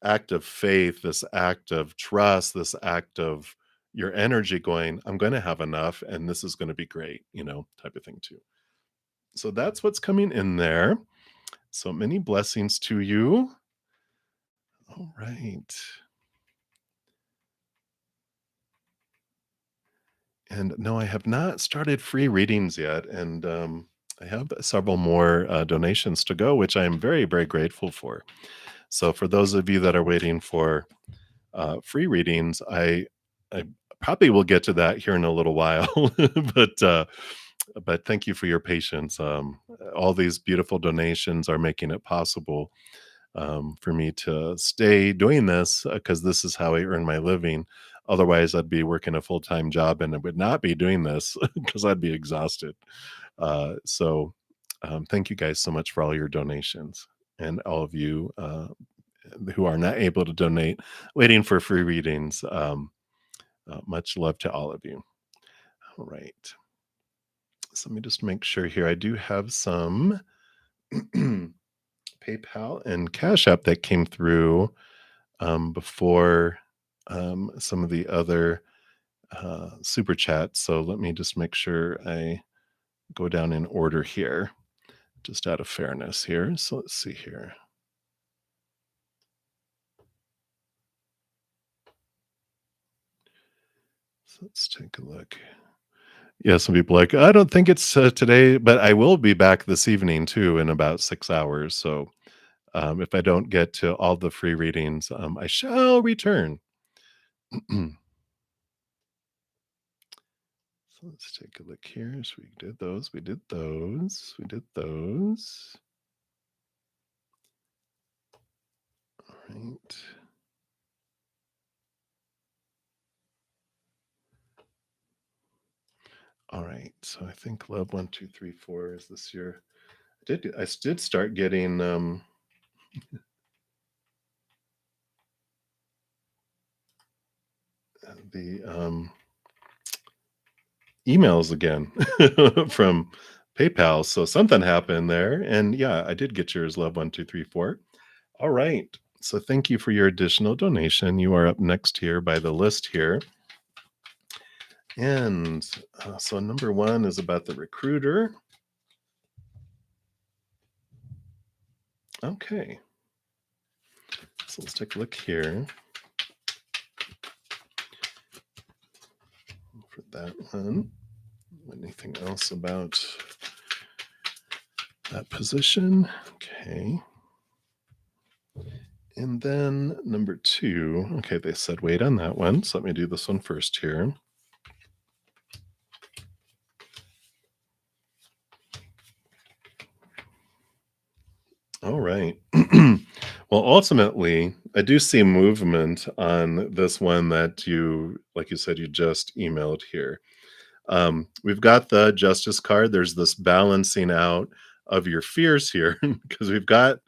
act of faith, this act of trust, this act of your energy going, I'm going to have enough and this is going to be great, type of thing too. So that's what's coming in there. So many blessings to you. All right. And no, I have not started free readings yet. And I have several more donations to go, which I am very, very grateful for. So, for those of you that are waiting for free readings, I probably will get to that here in a little while. but uh, but thank you for your patience. All these beautiful donations are making it possible for me to stay doing this, because this is how I earn my living. Otherwise, I'd be working a full time job and I would not be doing this because I'd be exhausted. Thank you guys so much for all your donations, and all of you who are not able to donate, waiting for free readings. Much love to all of you. All right. So let me just make sure here. I do have some PayPal and Cash App that came through before some of the other super chats. So let me just make sure I go down in order here, just out of fairness here. So let's see here. Let's take a look. Yeah, some people like, I don't think it's today, but I will be back this evening too in about 6 hours. So if I don't get to all the free readings, I shall return. So let's take a look here. So we did those, we did those, we did those. All right. All right. So I think Love 1, 2, 3, 4 is this year. I did start getting the emails again from PayPal. So something happened there. And yeah, I did get yours, Love 1, 2, 3, 4. All right. So thank you for your additional donation. You are up next here by the list here. And so number one is about the recruiter. Okay. So let's take a look here for that one. Anything else about that position? Okay. And then number two. Okay, they said wait on that one. So let me do this one first here. All right. Well, ultimately, I do see movement on this one that you, like you said, you just emailed here. We've got the justice card. There's this balancing out of your fears here because we've got,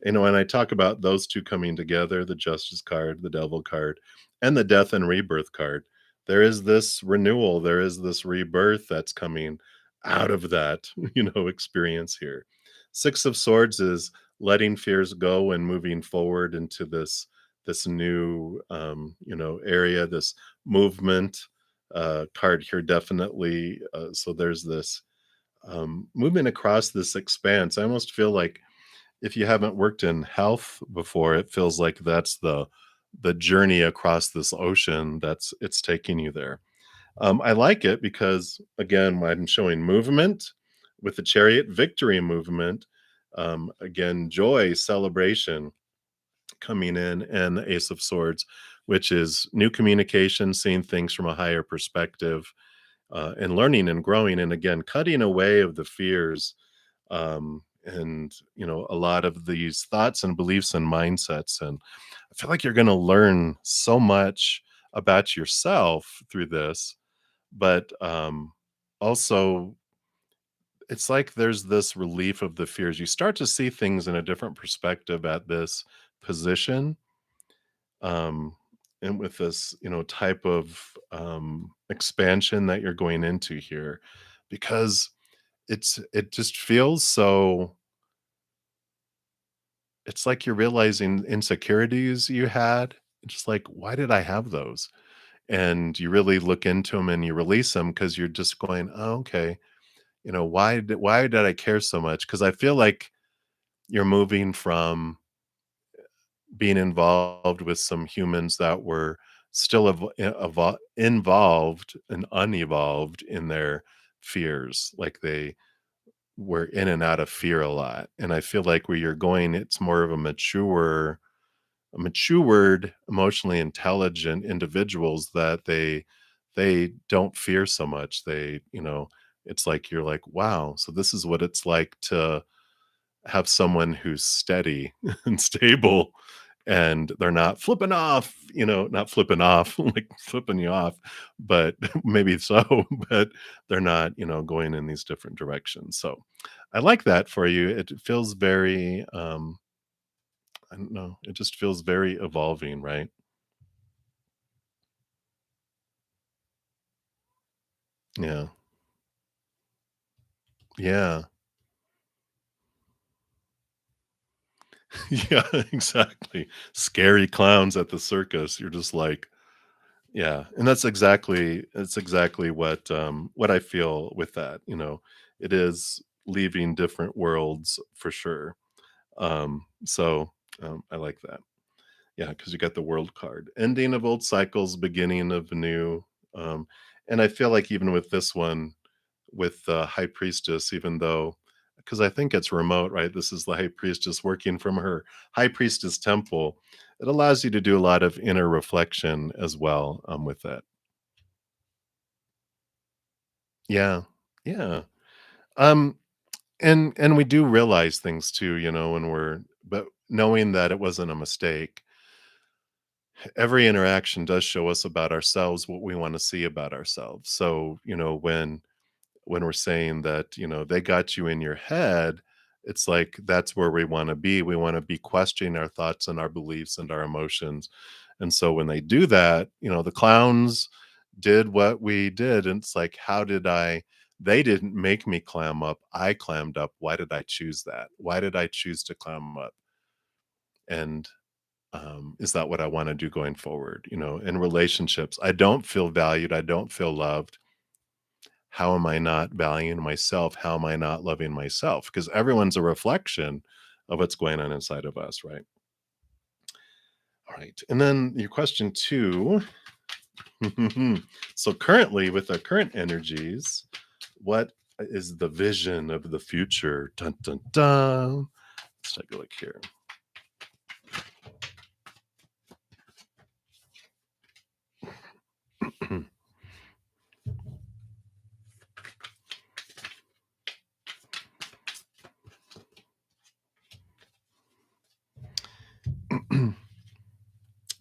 when I talk about those two coming together, the justice card, the devil card, and the death and rebirth card, there is this renewal, there is this rebirth that's coming out of that, experience here. Six of Swords is letting fears go and moving forward into this new area, this movement card here definitely. So there's this moving across this expanse. I almost feel like if you haven't worked in health before, it feels like that's the journey across this ocean that's it's taking you there. I like it because again, I'm showing movement with the chariot, victory movement. Again, joy, celebration coming in, and the Ace of Swords, which is new communication, seeing things from a higher perspective, and learning and growing. And again, cutting away of the fears, and a lot of these thoughts and beliefs and mindsets. And I feel like you're going to learn so much about yourself through this, but also it's like there's this relief of the fears. You start to see things in a different perspective at this position, um, and with this, type of expansion that you're going into here, because it just feels so. It's like you're realizing insecurities you had. It's just like, why did I have those? And you really look into them and you release them because you're just going, oh, okay. Why did I care so much? Because I feel like you're moving from being involved with some humans that were still involved and unevolved in their fears, like they were in and out of fear a lot. And I feel like where you're going, it's more of a matured, emotionally intelligent individuals that they don't fear so much. It's like you're like, wow, so this is what it's like to have someone who's steady and stable, and they're not flipping off, not flipping off, like flipping you off, but maybe so, but they're not, going in these different directions. So I like that for you. It feels very, I don't know, it just feels very evolving, right? Yeah. Yeah. Yeah, exactly. Scary clowns at the circus. You're just like, yeah, and that's exactly what I feel with that, It is leaving different worlds for sure. So I like that. Yeah, because you got the world card. Ending of old cycles, beginning of new. Um, and I feel like even with this one, with the high priestess, even though because I think it's remote, right? This is the high priestess working from her high priestess temple. It allows you to do a lot of inner reflection as well with that. Yeah. Yeah. Um, and we do realize things too, when we're but knowing that it wasn't a mistake, every interaction does show us about ourselves what we want to see about ourselves. So, when we're saying that, they got you in your head, it's like that's where we want to be. We want to be questioning our thoughts and our beliefs and our emotions. And so when they do that, the clowns did what we did. And it's like, they didn't make me clam up. I clammed up. Why did I choose that? Why did I choose to clam up? And is that what I want to do going forward? In relationships, I don't feel valued. I don't feel loved. How am I not valuing myself? How am I not loving myself? Because everyone's a reflection of what's going on inside of us, right? All right. And then your question two. So currently, with the current energies, what is the vision of the future? Dun dun dun. Let's take a look here.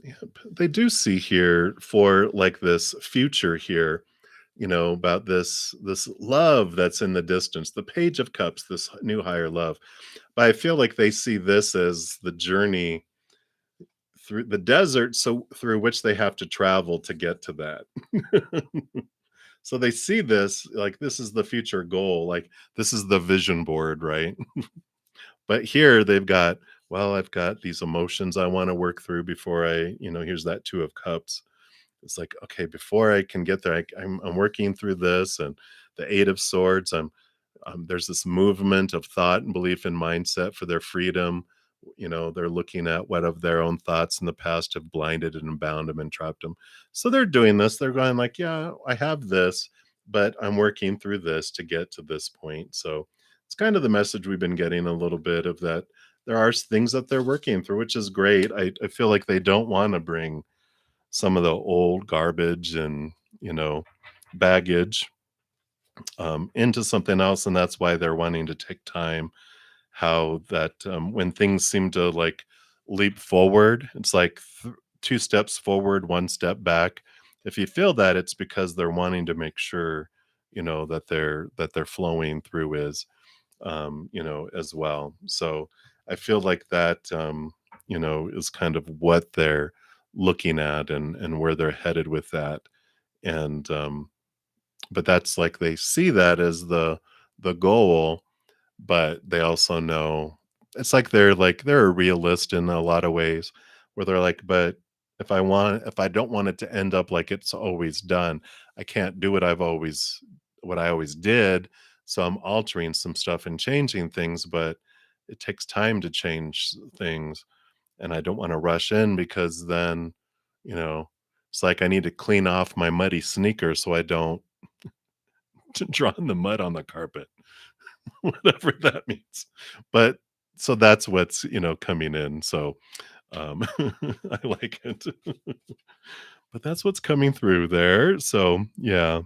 Yep. They do see here for like this future here, about this love that's in the distance, the page of cups, this new higher love. But I feel like they see this as the journey through the desert, so through which they have to travel to get to that. So they see this like this is the future goal, like this is the vision board, right? But here they've got, well, I've got these emotions I want to work through before here's that two of cups. It's like, okay, before I can get there, I'm working through this, and the eight of swords. There's this movement of thought and belief and mindset for their freedom. They're looking at what of their own thoughts in the past have blinded and bound them and trapped them. So they're doing this. They're going like, yeah, I have this, but I'm working through this to get to this point. So it's kind of the message we've been getting a little bit of that. There are things that they're working through, which is great. I feel like they don't want to bring some of the old garbage and baggage into something else, and that's why they're wanting to take time. How that when things seem to like leap forward, it's like two steps forward, one step back. If you feel that, it's because they're wanting to make sure that they're flowing through as well. So I feel like that is kind of what they're looking at and where they're headed with that. And but that's like they see that as the goal, but they also know it's like they're a realist in a lot of ways where they're like, but if I don't want it to end up like it's always done, I can't do what I always did. So I'm altering some stuff and changing things, but it takes time to change things. And I don't want to rush in because then, you know, it's like I need to clean off my muddy sneakers so I don't draw in the mud on the carpet. Whatever that means. But so that's what's, coming in. So I like it. But that's what's coming through there. So yeah,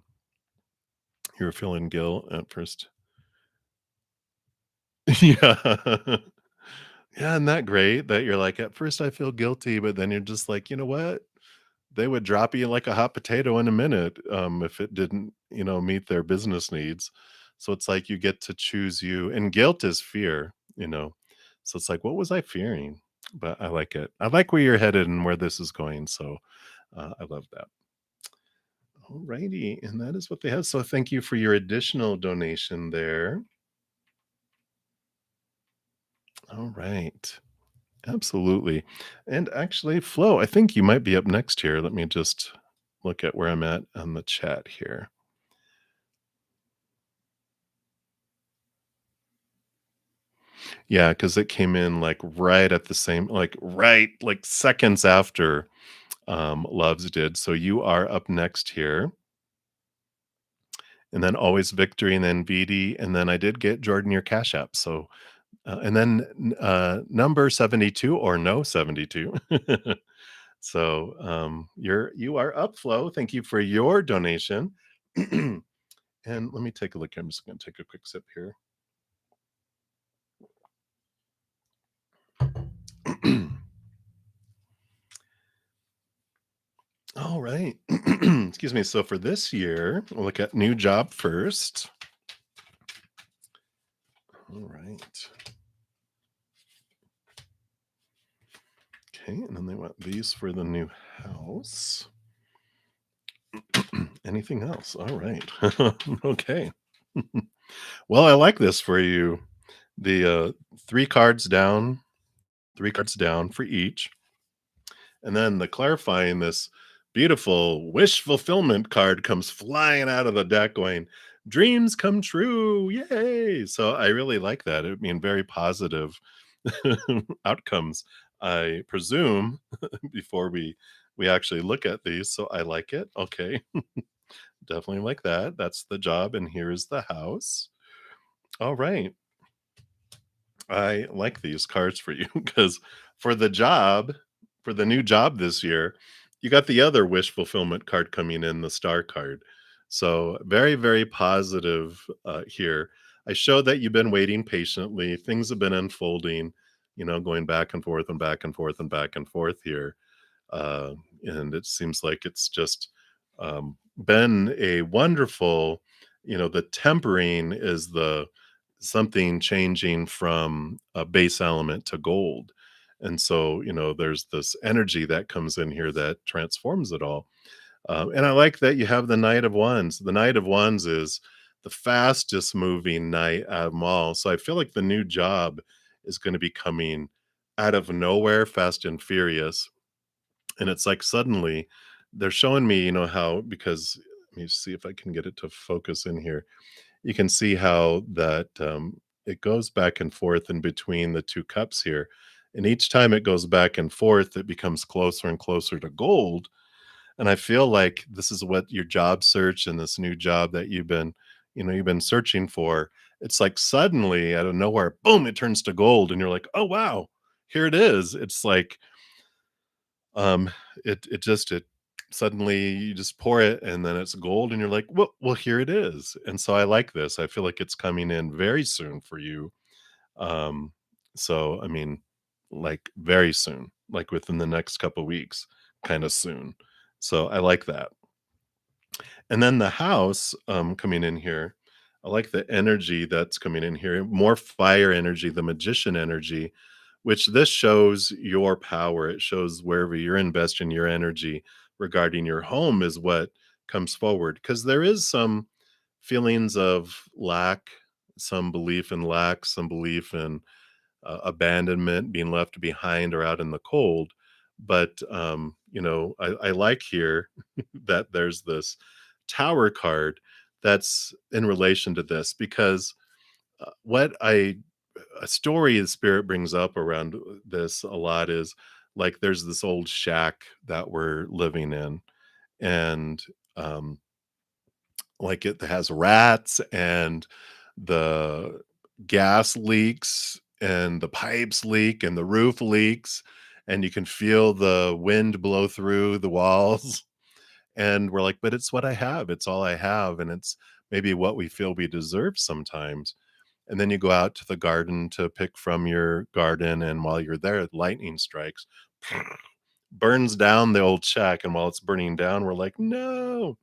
you're feeling guilt at first. Yeah. Yeah, isn't that great that you're like, at first I feel guilty, but then you're just like, you know what? They would drop you like a hot potato in a minute if it didn't, meet their business needs. So it's like you get to choose you, and guilt is fear, So it's like, what was I fearing? But I like it. I like where you're headed and where this is going. So I love that. All righty. And that is what they have. So thank you for your additional donation there. All right. Absolutely. And actually, Flo, I think you might be up next here. Let me just look at where I'm at on the chat here. Yeah, because it came in like right at the same, like right, like seconds after Loves did. So you are up next here, and then always Victory, and then VD, and then I did get Jordan your Cash App. So and then number 72 or no 72. So you are up, Flo. Thank you for your donation. And let me take a look here. I'm just going to take a quick sip here. All right. Excuse me. So for this year, we'll look at new job first. All right. Okay. And then they want these for the new house. Anything else? All right. Okay. Well, I like this for you. The 3 cards down for each. And then the clarifying this beautiful wish fulfillment card comes flying out of the deck going, dreams come true. Yay. So I really like that. I mean, very positive outcomes, I presume, before we actually look at these. So I like it. Okay. Definitely like that. That's the job. And here's the house. All right. I like these cards for you because for the job, for the new job this year, you got the other wish fulfillment card coming in, the star card. So very, very positive here. I showed that you've been waiting patiently. Things have been unfolding, going back and forth and back and forth and back and forth here. Uh, and it seems like it's just been a wonderful, the tempering is the something changing from a base element to gold. And so, there's this energy that comes in here that transforms it all. And I like that you have the Knight of Wands. The Knight of Wands is the fastest moving knight out of them all. So I feel like the new job is going to be coming out of nowhere, fast and furious. And it's like suddenly they're showing me, how, because let me see if I can get it to focus in here. You can see how that it goes back and forth in between the 2 cups here. And each time it goes back and forth, it becomes closer and closer to gold. And I feel like this is what your job search and this new job that you've been searching for. It's like suddenly out of nowhere, boom, it turns to gold. And you're like, oh wow, here it is. It's like um, it suddenly you just pour it and then it's gold and you're like, well, here it is. And so I like this. I feel like it's coming in very soon for you. Um, so I mean, like very soon, like within the next couple weeks, kind of soon. So I like that. And then the house, coming in here, I like the energy that's coming in here, more fire energy, the magician energy, which this shows your power. It shows wherever you're investing your energy regarding your home is what comes forward. Because there is some feelings of lack, some belief in lack, some belief in abandonment, being left behind or out in the cold. But I like here that there's this tower card that's in relation to this because what I a story the spirit brings up around this a lot is like there's this old shack that we're living in, and um like it has rats and the gas leaks and the pipes leak and the roof leaks and you can feel the wind blow through the walls. And we're like, but it's what I have. It's all I have. And it's maybe what we feel we deserve sometimes. And then you go out to the garden to pick from your garden. And while you're there, lightning strikes, burns down the old shack. And while it's burning down, we're like, no,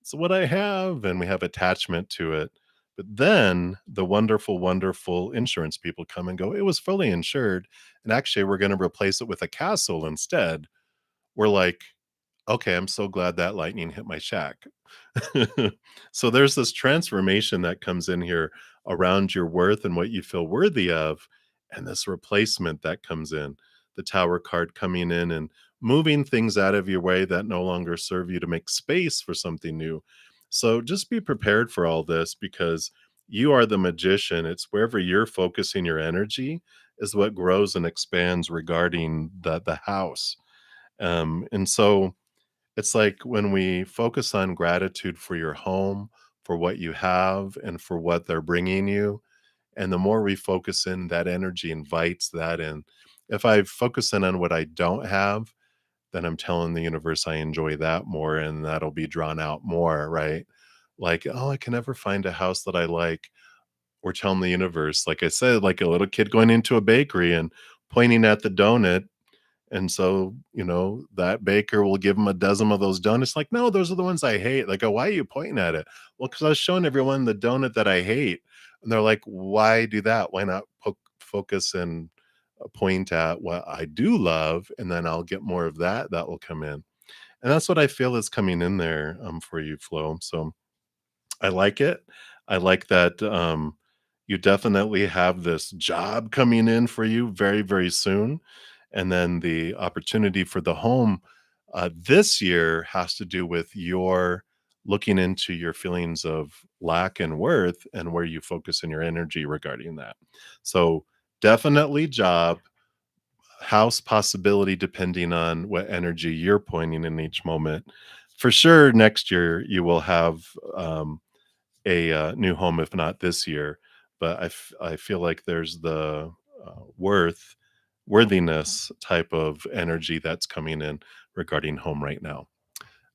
it's what I have. And we have attachment to it. But then the wonderful, wonderful insurance people come and go, it was fully insured. And actually, we're going to replace it with a castle instead. We're like, okay, I'm so glad that lightning hit my shack. So there's this transformation that comes in here around your worth and what you feel worthy of, and this replacement that comes in, the tower card coming in and moving things out of your way that no longer serve you to make space for something new. So just be prepared for all this because you are the magician. It's wherever you're focusing your energy is what grows and expands regarding the house. And so it's like when we focus on gratitude for your home, for what you have, and for what they're bringing you, and the more we focus in, that energy invites that in. If I focus in on what I don't have, then I'm telling the universe I enjoy that more, and that'll be drawn out more, right? Like, oh, I can never find a house that I like. We're telling the universe, like I said, like a little kid going into a bakery and pointing at the donut, and so, that baker will give him a dozen of those donuts, like, "No, those are the ones I hate." Like, "Oh, why are you pointing at it?" "Well, because I was showing everyone the donut that I hate." And they're like, "Why do that? Why not focus and, point at what I do love, and then I'll get more of that that will come in." And that's what I feel is coming in there, for you, Flo. So I like it. I like that, you definitely have this job coming in for you very, very soon, and then the opportunity for the home, this year has to do with your looking into your feelings of lack and worth and where you focus in your energy regarding that. So, definitely job, house possibility depending on what energy you're pointing in each moment. For sure, next year you will have, a, new home, if not this year, but I feel like there's the, worthiness type of energy that's coming in regarding home right now.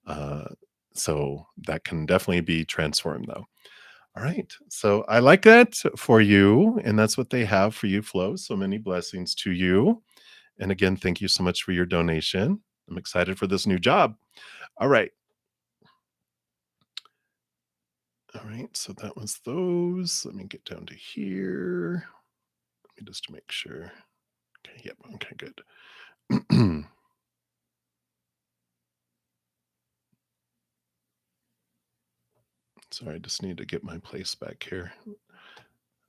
Uh, so that can definitely be transformed, though. All right, so I like that for you, and that's what they have for you, Flo. So many blessings to you, and again, thank you so much for your donation. I'm excited for this new job. All right. All right, so that was those. Let me get down to here. Let me just make sure. Okay, yep, okay, good. Sorry, I just need to get my place back here.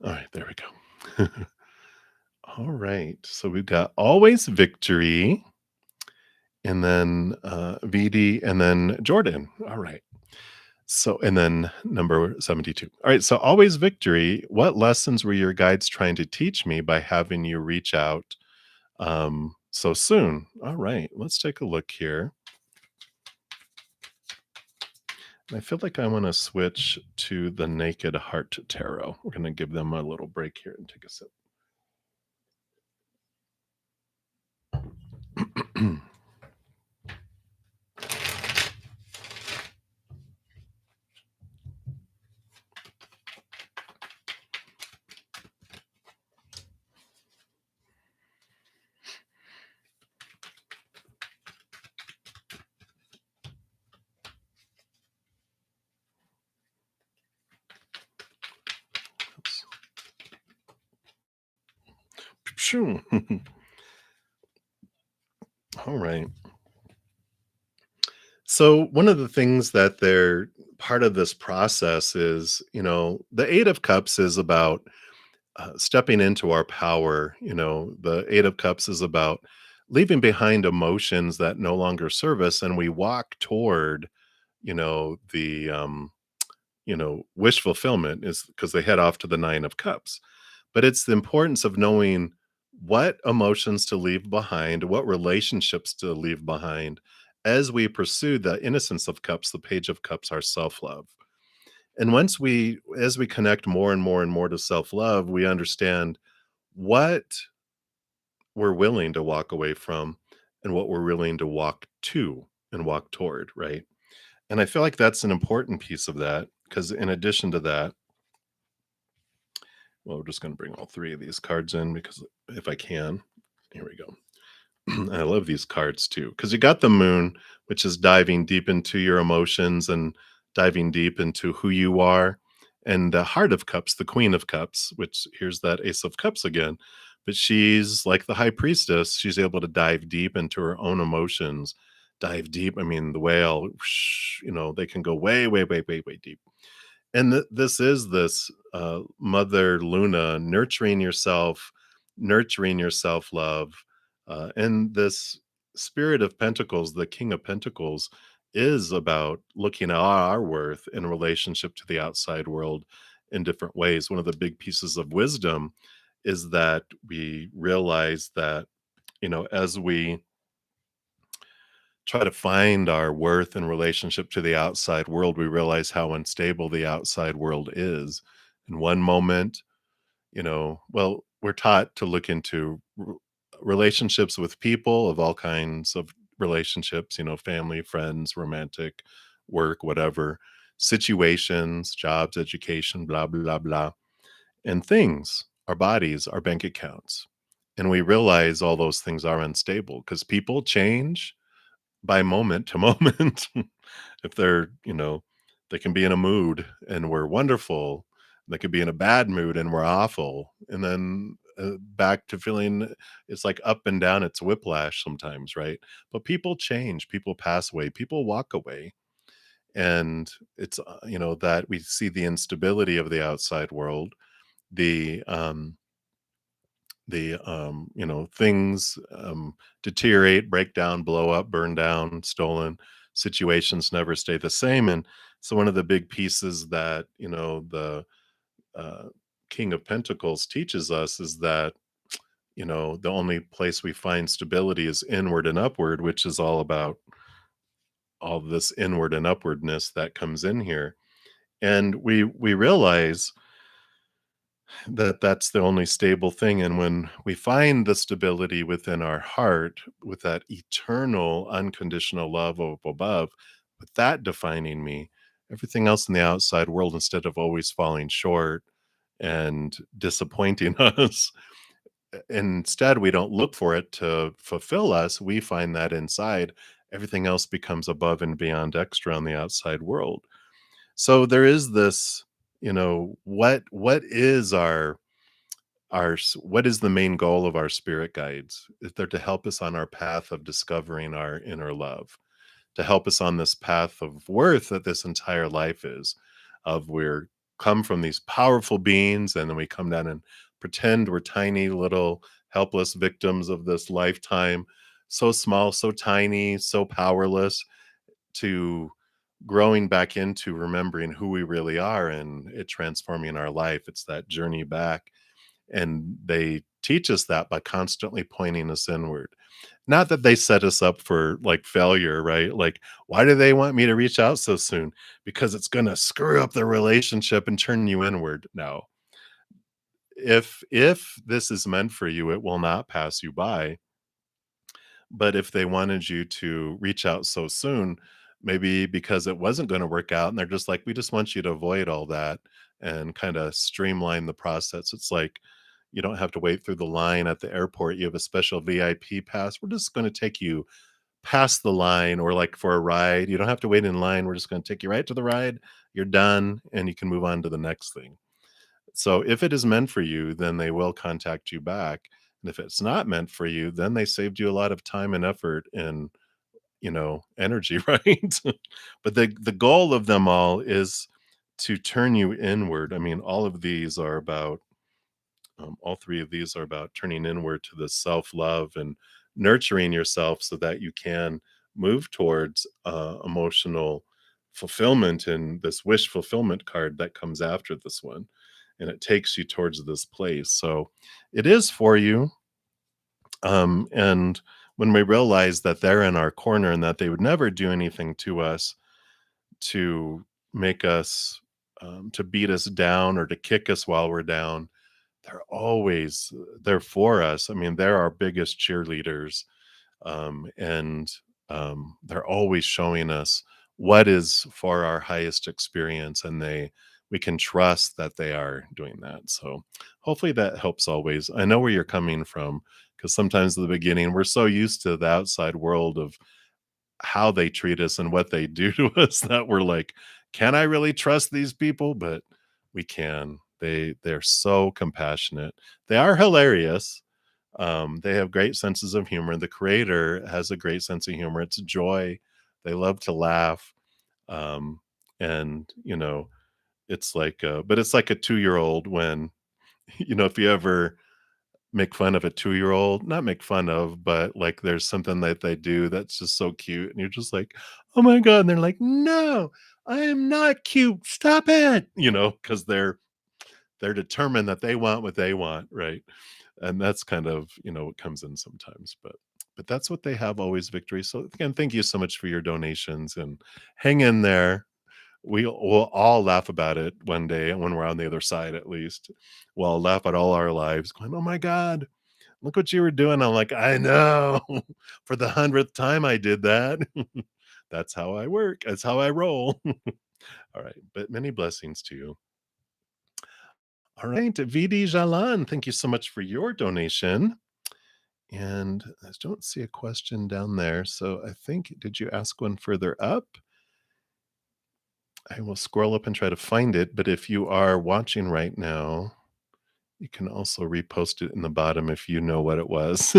All right, there we go. All right, so we've got Always Victory, and then VD, and then Jordan. All right. So, and then number 72. All right, so Always Victory. What lessons were your guides trying to teach me by having you reach out so soon? All right, let's take a look here. I feel like I want to switch to the Naked Heart Tarot. We're going to give them a little break here and take a sip. Phew. All right. So, one of the things that they're part of this process is, the Eight of Cups is about stepping into our power. The Eight of Cups is about leaving behind emotions that no longer serve us, and we walk toward, the wish fulfillment is because they head off to the Nine of Cups. But it's the importance of knowing what emotions to leave behind, what relationships to leave behind as we pursue the innocence of cups, the page of cups, our self-love. And as we connect more and more and more to self-love, we understand what we're willing to walk away from and what we're willing to walk to and walk toward, right? And I feel like that's an important piece of that because in addition to that, well, we're just going to bring all three of these cards in because if I can, here we go. I love these cards too because you got the moon, which is diving deep into your emotions and diving deep into who you are, and the heart of cups, the queen of cups, which here's that ace of cups again. But she's like the high priestess. She's able to dive deep into her own emotions. Dive deep. I mean, the whale, they can go way, way, way, way, way deep. And this is this Mother Luna nurturing your self love, and this Spirit of Pentacles, the King of Pentacles, is about looking at our worth in relationship to the outside world in different ways. One of the big pieces of wisdom is that we realize that as we try to find our worth in relationship to the outside world, we realize how unstable the outside world is. In one moment, well, we're taught to look into relationships with people of all kinds of relationships, family, friends, romantic, work, whatever, situations, jobs, education, blah, blah, blah, and things, our bodies, our bank accounts. And we realize all those things are unstable because people change by moment to moment. If they can be in a mood and we're wonderful. They could be in a bad mood and we're awful. And then back to feeling it's like up and down. It's whiplash sometimes, right? But people change, people pass away, people walk away. And it's, that we see the instability of the outside world, the, things deteriorate, break down, blow up, burn down, stolen. Situations never stay the same. And so one of the big pieces that the uh, King of Pentacles teaches us is that the only place we find stability is inward and upward, which is all about all this inward and upwardness that comes in here. And we realize that that's the only stable thing, and when we find the stability within our heart, with that eternal, unconditional love of above, with that defining me, everything else in the outside world, instead of always falling short and disappointing us, instead, we don't look for it to fulfill us, we find that inside, everything else becomes above and beyond extra on the outside world. So there is this, what is what is the main goal of our spirit guides? Is they're to help us on our path of discovering our inner love, to help us on this path of worth that this entire life is, of we're come from these powerful beings, and then we come down and pretend we're tiny little helpless victims of this lifetime, so small, so tiny, so powerless, to growing back into remembering who we really are and it transforming our life. It's that journey back, and they teach us that by constantly pointing us inward. Not that they set us up for like failure, right? Like, why do they want me to reach out so soon? Because it's going to screw up the relationship and turn you inward. No. If this is meant for you, it will not pass you by. But if they wanted you to reach out so soon, maybe because it wasn't going to work out and they're just like, we just want you to avoid all that and kind of streamline the process. It's like you don't have to wait through the line at the airport. You have a special VIP pass. We're just going to take you past the line, or like for a ride. You don't have to wait in line. We're just going to take you right to the ride. You're done and you can move on to the next thing. So if it is meant for you, then they will contact you back. And if it's not meant for you, then they saved you a lot of time and effort and, energy, right? But the goal of them all is to turn you inward. I mean, all three of these are about turning inward to the self-love and nurturing yourself so that you can move towards emotional fulfillment, and this wish fulfillment card that comes after this one, and it takes you towards this place. So it is for you. And when we realize that they're in our corner and that they would never do anything to us to make us to beat us down or to kick us while we're down, they're always there for us. I mean, they're our biggest cheerleaders, and they're always showing us what is for our highest experience, and we can trust that they are doing that. So hopefully that helps always. I know where you're coming from, because sometimes in the beginning we're so used to the outside world of how they treat us and what they do to us that we're like, can I really trust these people? But we can. They're so compassionate. They are hilarious. They have great senses of humor. The creator has a great sense of humor. It's joy. They love to laugh. Um, and it's like but it's like a 2-year old when if you ever make fun of a 2-year-old, not make fun of, but, like, there's something that they do that's just so cute, and you're just like, "Oh my god," and they're like, "No, I am not cute, stop it," because they're determined that they want what they want, right? And that's kind of, what comes in sometimes, but But that's what they have, always victory. So again, thank you so much for your donations and hang in there. We'll all laugh about it one day when we're on the other side, at least. We'll laugh at all our lives going, "Oh my god, look what you were doing." I'm like, "I know. For the 100th time I did that." That's how I work. That's how I roll. All right. But many blessings to you. All right. VD Jalan, thank you so much for your donation. And I don't see a question down there. So I think, did you ask one further up? I will scroll up and try to find it. But if you are watching right now, you can also repost it in the bottom if you know what it was.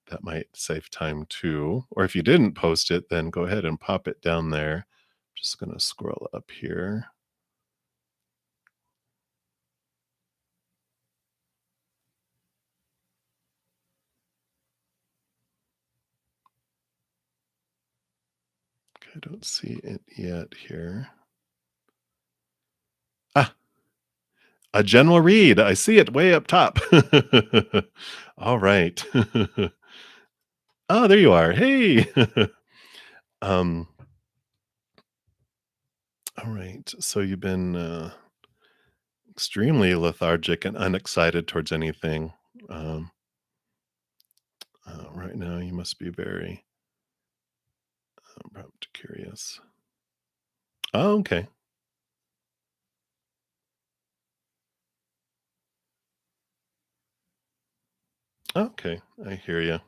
That might save time too. Or if you didn't post it, then go ahead and pop it down there. Just going to scroll up here. Okay, I don't see it yet here. Ah, a general read. I see it way up top. All right. Oh, there you are. Hey. um, all right. So you've been extremely lethargic and unexcited towards anything. Um, right now, you must be very prompt curious. Oh, okay. Okay. I hear you.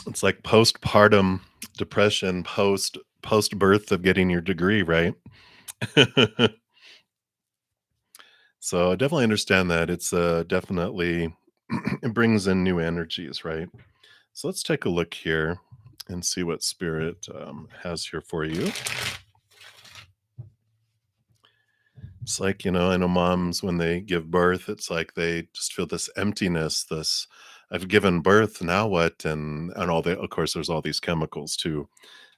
It's like postpartum depression, post birth of getting your degree, right? So I definitely understand that. It's definitely it brings in new energies, right? So let's take a look here and see what spirit has here for you. It's like, I know moms when they give birth, it's like they just feel this emptiness, this I've given birth, now what? And all the of course there's all these chemicals too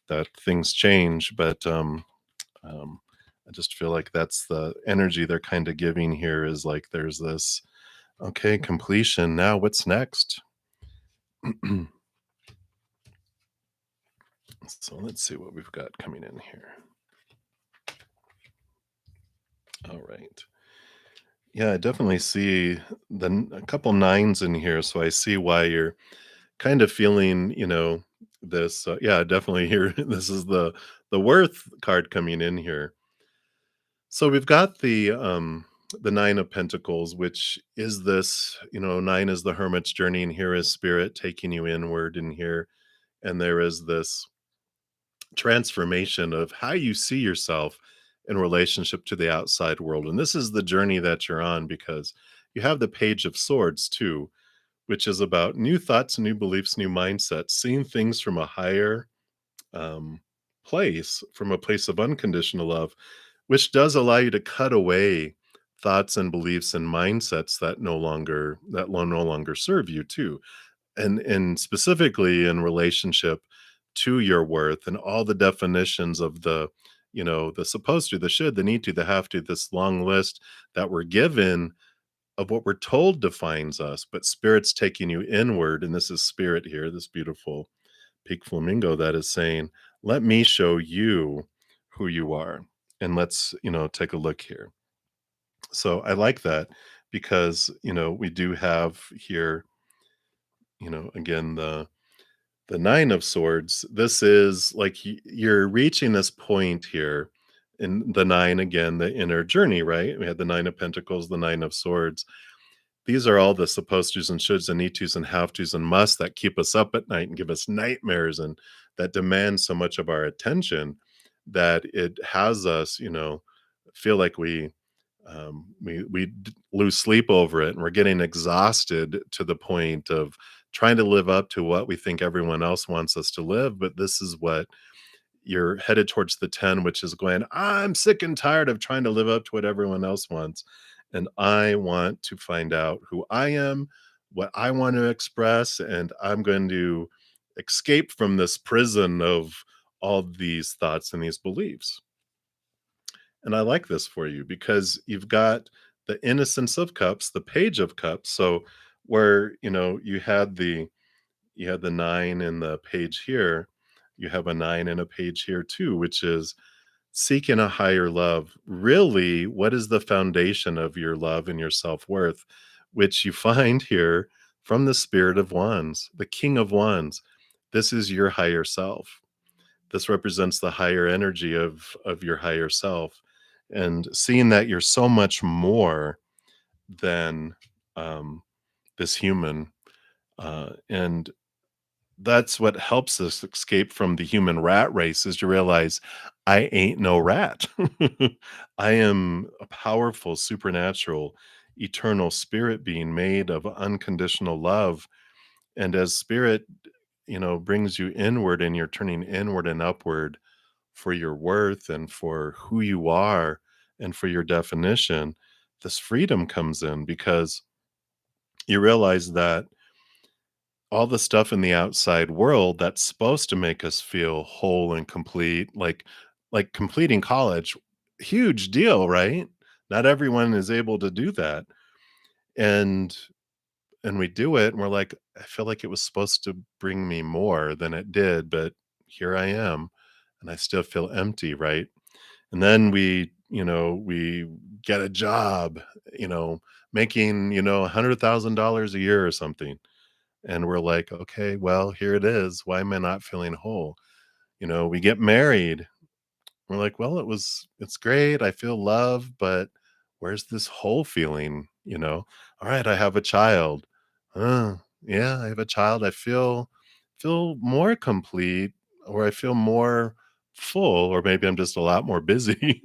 that things change, but um I just feel like that's the energy they're kind of giving here is like there's this okay, completion. Now what's next? So let's see what we've got coming in here. All right. Yeah, I definitely see a couple nines in here, so I see why you're kind of feeling, this. Yeah, definitely here. This is the worth card coming in here. So we've got the nine of pentacles, which is this. Nine is the hermit's journey, and here is spirit taking you inward, and here and there is this transformation of how you see yourself in relationship to the outside world. And this is the journey that you're on because you have the page of swords too, which is about new thoughts, new beliefs, new mindsets, seeing things from a higher um, place, from a place of unconditional love, which does allow you to cut away thoughts and beliefs and mindsets that no longer serve you too, and specifically in relationship to your worth and all the definitions of the supposed to, the should, the need to, the have to, this long list that we're given of what we're told defines us, but spirit's taking you inward, and this is spirit here, this beautiful pink flamingo that is saying, let me show you who you are, and let's take a look here. So I like that because we do have here, again, the nine of swords. This is like you're reaching this point here in the nine, again, the inner journey, right? We had the nine of pentacles, the nine of swords. These are all the supposed tos and shoulds and need tos and have tos and musts that keep us up at night and give us nightmares and that demand so much of our attention that it has us, feel like we lose sleep over it, and we're getting exhausted to the point of trying to live up to what we think everyone else wants us to live. But this is what you're headed towards, the 10, which is going, I'm sick and tired of trying to live up to what everyone else wants, and I want to find out who I am, what I want to express, and I'm going to escape from this prison of all these thoughts and these beliefs. And I like this for you because you've got the innocence of cups, the page of cups. So where, you had the 9 in the page here, you have a 9 and a page here too, which is seeking a higher love. Really, what is the foundation of your love and your self-worth, which you find here from the Spirit of Wands, the King of Wands. This is your higher self. This represents the higher energy of your higher self, and seeing that you're so much more than um, this human, and that's what helps us escape from the human rat race, is to realize I ain't no rat. I am a powerful, supernatural, eternal spirit being made of unconditional love. And as spirit, brings you inward and you're turning inward and upward for your worth and for who you are and for your definition, this freedom comes in because you realize that all the stuff in the outside world that's supposed to make us feel whole and complete, like completing college, huge deal, right? Not everyone is able to do that. And and we do it and we're like, I feel like it was supposed to bring me more than it did, but here I am and I still feel empty, right? And then we get a job, you know, making, $100,000 a year or something, and we're like, okay, well, here it is. Why am I not feeling whole? We get married. We're like, well, it's great. I feel love, but where's this whole feeling? All right, I have a child. Yeah, I have a child. I feel more complete, or I feel more full, or maybe I'm just a lot more busy.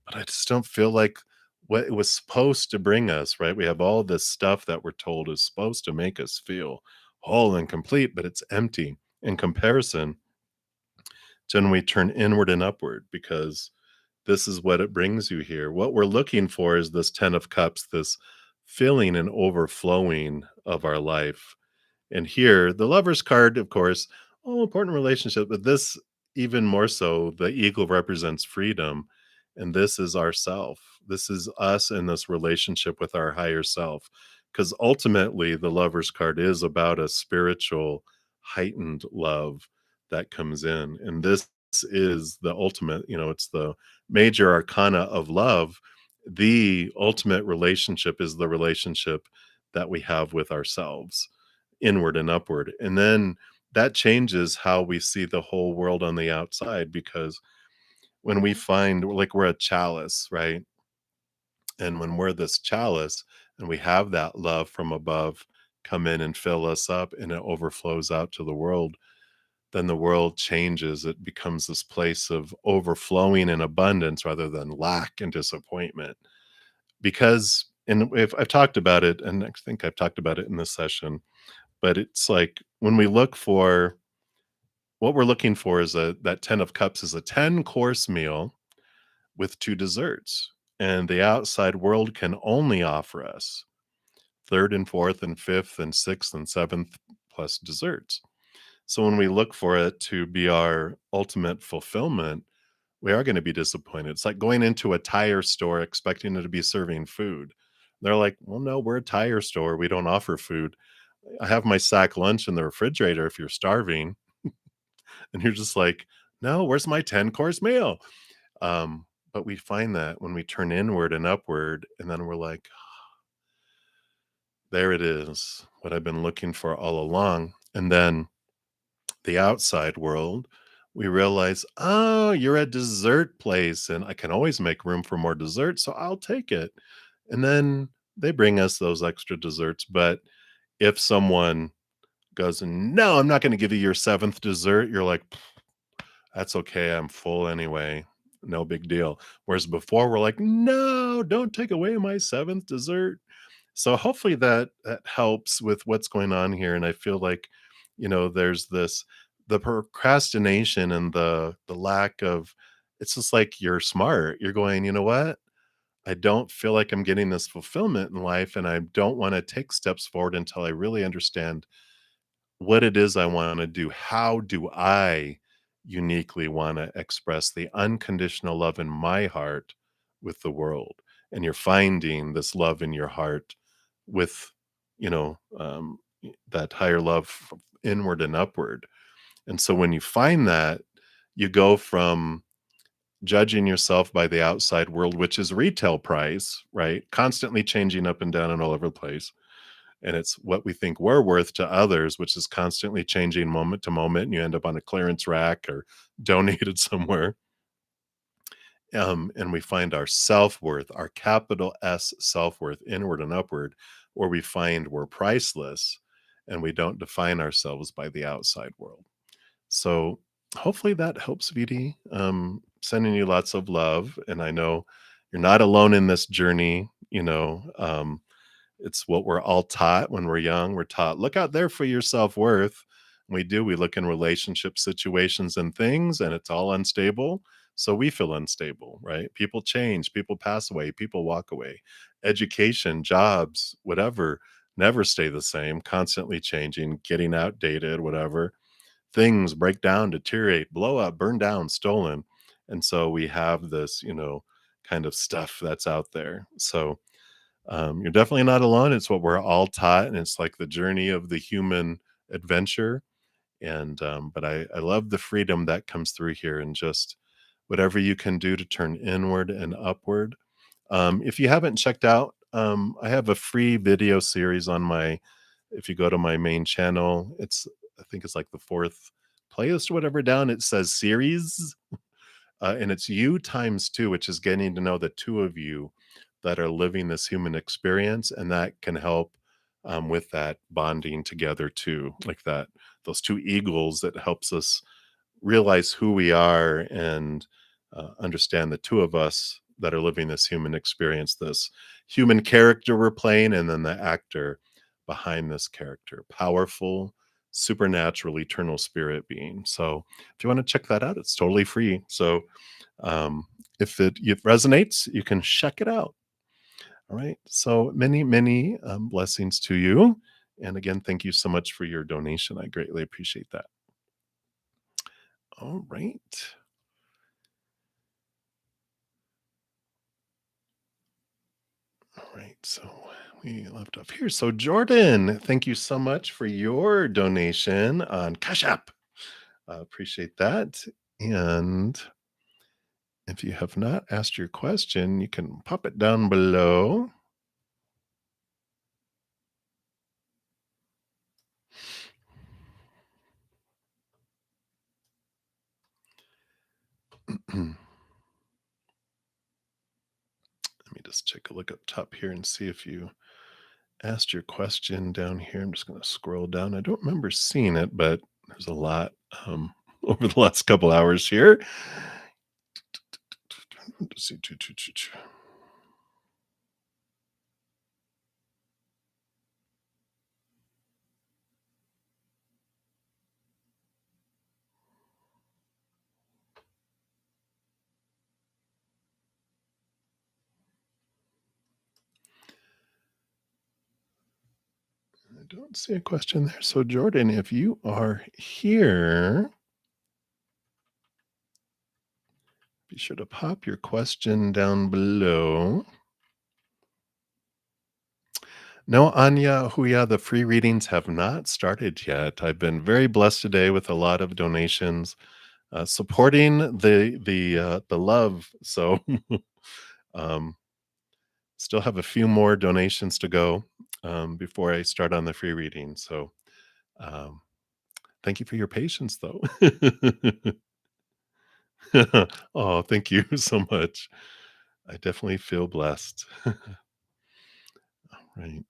But I just don't feel like what it was supposed to bring us, right? We have all this stuff that we're told is supposed to make us feel whole and complete, but it's empty in comparison to when we turn inward and upward, because this is what it brings you here. What we're looking for is this 10 of cups, this filling and overflowing of our life. And here, the Lover's card, of course, all important relationship, but this even more so, the eagle represents freedom, and this is ourself. This is us in this relationship with our higher self, because ultimately, the Lover's card is about a spiritual, heightened love that comes in, and this is the ultimate. It's the major arcana of love. The ultimate relationship is the relationship that we have with ourselves, inward and upward. And then that changes how we see the whole world on the outside, because when we find, like, we're a chalice, right? And when we're this chalice and we have that love from above come in and fill us up and it overflows out to the world, then the world changes. It becomes this place of overflowing in abundance rather than lack and disappointment. Because, and if I've talked about it, and I think I've talked about it in this session, but it's like when we look for, what we're looking for is that 10 of cups is a 10-course meal with 2 desserts, and the outside world can only offer us 3rd and 4th and 5th and 6th and 7th plus desserts. So when we look for it to be our ultimate fulfillment, we are gonna be disappointed. It's like going into a tire store expecting it to be serving food. They're like, "Well, no, we're a tire store, we don't offer food. I have my sack lunch in the refrigerator if you're starving." And you're just like, "No, where's my 10-course meal?" But we find that when we turn inward and upward, and then we're like, "There it is, what I've been looking for all along." And then the outside world, we realize, "Oh, you're a dessert place, and I can always make room for more dessert, so I'll take it." And then they bring us those extra desserts, but if someone goes, "No, I'm not gonna give you your 7th dessert," you're like, "That's okay, I'm full anyway, no big deal." Whereas before, we're like, "No, don't take away my 7th dessert." So hopefully that helps with what's going on here, and I feel like, there's this, the procrastination and the lack of, it's just like you're smart. You're going, "You know what? I don't feel like I'm getting this fulfillment in life, and I don't wanna take steps forward until I really understand what it is I wanna do. How do I uniquely wanna express the unconditional love in my heart with the world?" and you're finding this love in your heart with, that higher love inward and upward. And so when you find that, you go from judging yourself by the outside world, which is retail price, right? Constantly changing up and down and all over the place. And it's what we think we're worth to others, which is constantly changing moment to moment. And you end up on a clearance rack or donated somewhere. And we find our self worth, our capital S self worth, inward and upward, where we find we're priceless and we don't define ourselves by the outside world. So hopefully that helps, VD. Sending you lots of love. And I know you're not alone in this journey. It's what we're all taught when we're young. We're taught, look out there for your self worth. We do. We look in relationship situations and things, and it's all unstable. So we feel unstable, right? People change, people pass away, people walk away. Education, jobs, whatever, never stay the same, constantly changing, getting outdated, whatever. Things break down, deteriorate, blow up, burn down, stolen. And so we have this, kind of stuff that's out there. So you're definitely not alone. It's what we're all taught, and it's like the journey of the human adventure. And but I love the freedom that comes through here, and just whatever you can do to turn inward and upward. If you haven't checked out, I have a free video series on my. If you go to my main channel, I think it's like the fourth playlist or whatever down. It says series, and it's you times two, which is getting to know the two of you that are living this human experience, and that can help with that bonding together too, like that those two eagles that helps us realize who we are and understand the two of us that are living this human experience, this human character we're playing, and then the actor behind this character, powerful, supernatural, eternal spirit being. So if you want to check that out, it's totally free. So if it resonates, you can check it out. All right. So many, many blessings to you. And again, thank you so much for your donation. I greatly appreciate that. All right. All right. So we left off here. So, Jordan, thank you so much for your donation on Cash App. Appreciate that. And if you have not asked your question, you can pop it down below. Let me just take a look up top here and see if you asked your question down here. I'm just going to scroll down. I don't remember seeing it, but there's a lot over the last couple hours here. Let's see. I don't see a question there. So, Jordan, if you are here, be sure to pop your question down below. No, Anya Huya, the free readings have not started yet. I've been very blessed today with a lot of donations supporting the love. So, um, still have a few more donations to go before I start on the free reading. So, um, thank you for your patience, though. Oh, thank you so much. I definitely feel blessed. Right.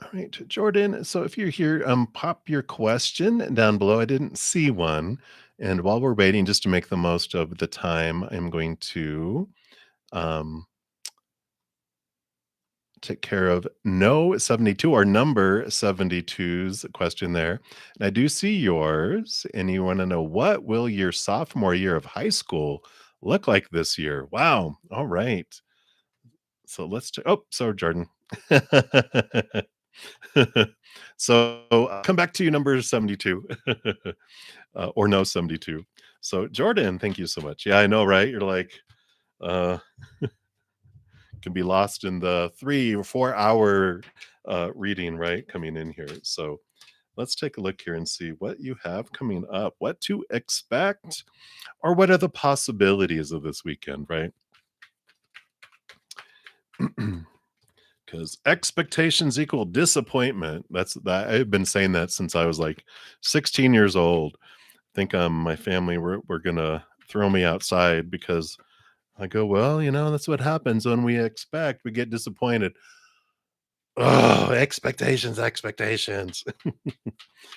All right, Jordan. So if you're here, pop your question down below. I didn't see one. And while we're waiting, just to make the most of the time, I'm going to um, take care of no 72 or number 72's question there. And I do see yours. And you want to know, what will your sophomore year of high school look like this year? Wow. All right. So let's oh, so Jordan. So come back to you, number 72, or no 72. So Jordan, thank you so much. Yeah, I know, right? You're like, uh, can be lost in the 3 or 4 hour reading, right? Coming in here. So let's take a look here and see what you have coming up, what to expect, or what are the possibilities of this weekend, right? Because expectations equal disappointment. That's that. I've been saying that since I was like 16 years old. I think my family were gonna throw me outside because I go, well, that's what happens when we expect, we get disappointed. Oh, expectations, expectations.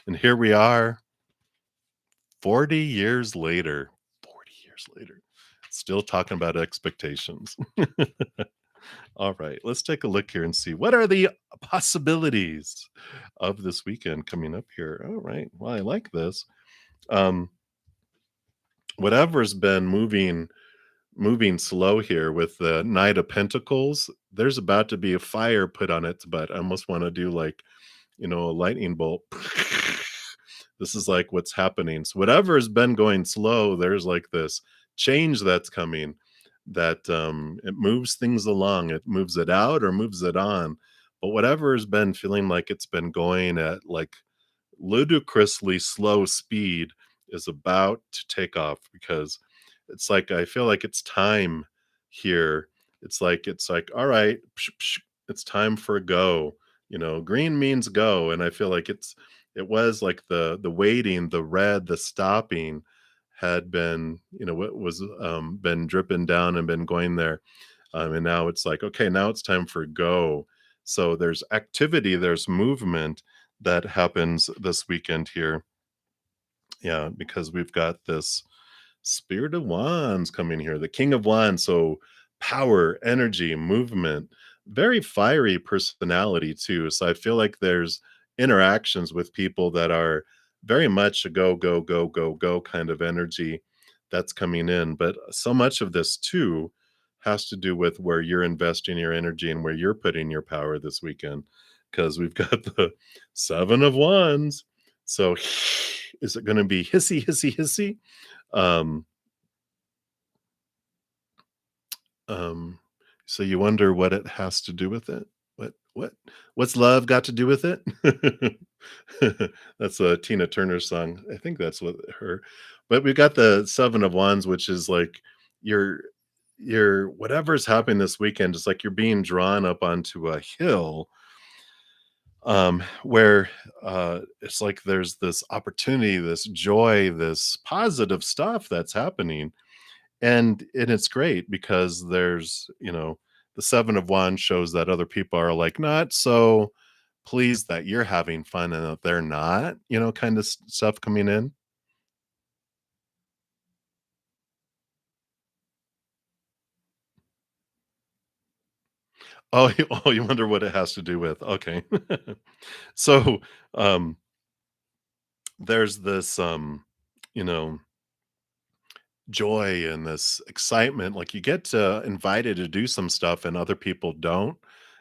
And here we are 40 years later. 40 years later. Still talking about expectations. All right, let's take a look here and see what are the possibilities of this weekend coming up here. All right. Well, I like this. Um, whatever's been moving slow here with the Knight of Pentacles, there's about to be a fire put on it, but I almost want to do like, a lightning bolt. This is like what's happening. So whatever has been going slow, there's like this change that's coming that it moves things along. It moves it out or moves it on. But whatever has been feeling like it's been going at like ludicrously slow speed is about to take off because it's like I feel like it's time here. It's like all right, psh, psh, it's time for a go. Green means go, and I feel like it was like the waiting, the red, the stopping had been, what was been dripping down and been going there. And now it's like, okay, now it's time for go. So there's activity, there's movement that happens this weekend here. Yeah, because we've got this Spirit of Wands coming here, the King of Wands. So power, energy, movement, very fiery personality too. So I feel like there's interactions with people that are very much a go, go, go, go, go kind of energy that's coming in. But so much of this too has to do with where you're investing your energy and where you're putting your power this weekend. Because we've got the Seven of Wands. So is it going to be hissy, hissy, hissy? Um, Um, so you wonder what it has to do with it? What's love got to do with it? That's a Tina Turner song. I think that's what her but we got the Seven of Wands, which is like your whatever's happening this weekend, is like you're being drawn up onto a hill, where it's like there's this opportunity, this joy, this positive stuff that's happening, and it's great because there's, the 7 of Wands shows that other people are, like, not so pleased that you're having fun and that they're not, kind of stuff coming in. Oh, you oh, you wonder what it has to do with, okay. So, um, there's this, you know joy and this excitement, like, you get, invited to do some stuff and other people don't.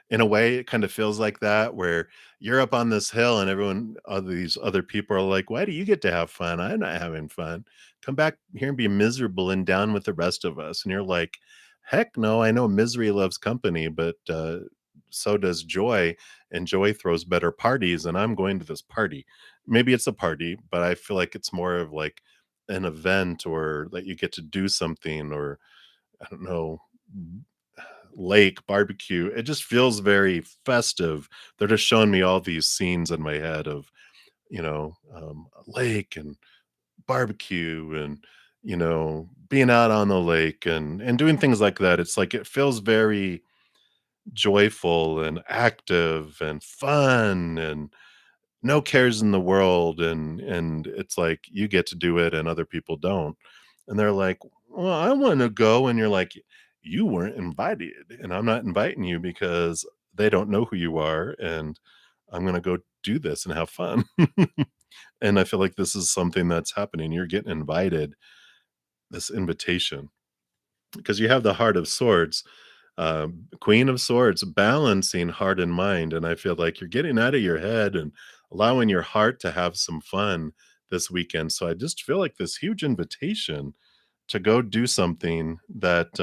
In a way, it kind of feels like that, where you're up on this hill and these other people are like, "Why do you get to have fun? I'm not having fun. Come back here and be miserable and down with the rest of us." And you're like, "Heck no, I know misery loves company, but, so does joy, and joy throws better parties, and I'm going to this party." Maybe it's a party, but I feel like it's more of like an event or that you get to do something, or I don't know, lake, barbecue. It just feels very festive. They're just showing me all these scenes in my head of, a lake and barbecue and, being out on the lake and doing things like that. It's like it feels very joyful and active and fun and no cares in the world, and it's like you get to do it and other people don't, and they're like, well, I want to go, and you're like, you weren't invited, and I'm not inviting you because they don't know who you are, and I'm going to go do this and have fun. And I feel like this is something that's happening. You're getting invited, this invitation, because you have the Heart of Swords, Queen of Swords, balancing heart and mind. And I feel like you're getting out of your head and allowing your heart to have some fun this weekend. So I just feel like this huge invitation to go do something that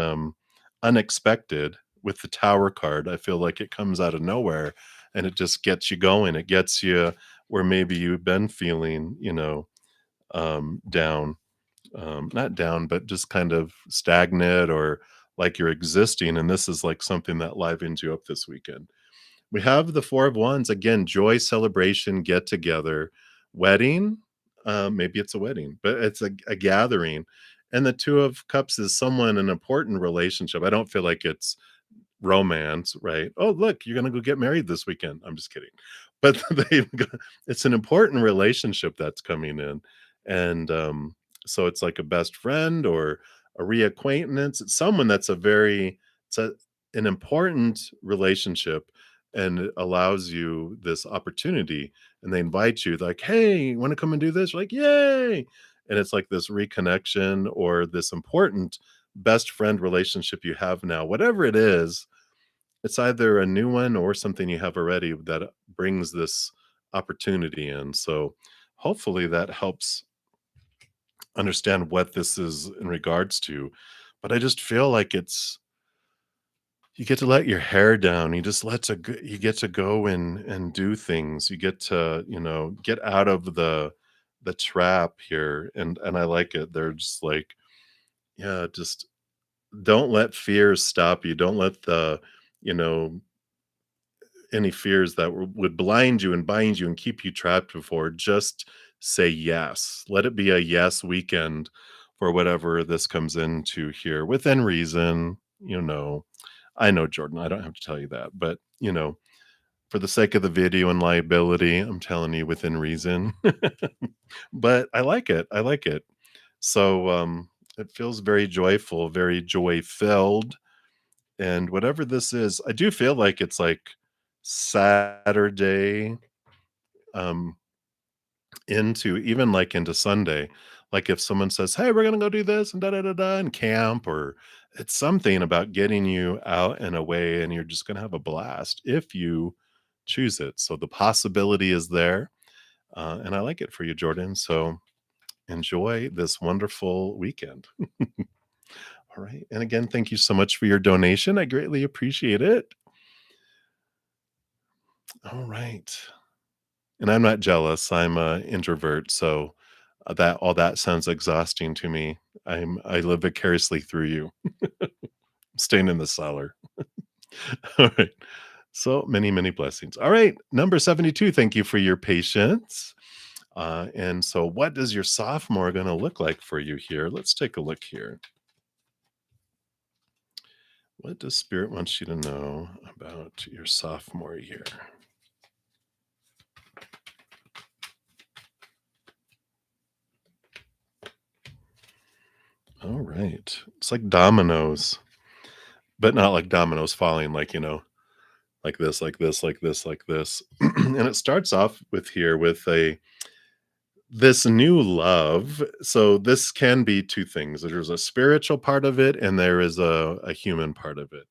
unexpected with the Tower card. I feel like it comes out of nowhere and it just gets you going. It gets you where maybe you've been feeling, down, not down, but just kind of stagnant or like you're existing. And this is like something that livens you up this weekend. We have the Four of Wands again, joy, celebration, get together, wedding. Maybe it's a wedding, but it's a gathering. And the Two of Cups is someone an important relationship. I don't feel like it's romance, right? "Oh, look, you're gonna go get married this weekend." I'm just kidding. But it's an important relationship that's coming in, and, so it's like a best friend or a reacquaintance. It's someone that's it's an important relationship, and it allows you this opportunity, and they invite you, like, "Hey, wanna come and do this?" You're like, "Yay!" And it's like this reconnection or this important best friend relationship you have now, whatever it is, it's either a new one or something you have already that brings this opportunity in. So hopefully that helps understand what this is in regards to. But I just feel like it's you get to let your hair down. You get to go and do things. You get to, get out of the trap here. And I like it. They're just like, yeah, just don't let fears stop you. Don't let you know, any fears that would blind you and bind you and keep you trapped before. Just say yes. Let it be a yes weekend for whatever this comes into here within reason. I know, Jordan, I don't have to tell you that, but for the sake of the video and liability, I'm telling you within reason. But I like it. I like it. So it feels very joyful, very joy filled. And whatever this is, I do feel like it's like Saturday, um, into even like into Sunday. Like if someone says, "Hey, we're gonna go do this and da da da da and camp," or it's something about getting you out and away, and you're just gonna have a blast if you choose it. So the possibility is there, and I like it for you, Jordan. So enjoy this wonderful weekend. All right, and again, thank you so much for your donation. I greatly appreciate it. All right. And I'm not jealous, I'm a introvert, so, that all that sounds exhausting to me. I live vicariously through you, staying in the cellar. Alright. So, many, many blessings. Alright, number 72, thank you for your patience. And so what does your sophomore gonna look like for you here? Let's take a look here. What does spirit want you to know about your sophomore year? Alright. It's like dominoes, but not like dominoes falling, like this, like this, like this, like this. And it starts off with here with a this new love. So this can be two things. There's a spiritual part of it and there is a human part of it.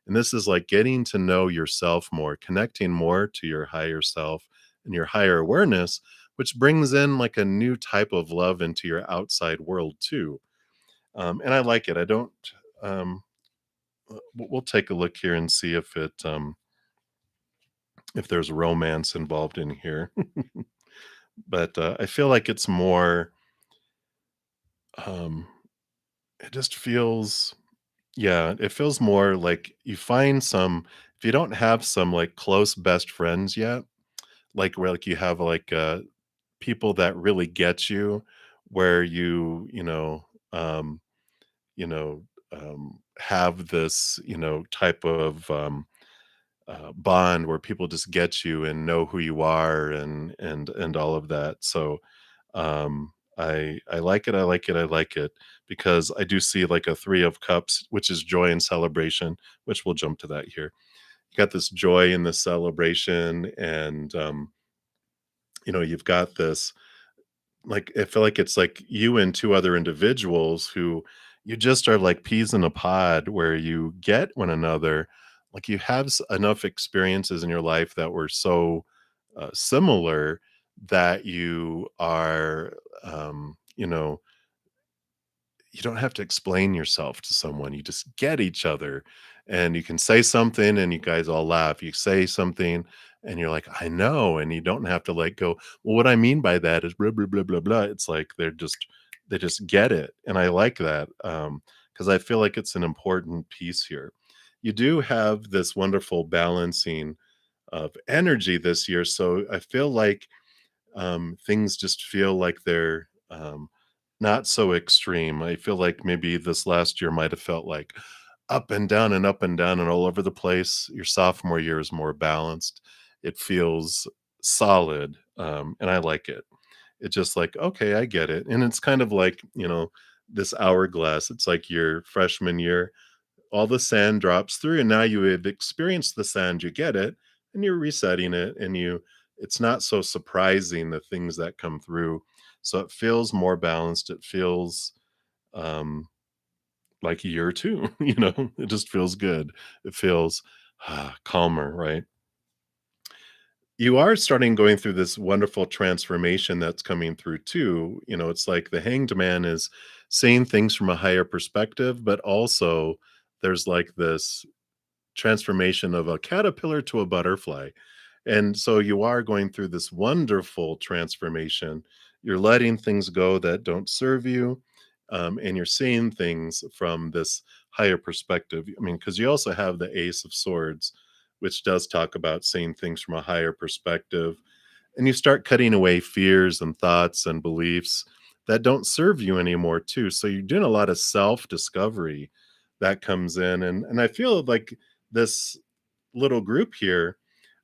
And this is like getting to know yourself more, connecting more to your higher self and your higher awareness, which brings in like a new type of love into your outside world too. And I like it. I don't um we'll take a look here and see if there's romance involved in here. But, I feel like it's more, um it just feels yeah, it feels more like you find some if you don't have some, like, close best friends yet, like, where, like, you have, like, people that really get you, where um, you know, have this, type of, bond where people just get you and know who you are and all of that. So I like it. I like it. I like it because I do see like a three of cups, which is joy and celebration, which we'll jump to that here. You got this joy in the celebration, and you've got this like, I feel like it's like you and 2 other individuals who you just are like peas in a pod where you get one another. Like, you have enough experiences in your life that were so, similar that you are, um, you know, you don't have to explain yourself to someone. You just get each other and you can say something and you guys all laugh. You say something and you're like, I know. And you don't have to like go, well, what I mean by that is blah, blah, blah, blah, blah. It's like they just get it. And I like that because I feel like it's an important piece here. You do have this wonderful balancing of energy this year. So I feel like things just feel like they're not so extreme. I feel like maybe this last year might have felt like up and down and up and down and all over the place. Your sophomore year is more balanced. It feels solid, and I like it. It's just like, okay, I get it. And it's kind of like, this hourglass. It's like your freshman year all the sand drops through and now you have experienced the sand, you get it, and you're resetting it and it's not so surprising the things that come through. So it feels more balanced. It feels um like year two, it just feels good. It feels calmer, right? You are starting going through this wonderful transformation that's coming through too. It's like the hanged man is seeing things from a higher perspective, but also there's like this transformation of a caterpillar to a butterfly. And so you are going through this wonderful transformation. You're letting things go that don't serve you. And you're seeing things from this higher perspective. I mean, because you also have the Ace of Swords, which does talk about seeing things from a higher perspective. And you start cutting away fears and thoughts and beliefs that don't serve you anymore, too. So you're doing a lot of self discovery that comes in. And I feel like this little group here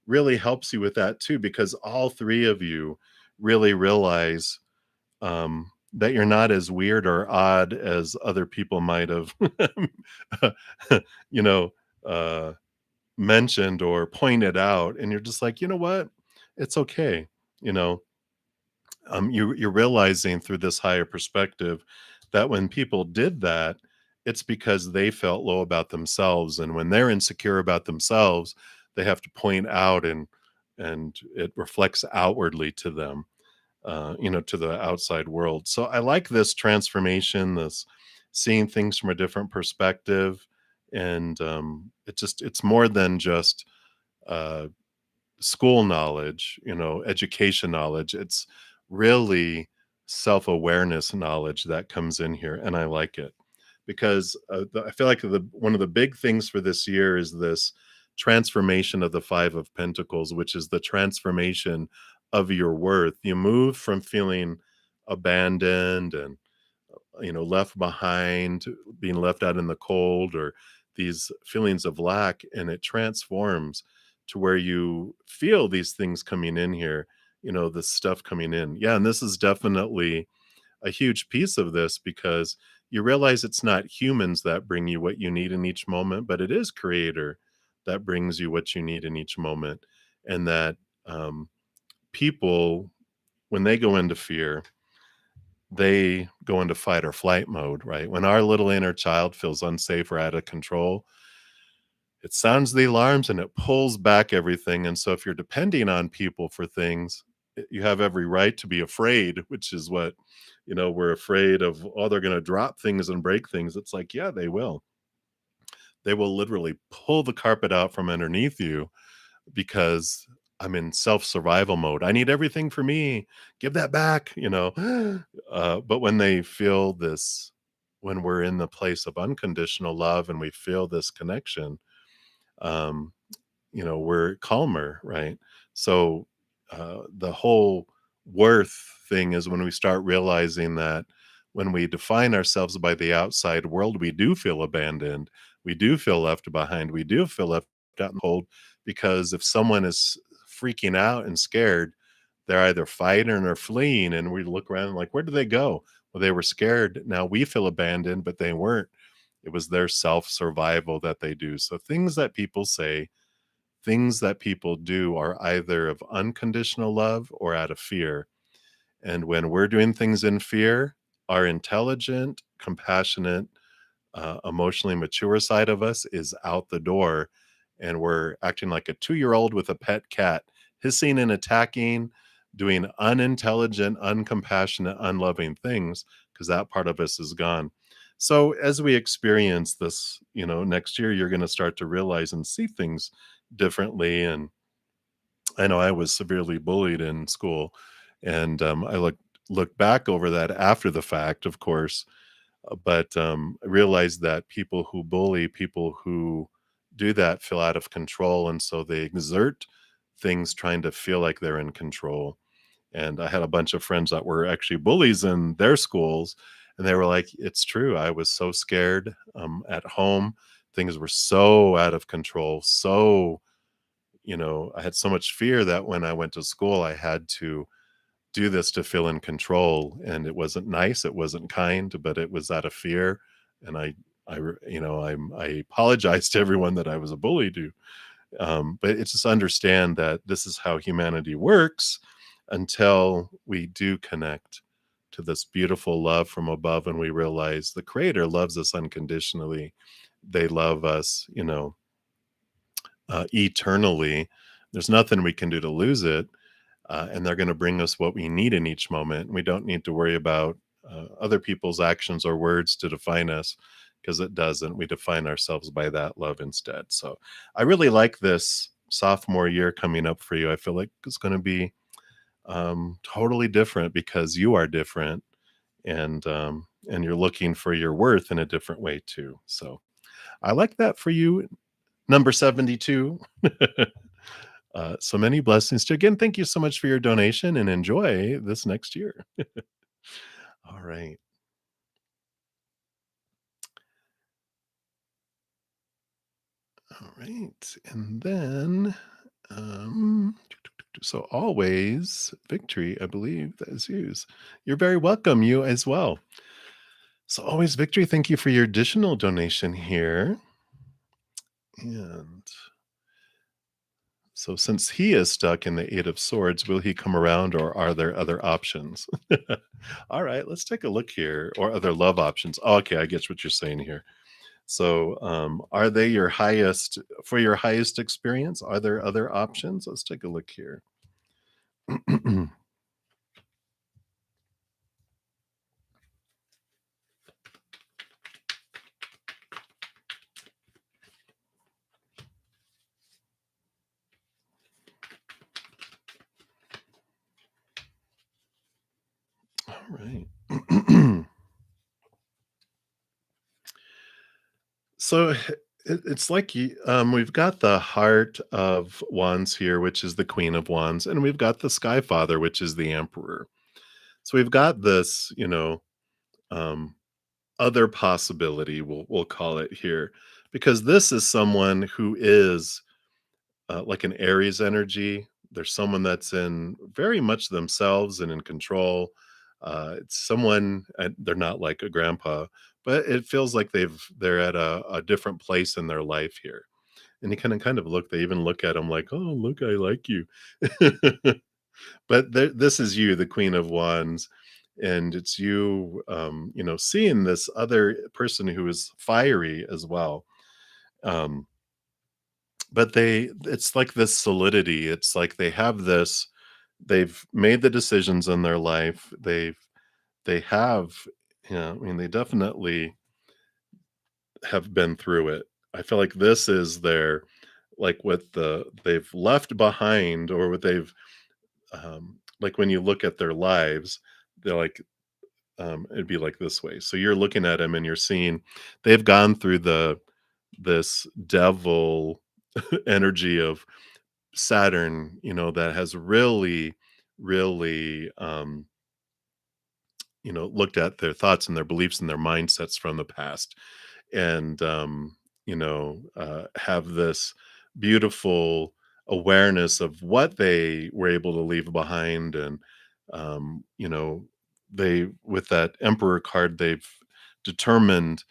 really helps you with that too, because all three of you really realize that you're not as weird or odd as other people might have, you know, uh, mentioned or pointed out. And you're just like, you know what? It's okay. You know, you're realizing through this higher perspective that when people did that, it's because they felt low about themselves, and when they're insecure about themselves, they have to point out, and it reflects outwardly to them, to the outside world. So I like this transformation, this seeing things from a different perspective, and it's more than just uh, school knowledge, education knowledge. It's really self-awareness knowledge that comes in here, and I like it because I feel like one of the big things for this year is this transformation of the Five of Pentacles, which is the transformation of your worth. You move from feeling abandoned and left behind, being left out in the cold, or these feelings of lack, and it transforms to where you feel these things coming in here, this stuff coming in. Yeah, and this is definitely a huge piece of this because you realize it's not humans that bring you what you need in each moment, but it is creator that brings you what you need in each moment. And that people, when they go into fear, they go into fight or flight mode, right? When our little inner child feels unsafe or out of control, it sounds the alarms and it pulls back everything. And so if you're depending on people for things, you have every right to be afraid, which is what, we're afraid of. Oh, they're going to drop things and break things. It's like, yeah, they will. They will literally pull the carpet out from underneath you because I'm in self survival mode. I need everything for me. Give that back. But when they feel this, when we're in the place of unconditional love and we feel this connection, um, we're calmer, right? So the whole worth thing is when we start realizing that when we define ourselves by the outside world, we do feel abandoned. We do feel left behind. We do feel left out in the cold because if someone is freaking out and scared, they're either fighting or fleeing. And we look around and like, where did they go? Well, they were scared. Now we feel abandoned, but they weren't. It was their self survival that they do. So things that people say, things that people do are either of unconditional love or out of fear. And when we're doing things in fear, our intelligent, compassionate, emotionally mature side of us is out the door. And we're acting like a 2-year-old with a pet cat, hissing and attacking, doing unintelligent, uncompassionate, unloving things because that part of us is gone. So as we experience this, next year, you're going to start to realize and see things differently. And I know I was severely bullied in school, and I look back over that after the fact, of course, but I realized that people who bully, people who do that, feel out of control, and so they exert things trying to feel like they're in control. And I had a bunch of friends that were actually bullies in their schools, and they were like, "It's true. I was so scared at home. Things were so out of control. So, I had so much fear that when I went to school, I had to do this to feel in control, and it wasn't nice. It wasn't kind, but it was out of fear." And I apologized to everyone that I was a bully to. But it's just understand that this is how humanity works until we do connect to this beautiful love from above and we realize the creator loves us unconditionally. They love us, eternally. There's nothing we can do to lose it. And they're going to bring us what we need in each moment. We don't need to worry about other people's actions or words to define us because it doesn't. We define ourselves by that love instead. So I really like this sophomore year coming up for you. I feel like it's going to be totally different because you are different, and you're looking for your worth in a different way too. So I like that for you, number 72. So many blessings to you. Again, thank you so much for your donation and enjoy this next year. All right. All right. And then, um, so always victory, I believe that is yours. You're very welcome. You as well. So always victory. Thank you for your additional donation here. And so since he is stuck in the Eight of Swords, will he come around or are there other options? All right, let's take a look here. Or other love options. Oh, okay, I get what you're saying here. So, are they your highest for your highest experience? Are there other options? Let's take a look here. All right. So it's like we've got the Heart of Wands here, which is the Queen of Wands, and we've got the Sky Father, which is the Emperor. So we've got this, um, other possibility, we'll call it here, because this is someone who is like an Aries energy. There's someone that's in very much themselves and in control. It's someone they're not like a grandpa, but it feels like they're at a different place in their life here. And you kind of look. They even look at him like, "Oh, look, I like you." But this is you, the Queen of Wands, and it's you, seeing this other person who is fiery as well. Um, but it's like this solidity. It's like they have this. They've made the decisions in their life. They have, I mean, they definitely have been through it. I feel like this is their like what they've left behind or what they've like when you look at their lives, they're like it'd be like this way. So you're looking at them and you're seeing they've gone through this devil energy of Saturn, that has really, really, looked at their thoughts and their beliefs and their mindsets from the past, and have this beautiful awareness of what they were able to leave behind, and they with that Emperor card, they've determined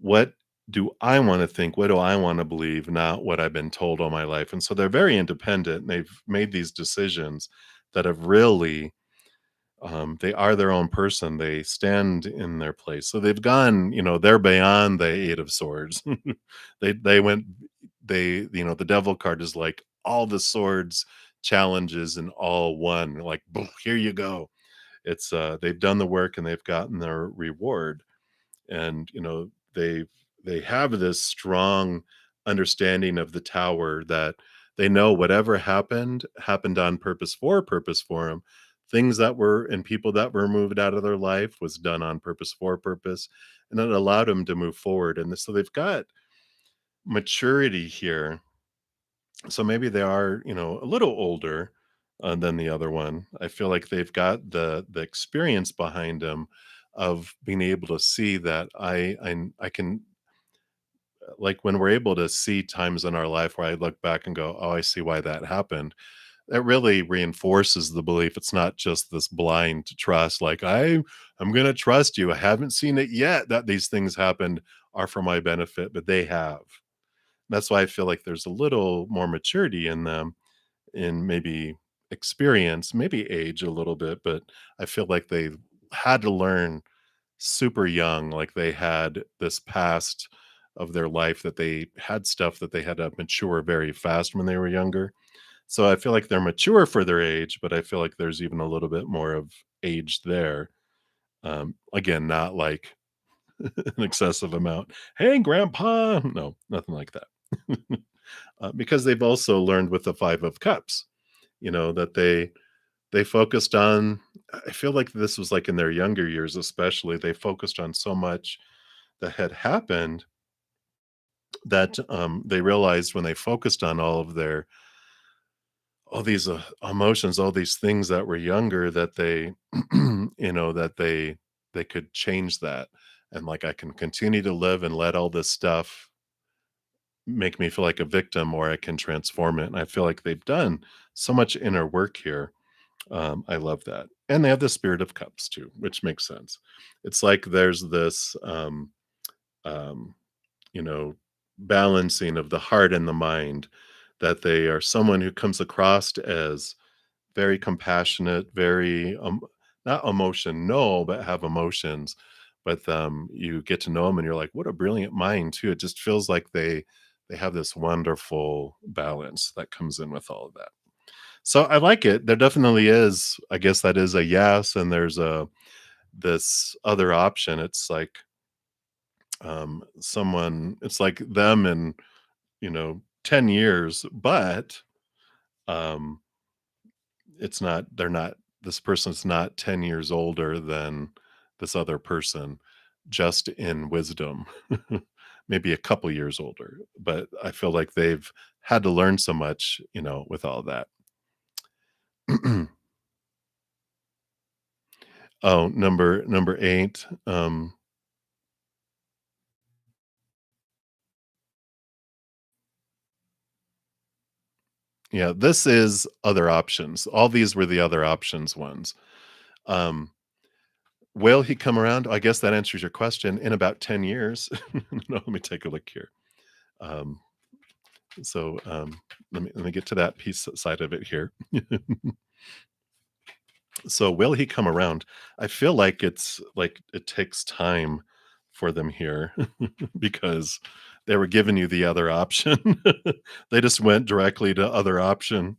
what do I want to think? What do I want to believe? Not what I've been told all my life. And so they're very independent. And they've made these decisions that have really, they are their own person. They stand in their place. So they've gone, they're beyond the Eight of Swords. They went, the Devil card is like all the swords challenges in all one. Like, boom, here you go. It's they've done the work and they've gotten their reward. and they have this strong understanding of the tower that they know whatever happened on purpose for them. Things that were and people that were moved out of their life was done on purpose for purpose, and it allowed them to move forward. And so they've got maturity here. So maybe they are, a little older than the other one. I feel like they've got the experience behind them of being able to see that I can, like, when we're able to see times in our life where I look back and go, oh, I see why that happened. That really reinforces the belief. It's not just this blind trust, like I'm going to trust you. I haven't seen it yet that these things happened are for my benefit, but they have. That's why I feel like there's a little more maturity in them, in maybe experience, maybe age a little bit, but I feel like they had to learn super young, like they had this past of their life that they had stuff that they had to mature very fast when they were younger. So I feel like they're mature for their age, but I feel like there's even a little bit more of age there. Again, not like an excessive amount. Hey, grandpa. No, nothing like that. Because they've also learned with the 5 of Cups, that they focused on. I feel like this was like in their younger years, especially. They focused on so much that had happened that they realized when they focused on all these emotions, all these things that were younger, that they, that they could change that, and like I can continue to live and let all this stuff make me feel like a victim, or I can transform it. And I feel like they've done so much inner work here. I love that. And they have the Spirit of Cups too, which makes sense. It's like there's this, um, you know, balancing of the heart and the mind, that they are someone who comes across as very compassionate, very, not emotion, no, but have emotions. But you get to know them, and you're like, what a brilliant mind too. It just feels like they have this wonderful balance that comes in with all of that. So I like it. There definitely is. I guess that is a yes, and there's a this other option. It's like someone. It's like them in 10 years, but um, it's not. They're not. This person's not 10 years older than this other person, just in wisdom. Maybe a couple years older, but I feel like they've had to learn so much, with all that. Oh, number 8, yeah, this is other options. All these were the other options ones. Um, will he come around? I guess that answers your question. In about 10 years. No, let me take a look here. Um, so let me get to that piece side of it here. So will he come around? I feel like it's like it takes time for them here, because they were giving you the other option. They just went directly to other option.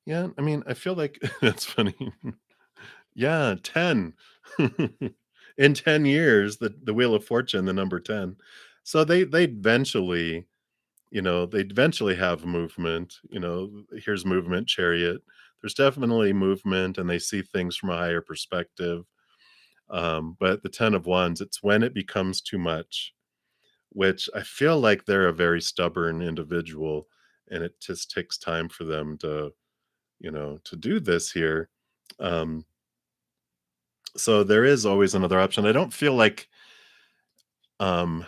Yeah, I mean, I feel like that's funny. Yeah, 10. In 10 years, the Wheel of Fortune, the number 10. So they eventually, they'd eventually have movement. Here's movement, chariot. There's definitely movement, and they see things from a higher perspective. But the 10 of Wands, it's when it becomes too much, which I feel like they're a very stubborn individual, and it just takes time for them to do this here. Um, so there is always another option. I don't feel like um,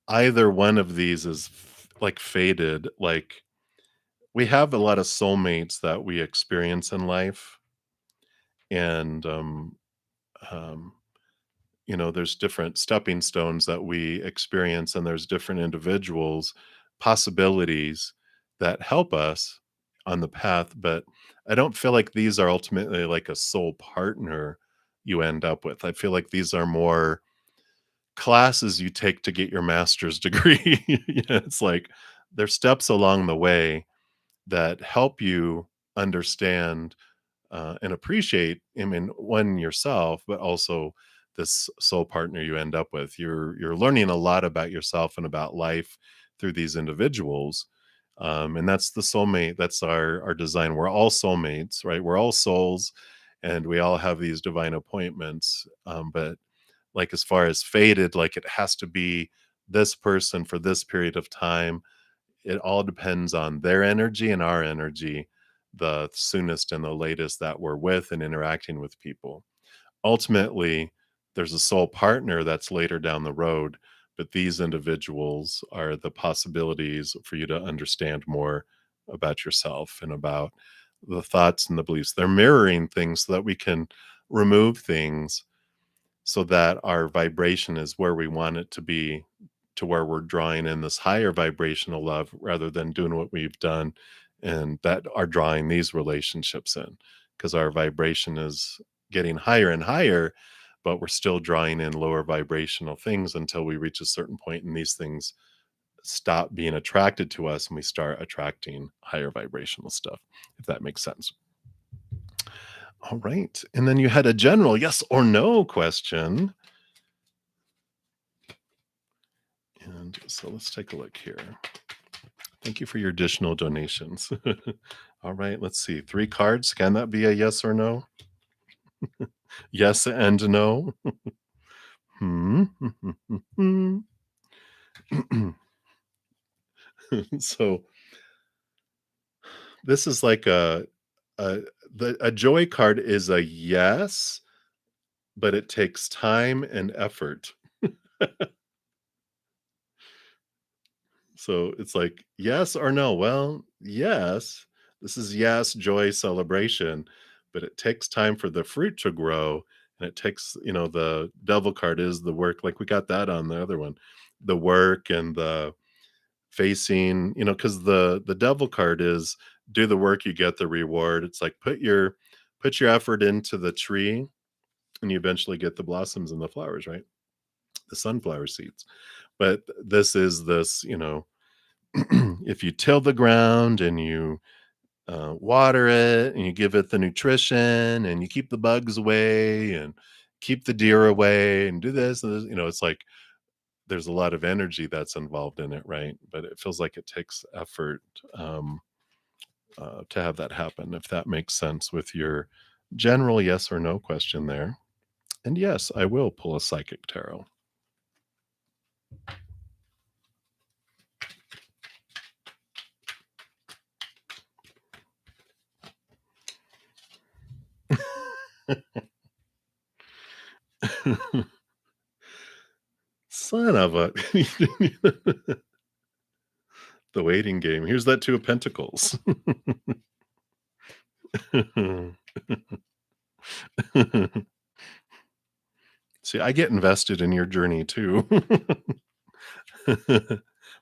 either one of these is like faded. Like, we have a lot of soulmates that we experience in life, and um, there's different stepping stones that we experience, and there's different individuals, possibilities that help us on the path. But I don't feel like these are ultimately like a soul partner you end up with. I feel like these are more classes you take to get your master's degree. Yeah, it's like there's steps along the way that help you. understand and appreciate, I mean, one yourself, but also this soul partner you end up with. You're learning a lot about yourself and about life through these individuals, and that's the soulmate. That's our design. We're all soulmates, right? We're all souls, and we all have these divine appointments. But like as far as fated, like it has to be this person for this period of time. It all depends on their energy and our energy, the soonest and the latest that we're with and interacting with people. Ultimately, there's a soul partner that's later down the road, but these individuals are the possibilities for you to understand more about yourself and about the thoughts and the beliefs. They're mirroring things so that we can remove things so that our vibration is where we want it to be, to where we're drawing in this higher vibrational love rather than doing what we've done and that are drawing these relationships in, because our vibration is getting higher and higher, but we're still drawing in lower vibrational things until we reach a certain point and these things stop being attracted to us and we start attracting higher vibrational stuff, if that makes sense. All right, and then you had a general yes or no question. And so let's take a look here. Thank you for your additional donations. All right, let's see. 3 cards. Can that be a yes or no? Yes and no. Hmm. So this is like a a joy card is a yes, but it takes time and effort. So it's like, yes or no? Well, yes. This is yes, joy, celebration, but it takes time for the fruit to grow. And it takes, the devil card is the work. Like we got that on the other one, the work and the facing, because the devil card is do the work, you get the reward. It's like put your effort into the tree and you eventually get the blossoms and the flowers, right? The sunflower seeds. But this is this, if you till the ground and you water it and you give it the nutrition and you keep the bugs away and keep the deer away and do this and this, it's like there's a lot of energy that's involved in it, right? But it feels like it takes effort to have that happen, if that makes sense with your general yes or no question there. And yes, I will pull a psychic tarot. Son of a the waiting game. Here's that two of pentacles. See, I get invested in your journey too.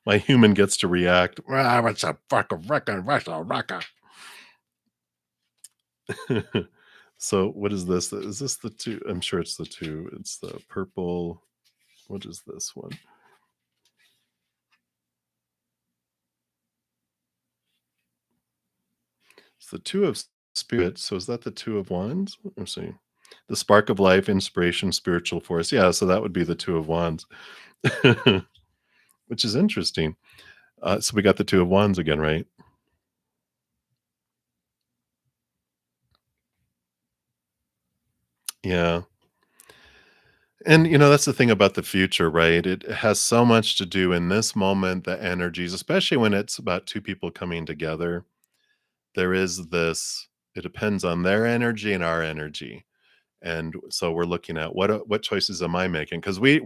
My human gets to react. "Ah, what's a fucking reckon? What's a reckon?" So, what is this? Is this the two? I'm sure it's the two. It's the purple. What is this one? It's the two of spirits. So, is that the two of wands? Let's see. The spark of life, inspiration, spiritual force. Yeah, so that would be the two of wands, which is interesting. So we got the two of wands again, right? Yeah. And that's the thing about the future, right? It has so much to do in this moment, the energies, especially when it's about two people coming together. There is this, it depends on their energy and our energy. And so we're looking at what choices am I making? Because we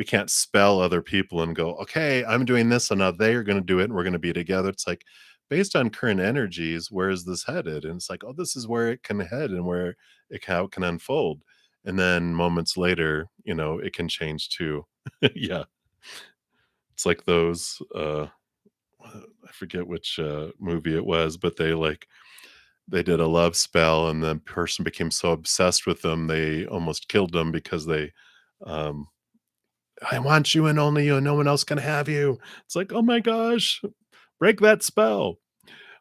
can't spell other people and go, okay, I'm doing this, and now they are going to do it, and we're going to be together. It's like based on current energies, where is this headed? And it's like, oh, this is where it can head and where how it can unfold. And then moments later, it can change too. Yeah, it's like those. I forget which movie it was, but they did a love spell, and the person became so obsessed with them they almost killed them because they um, I want you and only you, and no one else can have you. It's like, "Oh my gosh, break that spell."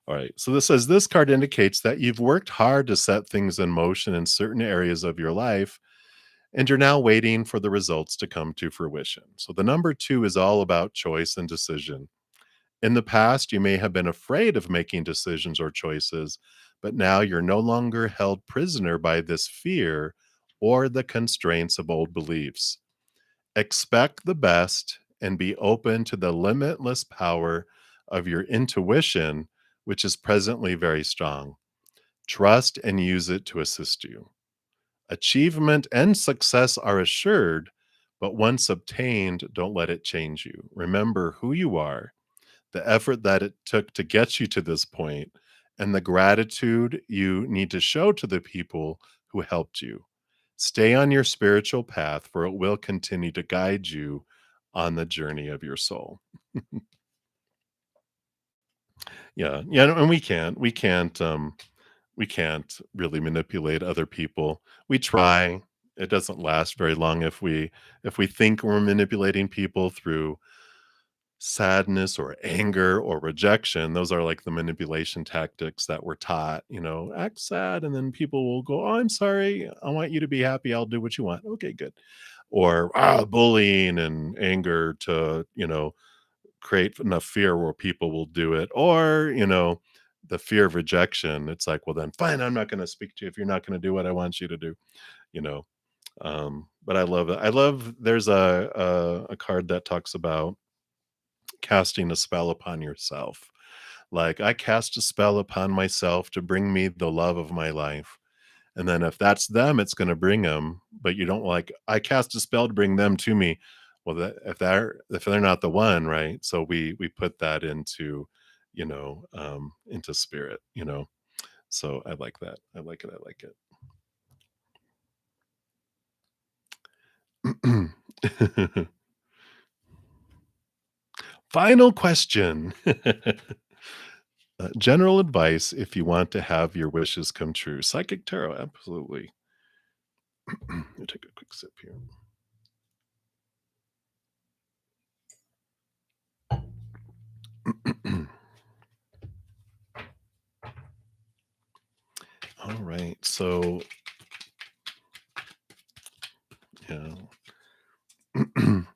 All right. So this says this card indicates that you've worked hard to set things in motion in certain areas of your life, and you're now waiting for the results to come to fruition. So the number two is all about choice and decision. In the past, you may have been afraid of making decisions or choices, but now you're no longer held prisoner by this fear or the constraints of old beliefs. Expect the best and be open to the limitless power of your intuition, which is presently very strong. Trust and use it to assist you. Achievement and success are assured, but once obtained, don't let it change you. Remember who you are, the effort that it took to get you to this point, and the gratitude you need to show to the people who helped you. Stay on your spiritual path, for it will continue to guide you on the journey of your soul. Yeah, yeah, no, and we can't really manipulate other people. We try. It doesn't last very long if we think we're manipulating people through sadness or anger or rejection. Those are like the manipulation tactics that we're taught, act sad and then people will go, "Oh, I'm sorry. I want you to be happy. I'll do what you want." Okay, good. Or bullying and anger to, create enough fear where people will do it. Or, the fear of rejection. It's like, well, then fine, I'm not going to speak to you if you're not going to do what I want you to do, you know. But I love it. I love there's a card that talks about casting a spell upon yourself. Like, I cast a spell upon myself to bring me the love of my life. And then if that's them, it's going to bring them. But you don't like, I cast a spell to bring them to me. Well, if they're not the one, right? So we put that into spirit. So I like that. I like it. I like it. Final question. General advice if you want to have your wishes come true. Psychic tarot, absolutely. Let me take a quick sip here. All right. So, yeah. I'm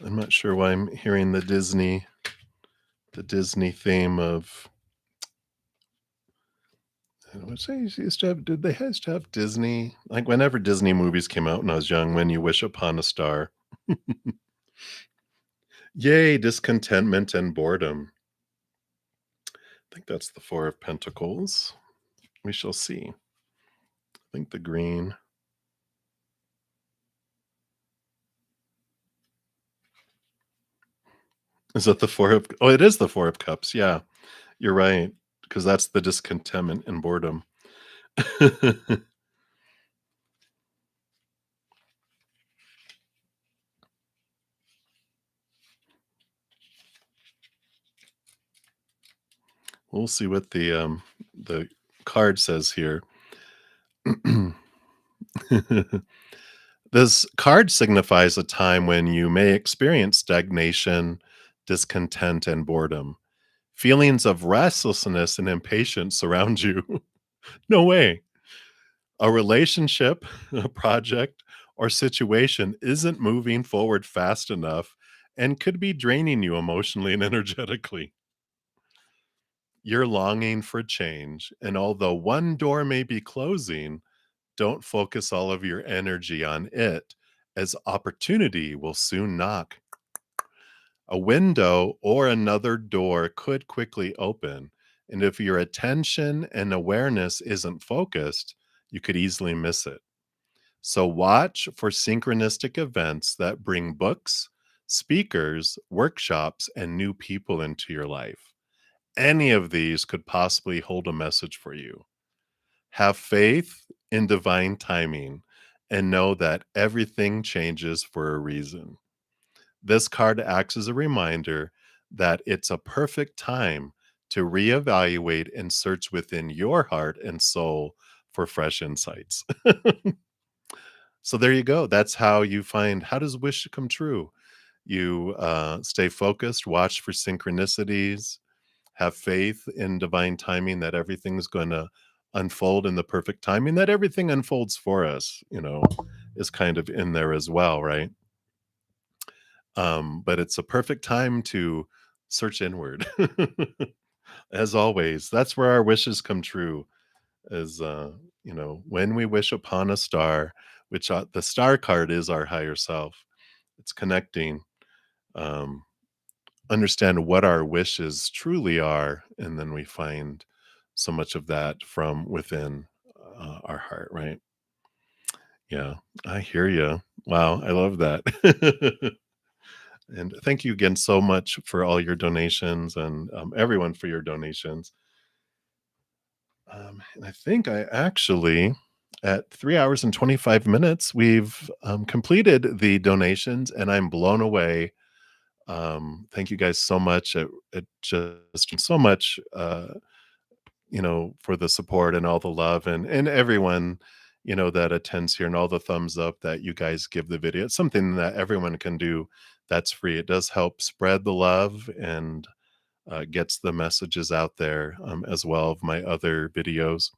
not sure why I'm hearing the Disney theme of what say used to have did they used to have Disney? Like whenever Disney movies came out when I was young, When You Wish Upon a Star. Yay, discontentment and boredom. I think that's the Four of Pentacles. We shall see. I think the green. Is that the Four of Oh, it is the Four of Cups. Yeah, you're right, because that's the discontentment and boredom. We'll see what the card says here. This card signifies a time when you may experience stagnation, discontent, and boredom. Feelings of restlessness and impatience surround you. No way. A relationship, a project, or situation isn't moving forward fast enough and could be draining you emotionally and energetically. You're longing for change, and although one door may be closing, don't focus all of your energy on it, as opportunity will soon knock. A window or another door could quickly open, and if your attention and awareness isn't focused, you could easily miss it. So watch for synchronistic events that bring books, speakers, workshops, and new people into your life. Any of these could possibly hold a message for you. Have faith in divine timing and know that everything changes for a reason. This card acts as a reminder that it's a perfect time to reevaluate and search within your heart and soul for fresh insights. So there you go. That's how you find how does wish come true? You stay focused, watch for synchronicities, have faith in divine timing that everything's going to unfold in the perfect timing, that everything unfolds for us, is kind of in there as well, right? But it's a perfect time to search inward. As always, that's where our wishes come true. Is when we wish upon a star, which the star card is our higher self. It's connecting, um, understand what our wishes truly are, and then we find so much of that from within our heart, right? Yeah, I hear you. Wow, I love that. And thank you again so much for all your donations and everyone for your donations. And I think I actually, at 3 hours and 25 minutes, we've completed the donations and I'm blown away. Thank you guys so much. It just so much, for the support and all the love and everyone, that attends here and all the thumbs up that you guys give the video. It's something that everyone can do that's free. It does help spread the love and gets the messages out there as well of my other videos.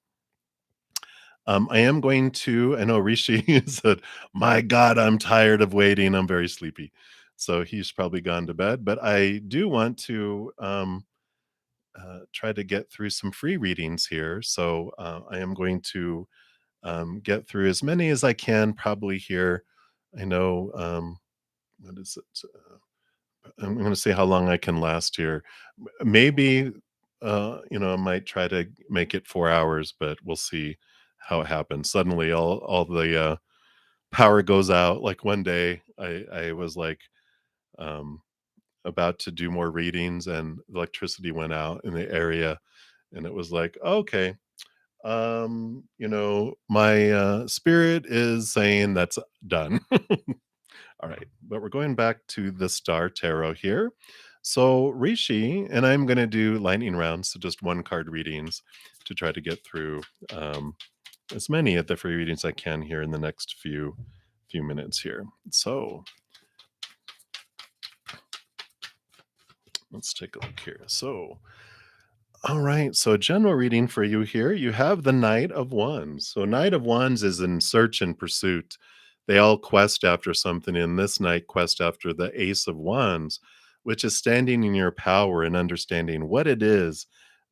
I am going to, I know Rishi said, my God, I'm tired of waiting. I'm very sleepy. So he's probably gone to bed, but I do want to try to get through some free readings here. So I am going to get through as many as I can probably here. I know, what is it? I'm going to see how long I can last here. Maybe, I might try to make it 4 hours, but we'll see how it happens. Suddenly, all the power goes out. Like one day, I was like um, about to do more readings, and electricity went out in the area, and it was like, okay, my spirit is saying that's done. All right, but we're going back to the Star Tarot here. So Rishi and I'm going to do lightning rounds, so just one card readings to try to get through as many of the free readings I can here in the next few minutes here. So let's take a look here. So all right, so general reading for you here. You have the Knight of Wands. So Knight of Wands is in search and pursuit. They all quest after something. In this night, quest after the Ace of Wands, which is standing in your power and understanding what it is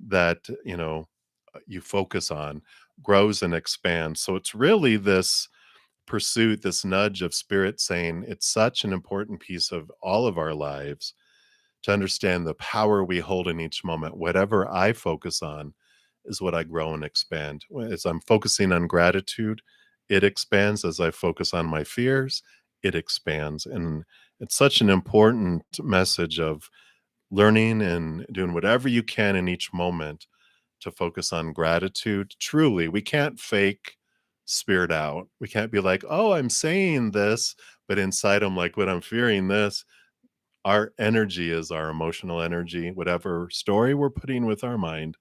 that you focus on, grows and expands. So it's really this pursuit, this nudge of spirit saying it's such an important piece of all of our lives to understand the power we hold in each moment. Whatever I focus on is what I grow and expand. As I'm focusing on gratitude, it expands. As I focus on my fears, it expands. And it's such an important message of learning and doing whatever you can in each moment to focus on gratitude. Truly, we can't fake spirit out. We can't be like, oh, I'm saying this, but inside I'm like, when I'm fearing this, our energy is our emotional energy. Whatever story we're putting with our mind,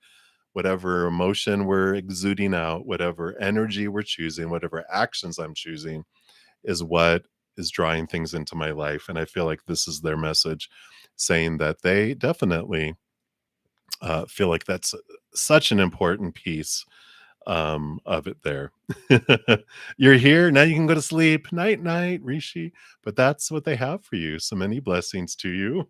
whatever emotion we're exuding out, whatever energy we're choosing, whatever actions I'm choosing is what is drawing things into my life. And I feel like this is their message, saying that they definitely feel like that's such an important piece of it there. You're here, now you can go to sleep. Night, night, Rishi. But that's what they have for you. So many blessings to you.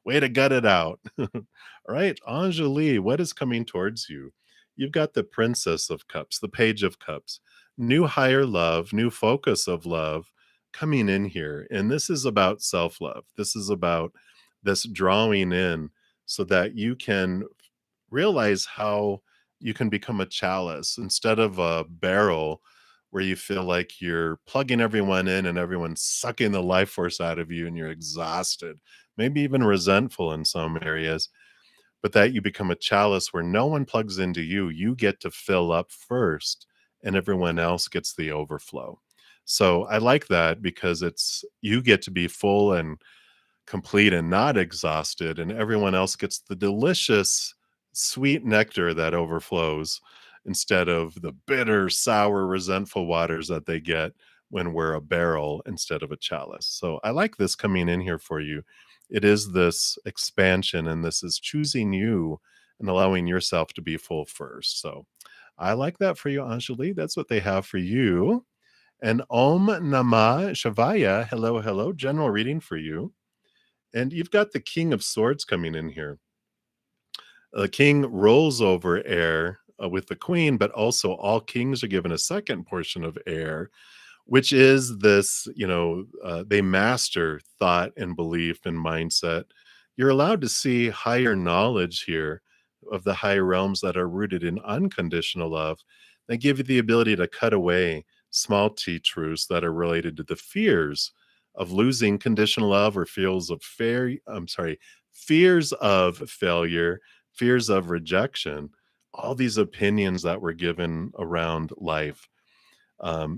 Way to gut it out. All right, Anjali, what is coming towards you? You've got the Princess of Cups, the Page of Cups, new higher love, new focus of love coming in here. And this is about self love. This is about this drawing in so that you can realize how you can become a chalice instead of a barrel where you feel like you're plugging everyone in and everyone's sucking the life force out of you and you're exhausted, maybe even resentful in some areas, but that you become a chalice where no one plugs into you. You get to fill up first and everyone else gets the overflow. So I like that because it's you get to be full and complete and not exhausted, and everyone else gets the delicious, sweet nectar that overflows instead of the bitter, sour, resentful waters that they get when we're a barrel instead of a chalice. So I like this coming in here for you. It is this expansion, and this is choosing you and allowing yourself to be full first. So I like that for you, Anjali. That's what they have for you. And Om Namah Shivaya. Hello, hello. General reading for you. And you've got the King of Swords coming in here. The king rolls over air with the queen, but also all kings are given a second portion of air, which is this, they master thought and belief and mindset. You're allowed to see higher knowledge here of the higher realms that are rooted in unconditional love. They give you the ability to cut away small t truths that are related to the fears of losing conditional love or fears of failure, fears of rejection, all these opinions that were given around life.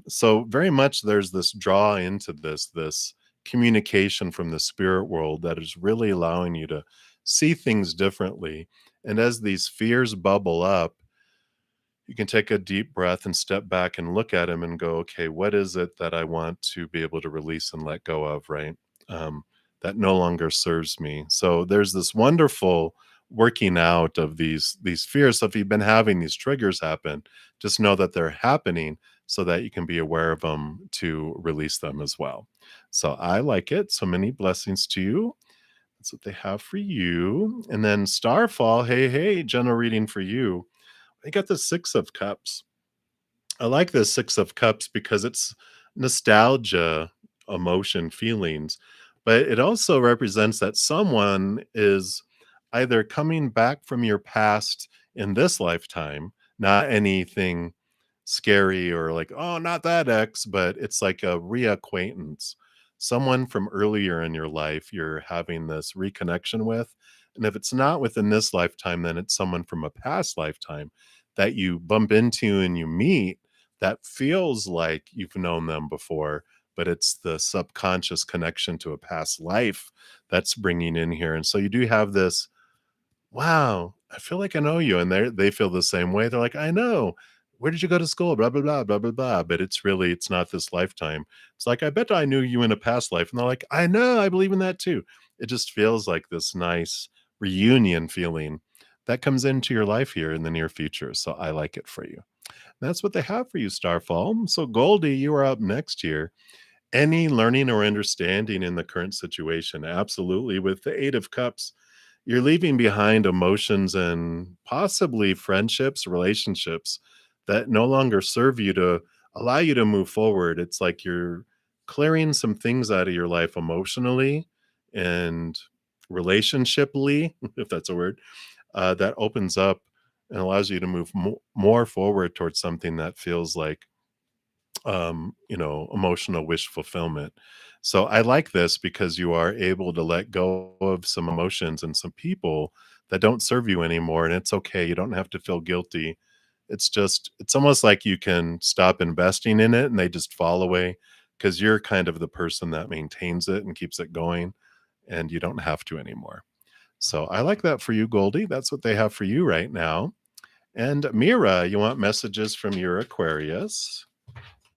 So very much there's this draw into this communication from the spirit world that is really allowing you to see things differently. And as these fears bubble up, you can take a deep breath and step back and look at them and go, okay, what is it that I want to be able to release and let go of, right? Um, that no longer serves me. So there's this wonderful working out of these fears. So if you've been having these triggers happen, just know that they're happening so that you can be aware of them to release them as well. So I like it. So many blessings to you. That's what they have for you. And then Starfall, hey, hey, general reading for you. I got the Six of Cups. I like the Six of Cups because it's nostalgia, emotion, feelings, but it also represents that someone is either coming back from your past in this lifetime, not anything scary or like, oh, not that ex, but it's like a reacquaintance. Someone from earlier in your life you're having this reconnection with. And if it's not within this lifetime, then it's someone from a past lifetime that you bump into and you meet that feels like you've known them before, but it's the subconscious connection to a past life that's bringing in here. And so you do have this, wow, I feel like I know you. And they feel the same way. They're like, I know. Where did you go to school? Blah, blah, blah, blah, blah, blah. But it's not this lifetime. It's like, I bet I knew you in a past life. And they're like, I know, I believe in that too. It just feels like this nice reunion feeling that comes into your life here in the near future. So I like it for you. That's what they have for you, Starfall. So, Goldie, you are up next here. Any learning or understanding in the current situation? Absolutely. With the Eight of Cups, you're leaving behind emotions and possibly friendships, relationships that no longer serve you to allow you to move forward. It's like you're clearing some things out of your life emotionally and relationshiply, if that's a word, that opens up and allows you to move more forward towards something that feels like emotional wish fulfillment. So I like this because you are able to let go of some emotions and some people that don't serve you anymore, and it's okay. You don't have to feel guilty. It's almost like you can stop investing in it and they just fall away because you're kind of the person that maintains it and keeps it going, and you don't have to anymore. So I like that for you, Goldie. That's what they have for you right now. And Mira, you want messages from your Aquarius?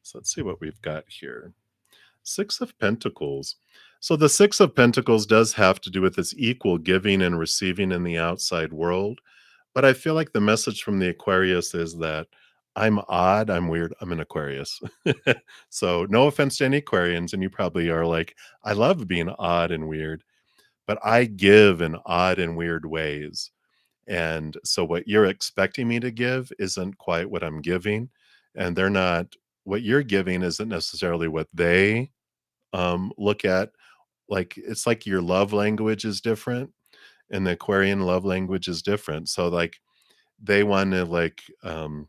So let's see what we've got here. Six of Pentacles. So the Six of Pentacles does have to do with this equal giving and receiving in the outside world. But I feel like the message from the Aquarius is that I'm odd, I'm weird, I'm an Aquarius. So no offense to any Aquarians, and you probably are like, I love being odd and weird, but I give in odd and weird ways. And so what you're expecting me to give isn't quite what I'm giving. And they're not, what you're giving isn't necessarily what they look at. Like, it's like your love language is different and the Aquarian love language is different. So like they want to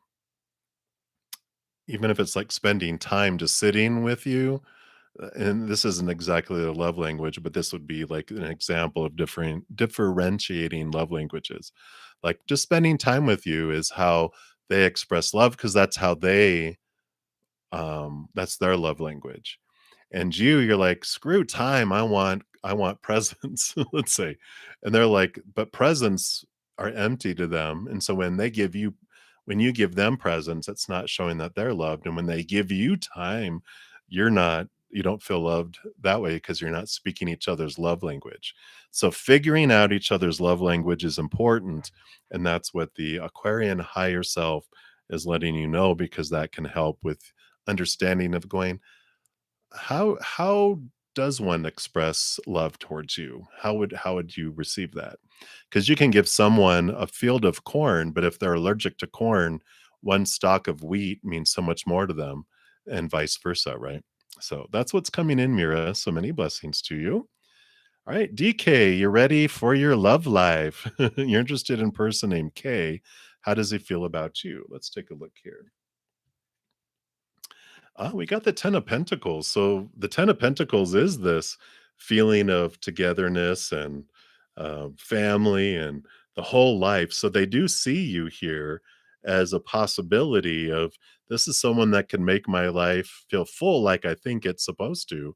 even if it's like spending time just sitting with you, and this isn't exactly the love language, but this would be like an example of differentiating love languages. Like just spending time with you is how they express love because that's their love language. And you're like, screw time. I want presents, let's say. And they're like, but presents are empty to them. And so when you give them presents, it's not showing that they're loved. And when they give you time, you don't feel loved that way because you're not speaking each other's love language. So figuring out each other's love language is important, and that's what the Aquarian higher self is letting you know, because that can help with understanding of going, how does one express love towards you? How would you receive that? Because you can give someone a field of corn, but if they're allergic to corn, one stalk of wheat means so much more to them, and vice versa, right? So that's what's coming in, Mira. So many blessings to you. All right, DK, you're ready for your love life. You're interested in a person named K. How does he feel about you? Let's take a look here. We got the 10 of Pentacles. So the 10 of Pentacles is this feeling of togetherness and family and the whole life. So they do see you here as a possibility of, this is someone that can make my life feel full like I think it's supposed to,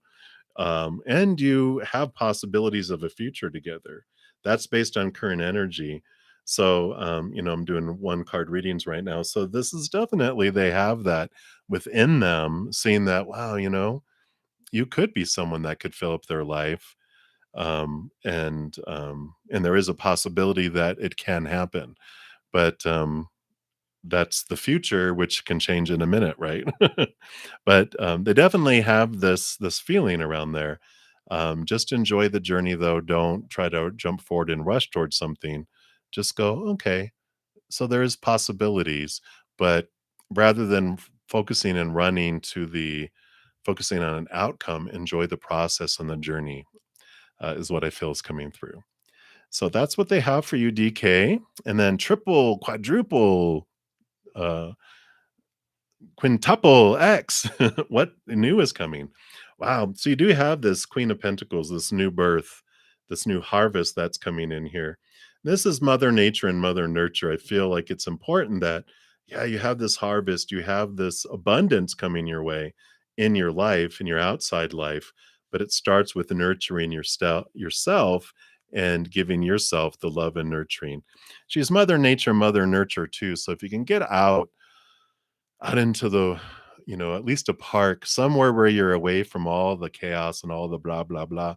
and you have possibilities of a future together. That's based on current energy. So, I'm doing one card readings right now. So, this is definitely, they have that within them, seeing that, wow, you could be someone that could fill up their life. And there is a possibility that it can happen. But that's the future, which can change in a minute, right? But they definitely have this feeling around there. Just enjoy the journey, though. Don't try to jump forward and rush towards something. Just go, okay. So there is possibilities, but rather than focusing and running to the focusing on an outcome, enjoy the process and the journey, is what I feel is coming through. So that's what they have for you, DK. And then triple, quadruple, uh, quintuple X. What new is coming? Wow. So you do have this Queen of Pentacles, this new birth, this new harvest that's coming in here. This is Mother Nature and Mother Nurture. I feel like it's important that, yeah, you have this harvest, you have this abundance coming your way in your life, in your outside life, but it starts with nurturing yourself and giving yourself the love and nurturing. She's Mother Nature, Mother Nurture too. So if you can get out into the, at least a park somewhere where you're away from all the chaos and all the blah blah blah,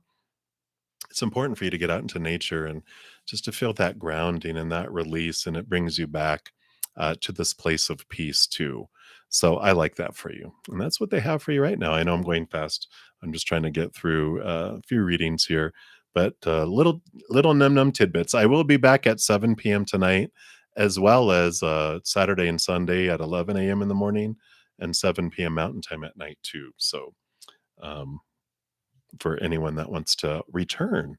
it's important for you to get out into nature and just to feel that grounding and that release, and it brings you back to this place of peace too. So I like that for you, and that's what they have for you right now. I know I'm going fast. I'm just trying to get through a few readings here, but little num num tidbits. I will be back at 7 p.m. tonight, as well as Saturday and Sunday at 11 a.m. in the morning and 7 p.m. Mountain Time at night too. So um, for anyone that wants to return.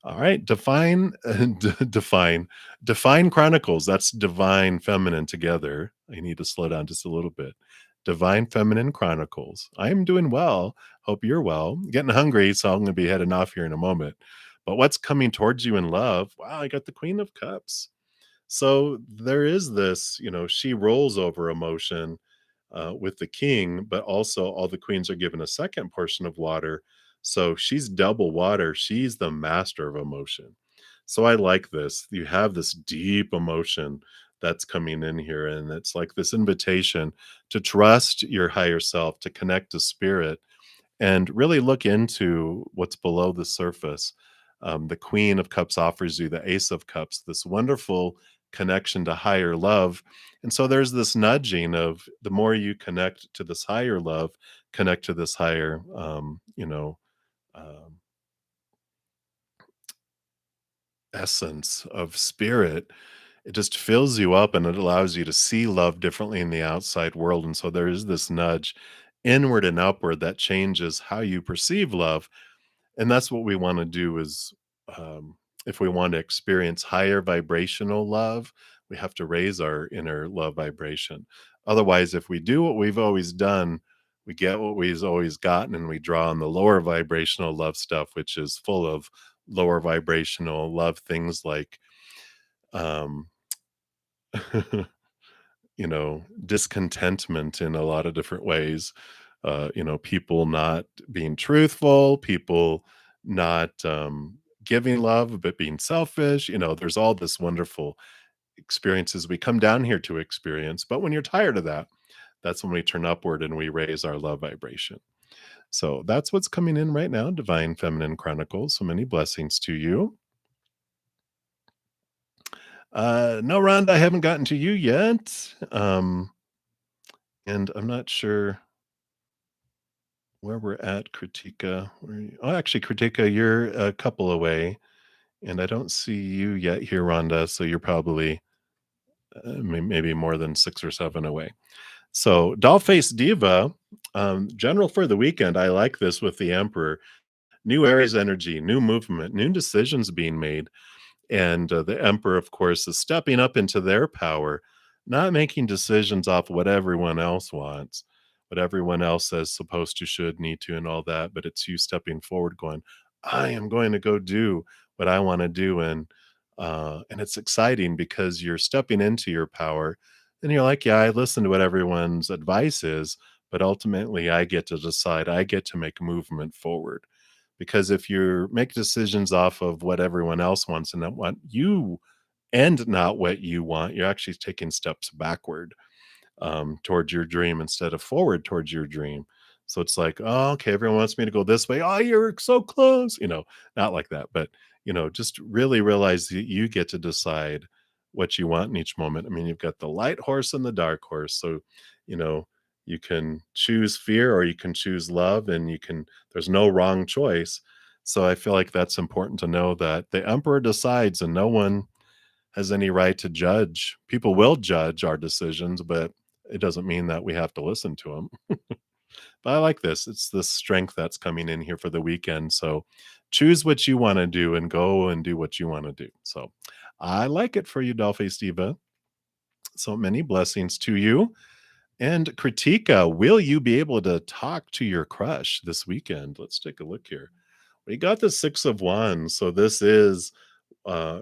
All right, define chronicles. That's divine feminine together. I need to slow down just a little bit. Divine feminine chronicles. I am doing well. Hope you're well. Getting hungry, so I'm going to be heading off here in a moment. But what's coming towards you in love? Wow, I got the Queen of Cups. So there is this, she rolls over emotion with the king, but also all the queens are given a second portion of water. So she's double water. She's the master of emotion. So I like this. You have this deep emotion that's coming in here, and it's like this invitation to trust your higher self, to connect to spirit, and really look into what's below the surface. The Queen of Cups offers you the Ace of Cups, this wonderful connection to higher love. And so there's this nudging of, the more you connect to this higher love, connect to this higher, um, essence of spirit, it just fills you up and it allows you to see love differently in the outside world. And so there is this nudge inward and upward that changes how you perceive love. And that's what we want to do is, if we want to experience higher vibrational love, we have to raise our inner love vibration. Otherwise, if we do what we've always done, we get what we've always gotten, and we draw on the lower vibrational love stuff, which is full of lower vibrational love things like, um, discontentment in a lot of different ways. People not being truthful, people not giving love, but being selfish. There's all this wonderful experiences we come down here to experience. But when you're tired of that, that's when we turn upward and we raise our love vibration. So that's what's coming in right now, Divine Feminine Chronicles. So many blessings to you. No, Rhonda, I haven't gotten to you yet. And I'm not sure where we're at, Kritika. Oh, actually, Kritika, you're a couple away, and I don't see you yet here, Rhonda. So you're probably maybe more than 6 or 7 away. So, Dollface Diva, general for the weekend. I like this with the Emperor. New Aries energy, new movement, new decisions being made. And the emperor, of course, is stepping up into their power, not making decisions off what everyone else wants, what everyone else says supposed to, should, need to, and all that. But it's you stepping forward, going, I am going to go do what I want to do. And it's exciting because you're stepping into your power. And you're like, yeah, I listen to what everyone's advice is, but ultimately I get to decide, I get to make movement forward, because if you make decisions off of what everyone else wants and not what you and not what you want, you're actually taking steps backward towards your dream instead of forward towards your dream. So it's like, oh, okay, everyone wants me to go this way. Oh, you're so close. Not like that, but just really realize that you get to decide what you want in each moment. I mean, you've got the light horse and the dark horse. So, you know, you can choose fear or you can choose love, and there's no wrong choice. So I feel like that's important to know, that the emperor decides and no one has any right to judge. People will judge our decisions, but it doesn't mean that we have to listen to them. But I like this. It's the strength that's coming in here for the weekend. So choose what you want to do and go and do what you want to do. So I like it for you, Dolphy Steva. So many blessings to you. And Kritika, will you be able to talk to your crush this weekend? Let's take a look here. We got the Six of Wands. So this is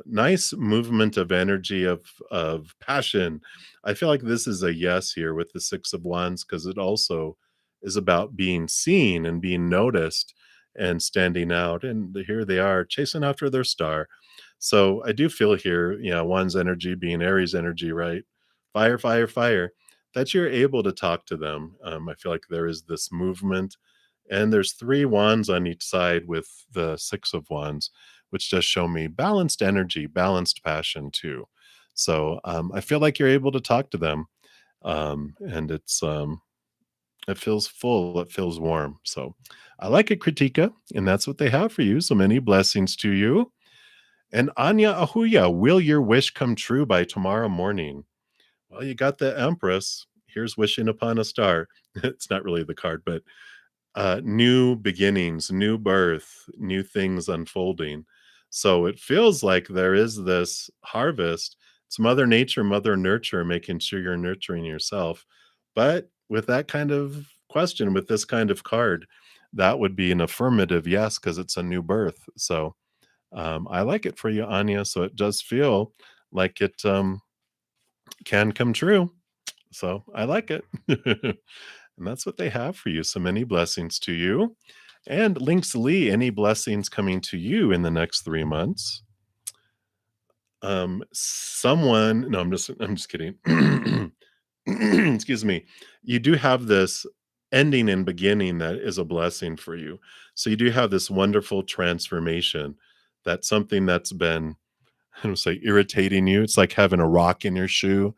nice movement of energy, of passion. I feel like this is a yes here with the Six of Wands, because it also is about being seen and being noticed and standing out. And here they are chasing after their star. So I do feel here, Wands energy being Aries energy, right? Fire, fire, fire. That you're able to talk to them. I feel like there is this movement, and there's 3 wands on each side with the Six of Wands, which does show me balanced energy, balanced passion too. So I feel like you're able to talk to them, and it feels full, it feels warm. So I like it, Kritika, and that's what they have for you. So many blessings to you. And Anya Ahuya, will your wish come true by tomorrow morning? Well, you got the Empress. Here's wishing upon a star. It's not really the card, but new beginnings, new birth, new things unfolding. So it feels like there is this harvest. It's Mother Nature, Mother Nurture, making sure you're nurturing yourself. But with that kind of question, with this kind of card, that would be an affirmative yes, because it's a new birth. So I like it for you, Anya. So it does feel like it can come true. So I like it. And that's what they have for you. So many blessings to you. And Links Lee, any blessings coming to you in the next 3 months? Someone, no, I'm just kidding. Excuse me. You do have this ending and beginning that is a blessing for you. So you do have this wonderful transformation. That's something that's been, I don't say, irritating you. It's like having a rock in your shoe,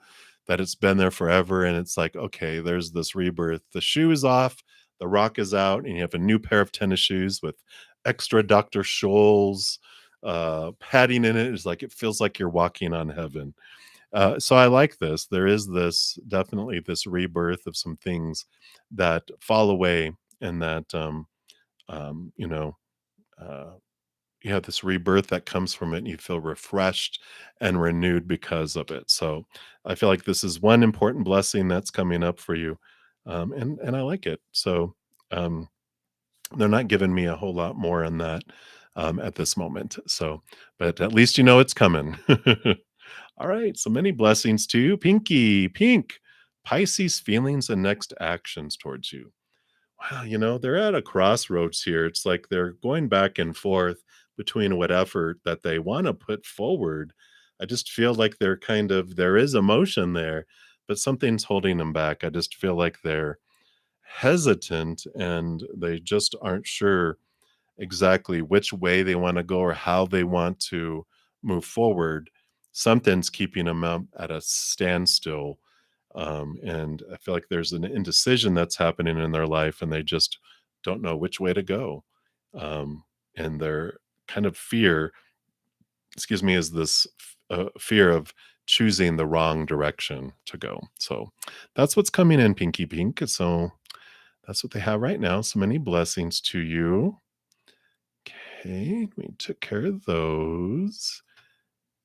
that it's been there forever. And it's like, okay, there's this rebirth. The shoe is off, the rock is out, and you have a new pair of tennis shoes with extra Dr. Scholl's padding in it. It's like, it feels like you're walking on heaven. So I like this. There is this, definitely this rebirth of some things that fall away, and that, um, you know, uh, you have this rebirth that comes from it, and you feel refreshed and renewed because of it. So I feel like this is one important blessing that's coming up for you. And I like it. So um, they're not giving me a whole lot more on that at this moment. So, but at least you know it's coming. All right. So many blessings to you. Pinky, Pink, Pisces feelings and next actions towards you. Wow, they're at a crossroads here. It's like they're going back and forth between what effort that they want to put forward. I just feel like there is emotion there, but something's holding them back. I just feel like they're hesitant and they just aren't sure exactly which way they want to go or how they want to move forward. Something's keeping them up at a standstill. And I feel like there's an indecision that's happening in their life and they just don't know which way to go. Um, and their kind of fear, excuse me, is this fear of choosing the wrong direction to go. So that's what's coming in, Pinky Pink. So that's what they have right now. So many blessings to you. Okay, we took care of those.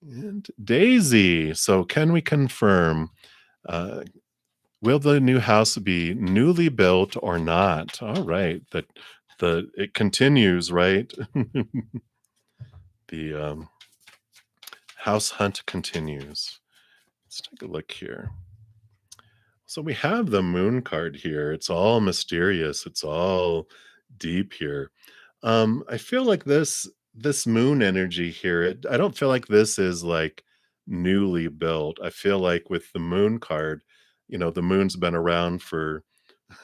And Daisy. So can we confirm? Uh, will the new house be newly built or not? All right. The it continues, right? The house hunt continues. Let's take a look here. So we have the moon card here. It's all mysterious. It's all deep here. I feel like this moon energy here, I don't feel like this is like newly built. I feel like with the moon card, the moon's been around for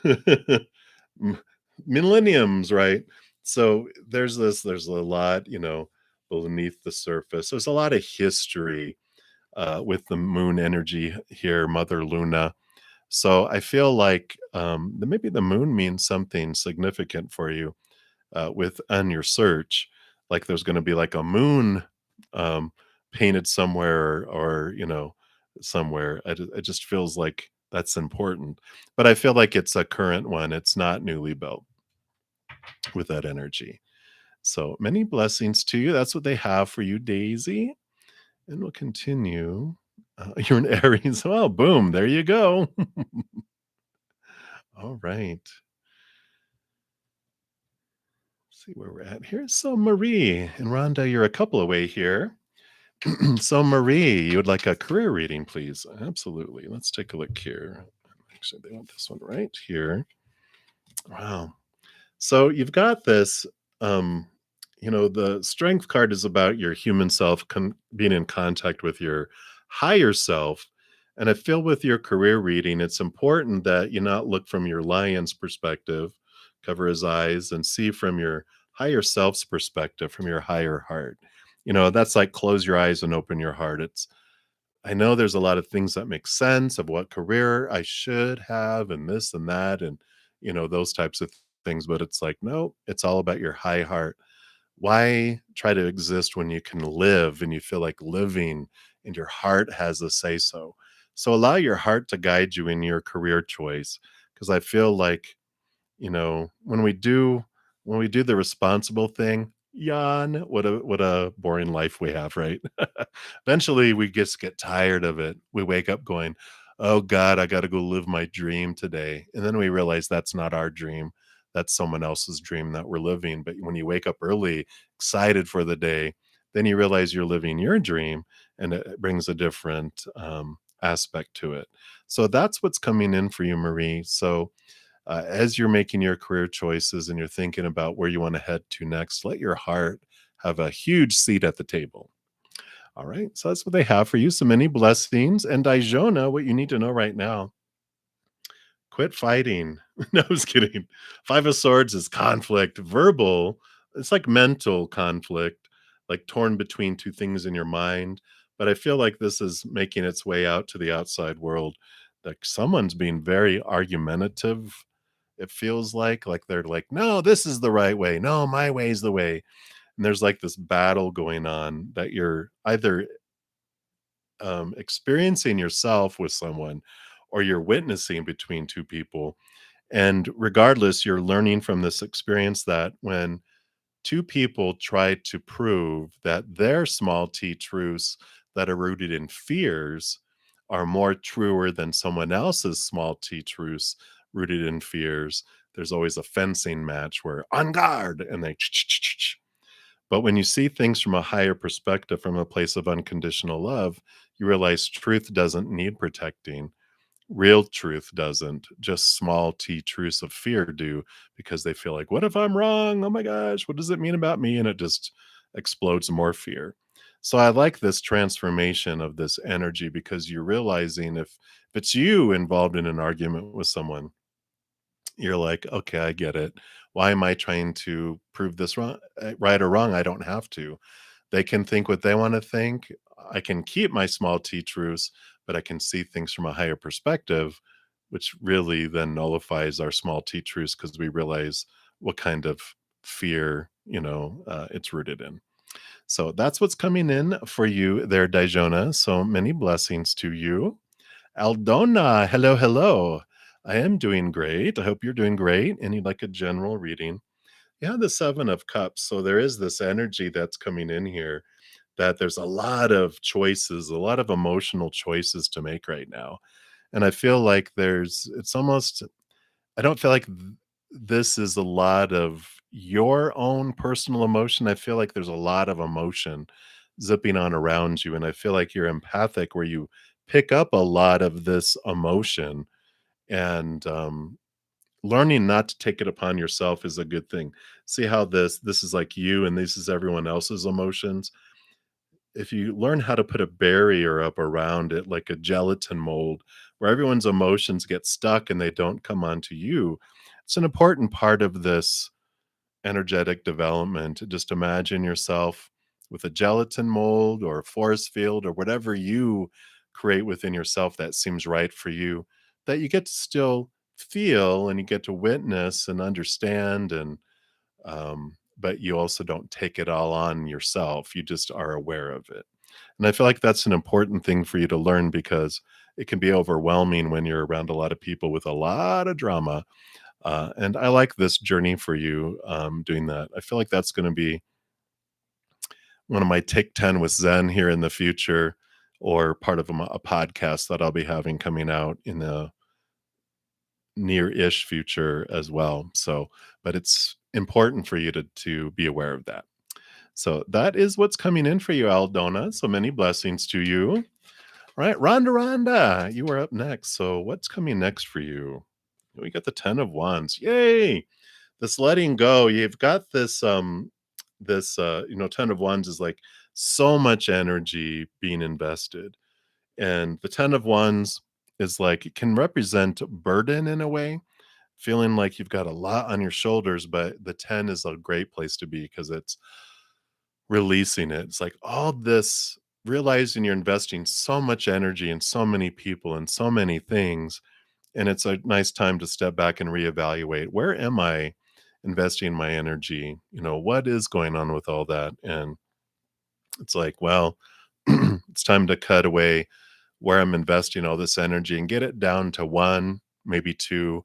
m- millenniums, right? So there's a lot, beneath the surface. There's a lot of history with the moon energy here, Mother Luna. So I feel like maybe the moon means something significant for you with on your search. Like there's going to be like a moon um, painted somewhere, or somewhere. It just feels like that's important. But I feel like it's a current one. It's not newly built with that energy. So many blessings to you. That's what they have for you, Daisy. And we'll continue. You're an Aries. Well, boom, there you go. All right. See where we're at here. So, Marie and Rhonda, you're a couple away here. So, Marie, you would like a career reading, please? Absolutely. Let's take a look here. Actually, they want this one right here. Wow. So you've got this, um, the strength card is about your human self being in contact with your higher self. And I feel with your career reading, it's important that you not look from your lion's perspective, cover his eyes, and see from your higher self's perspective, from your higher heart. That's like close your eyes and open your heart. I know there's a lot of things that make sense of what career I should have and this and that and those types of things, but it's like no, it's all about your high heart. Why try to exist when you can live and you feel like living and your heart has a say so? So allow your heart to guide you in your career choice, because I feel like when we do the responsible thing, yawn, what a boring life we have, right? Eventually we just get tired of it. We wake up going, oh God, I got to go live my dream today, and then we realize that's not our dream, that's someone else's dream that we're living. But when you wake up early, excited for the day, then you realize you're living your dream, and it brings a different aspect to it. So that's what's coming in for you, Marie. So as you're making your career choices and you're thinking about where you want to head to next, let your heart have a huge seat at the table. All right. So that's what they have for you. So many blessings. And Dijona, what you need to know right now: quit fighting. No, I was kidding. Five of Swords is conflict, verbal. It's like mental conflict, like torn between two things in your mind. But I feel like this is making its way out to the outside world. Like someone's being very argumentative. It feels like they're like, no, this is the right way. No, my way is the way. And there's like this battle going on that you're either experiencing yourself with someone, or you're witnessing between two people. And regardless, you're learning from this experience that when two people try to prove that their small t truths that are rooted in fears are more truer than someone else's small t truths rooted in fears, there's always a fencing match where on guard and they but when you see things from a higher perspective, from a place of unconditional love, you realize truth doesn't need protecting. Real truth doesn't. Just small t truths of fear do, because they feel like, what if I'm wrong? Oh my gosh, what does it mean about me? And it just explodes more fear. So I like this transformation of this energy, because you're realizing if it's you involved in an argument with someone, You're like, "Okay, I get it. Why am I trying to prove this wrong right or wrong? I don't have to. They can think what they wanna think. I can keep my small T truths, but I can see things from a higher perspective," which really then nullifies our small T truths because we realize what kind of fear, it's rooted in. So that's what's coming in for you there, Dijona. So many blessings to you. Aldona, hello, hello. I am doing great. I hope you're doing great. And you'd like a general reading. You have the Seven of Cups. So there is this energy that's coming in here that there's a lot of choices, a lot of emotional choices to make right now. And I feel like it's almost, I don't feel like this is a lot of your own personal emotion. I feel like there's a lot of emotion zipping on around you. And I feel like you're empathic where you pick up a lot of this emotion and learning not to take it upon yourself is a good thing. See how this is like you and this is everyone else's emotions. If you learn how to put a barrier up around it like a gelatin mold where everyone's emotions get stuck and they don't come onto you, it's an important part of this energetic development. Just imagine yourself with a gelatin mold or a force field or whatever you create within yourself that seems right for you, that you get to still feel and you get to witness and understand but you also don't take it all on yourself. You just are aware of it. And I feel like that's an important thing for you to learn because it can be overwhelming when you're around a lot of people with a lot of drama. And I like this journey for you doing that. I feel like that's going to be one of my take 10 with Zen here in the future, or part of a podcast that I'll be having coming out in the near-ish future as well. So, but it's important for you to be aware of that. So that is what's coming in for you, Aldona. So many blessings to you. All right, Rhonda, you are up next. So what's coming next for you? We got the 10 of Wands. Yay! This letting go. You've got this 10 of Wands is like so much energy being invested. And the 10 of Wands is like it can represent burden in a way, feeling like you've got a lot on your shoulders, but the 10 is a great place to be because it's releasing it. It's like all this realizing you're investing so much energy in so many people and so many things. And it's a nice time to step back and reevaluate, where am I investing my energy? What is going on with all that? And it's like, well, it's time to cut away where I'm investing all this energy and get it down to one, maybe two,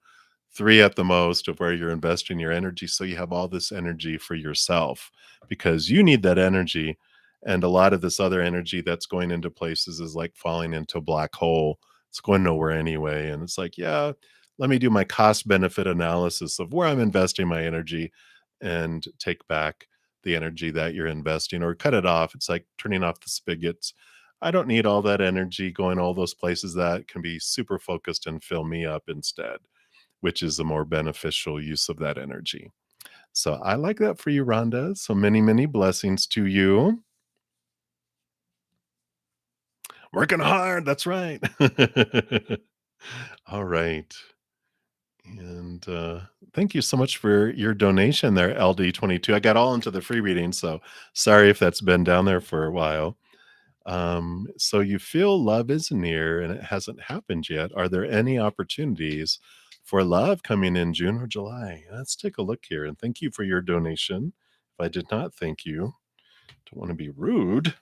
three at the most of where you're investing your energy. So you have all this energy for yourself because you need that energy. And a lot of this other energy that's going into places is like falling into a black hole. It's going nowhere anyway. And it's like, yeah, let me do my cost benefit analysis of where I'm investing my energy and take back the energy that you're investing or cut it off. It's like turning off the spigots. I don't need all that energy going all those places that can be super focused and fill me up instead, which is a more beneficial use of that energy. So I like that for you, Rhonda. So many, many blessings to you. Working hard. That's right. All right. And thank you so much for your donation there, LD22. I got all into the free reading, so sorry if that's been down there for a while. So you feel love is near and it hasn't happened yet. Are there any opportunities for love coming in June or July? Let's take a look here. And thank you for your donation. If I did not thank you, don't want to be rude.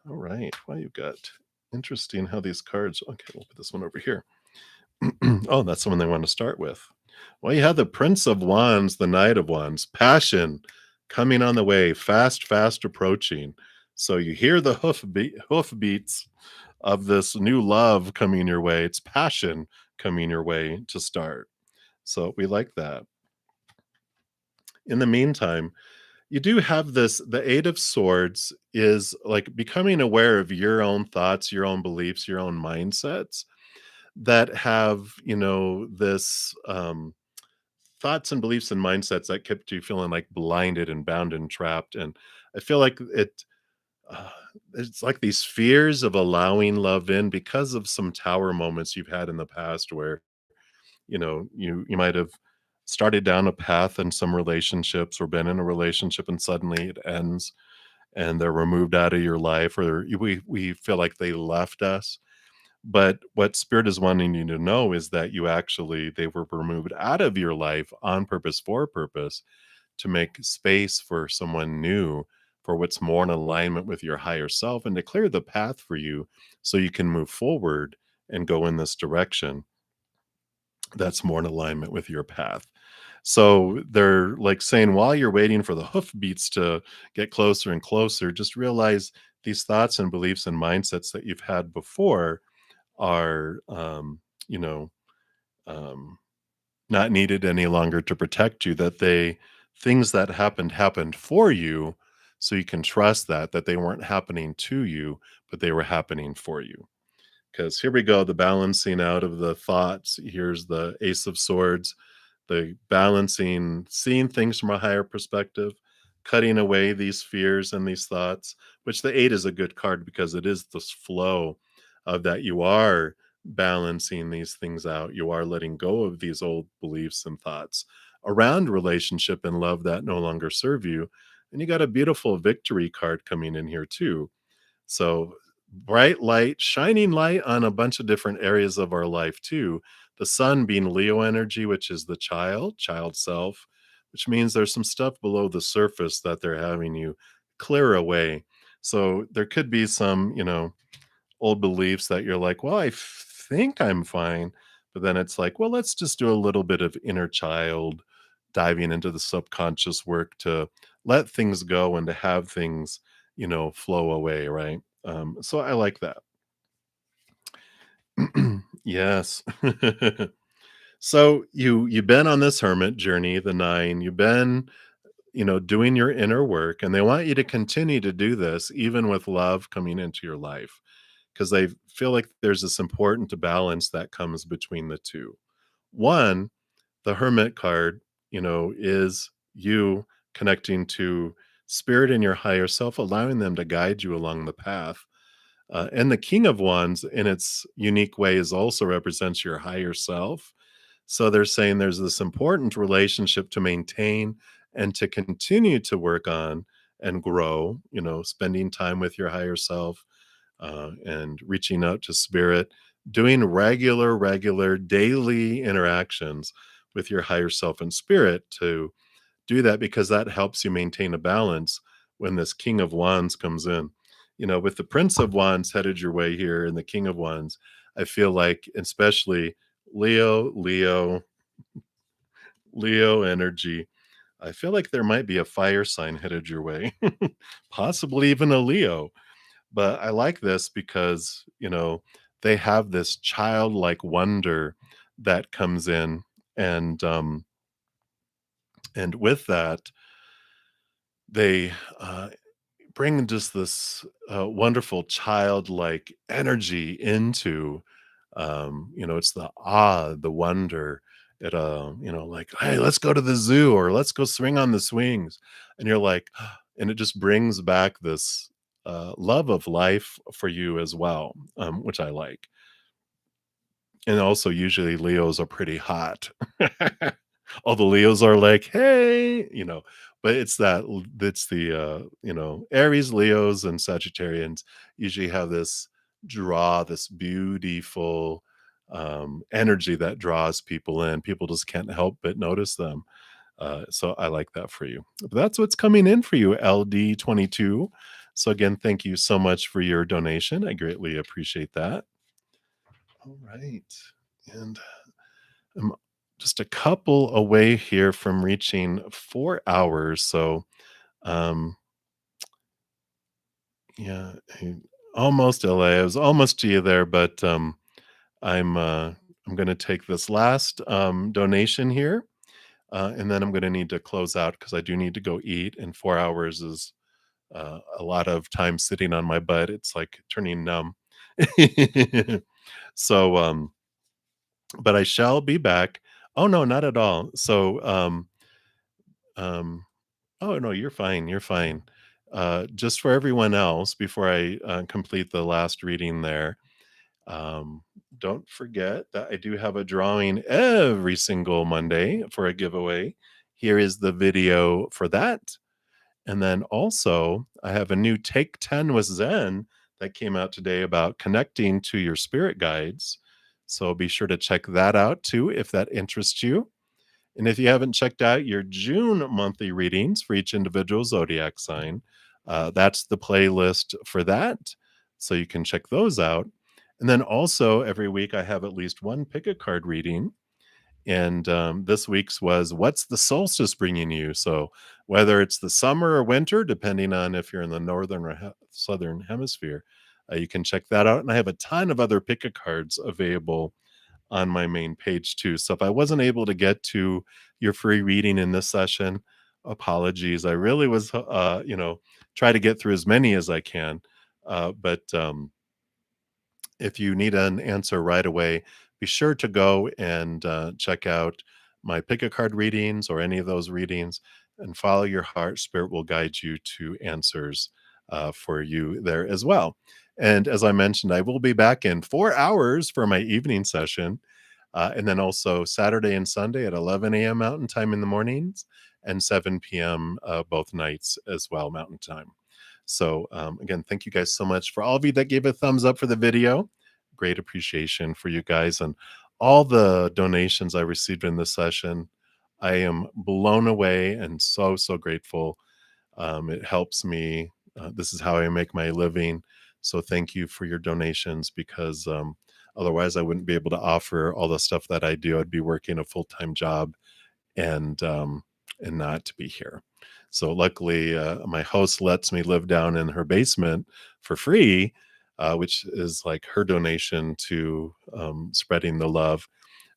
All right. Well, you've got interesting how these cards. Okay, we'll put this one over here. Oh, that's the one they want to start with. Well, you have the Prince of Wands, the Knight of Wands, passion coming on the way, fast, fast approaching. So you hear the hoof beats of this new love coming your way. It's passion coming your way to start. So we like that. In the meantime, you do have this the 8 of Swords is like becoming aware of your own thoughts, your own beliefs, your own mindsets that have, this thoughts and beliefs and mindsets that kept you feeling like blinded and bound and trapped. And I feel like uh, it's like these fears of allowing love in because of some tower moments you've had in the past where You might have started down a path in some relationships or been in a relationship and suddenly it ends and they're removed out of your life, or we feel like they left us. But what spirit is wanting you to know is that they were removed out of your life on purpose, for a purpose, to make space for someone new, for what's more in alignment with your higher self, and to clear the path for you so you can move forward and go in this direction that's more in alignment with your path. So they're like saying, while you're waiting for the hoofbeats to get closer and closer, just realize these thoughts and beliefs and mindsets that you've had before are, you know, um, not needed any longer to protect you. That things that happened for you, so you can trust that they weren't happening to you, but they were happening for you. Because here we go, the balancing out of the thoughts. Here's the Ace of Swords, the balancing, seeing things from a higher perspective, cutting away these fears and these thoughts, which the eight is a good card because it is this flow of that you are balancing these things out. You are letting go of these old beliefs and thoughts around relationship and love that no longer serve you. And you got a beautiful victory card coming in here too. So, bright light, shining light on a bunch of different areas of our life too. The sun being Leo energy, which is the child self, which means there's some stuff below the surface that they're having you clear away. So there could be some, old beliefs that you're like, well, think I'm fine. But then it's like, well, let's just do a little bit of inner child diving into the subconscious work to let things go and to have things, flow away. Right. So I like that. Yes. So you've been on this hermit journey, the nine, you've been, doing your inner work, and they want you to continue to do this even with love coming into your life, because they feel like there's this important balance that comes between the two. One, the hermit card, is you connecting to spirit and your higher self, allowing them to guide you along the path. And the King of Wands, in its unique ways, also represents your higher self. So they're saying there's this important relationship to maintain and to continue to work on and grow, spending time with your higher self, and reaching out to spirit, doing regular daily interactions with your higher self and spirit to do that, because that helps you maintain a balance when this King of Wands comes in. With the Prince of Wands headed your way here and the King of Wands, I feel like, especially Leo, Leo energy, I feel like there might be a fire sign headed your way, possibly even a Leo. But I like this because, they have this childlike wonder that comes in, and with that, they bring just this wonderful childlike energy into, it's the awe, the wonder. It like, hey, let's go to the zoo or let's go swing on the swings, and you're like, and it just brings back this love of life for you as well, which I like. And also, usually Leos are pretty hot. All the Leos are like, "Hey," but it's the, Aries, Leos, and Sagittarians usually have this beautiful, energy that draws people in. People just can't help but notice them. So I like that for you. But that's what's coming in for you, LD22. So again, thank you so much for your donation. I greatly appreciate that. All right. And I'm just a couple away here from reaching 4 hours. So, um, yeah, almost LA. I was almost to you there, but I'm uh, I'm going to take this last donation here, and then I'm going to need to close out because I do need to go eat. And 4 hours is a lot of time sitting on my butt. It's like turning numb. So, but I shall be back. Oh no, not at all. So, um, oh no, you're fine. You're fine. Just for everyone else, before I complete the last reading there, um, don't forget that I do have a drawing every single Monday for a giveaway. Here is the video for that. And then also, I have a new Take 10 with Zen that came out today about connecting to your spirit guides. So be sure to check that out too if that interests you. And if you haven't checked out your June monthly readings for each individual zodiac sign, that's the playlist for that. So you can check those out. And then also every week I have at least one pick a card reading. And this week's was what's the solstice bringing you? So whether it's the summer or winter, depending on if you're in the northern or southern hemisphere, you can check that out. And I have a ton of other pick a cards available on my main page too. So if I wasn't able to get to your free reading in this session, apologies. I really was, try to get through as many as I can. But if you need an answer right away, be sure to go and check out my pick a card readings or any of those readings and follow your heart. Spirit will guide you to answers for you there as well. And as I mentioned, I will be back in 4 hours for my evening session. And then also Saturday and Sunday at 11 a.m. Mountain Time in the mornings and 7 p.m. Both nights as well, Mountain Time. So, again, thank you guys so much for all of you that gave a thumbs up for the video. Great appreciation for you guys and all the donations I received in this session. I am blown away and so, so grateful. It helps me. This is how I make my living. So, thank you for your donations because otherwise, I wouldn't be able to offer all the stuff that I do. I'd be working a full-time job and not to be here. So luckily, my host lets me live down in her basement for free, which is like her donation to spreading the love.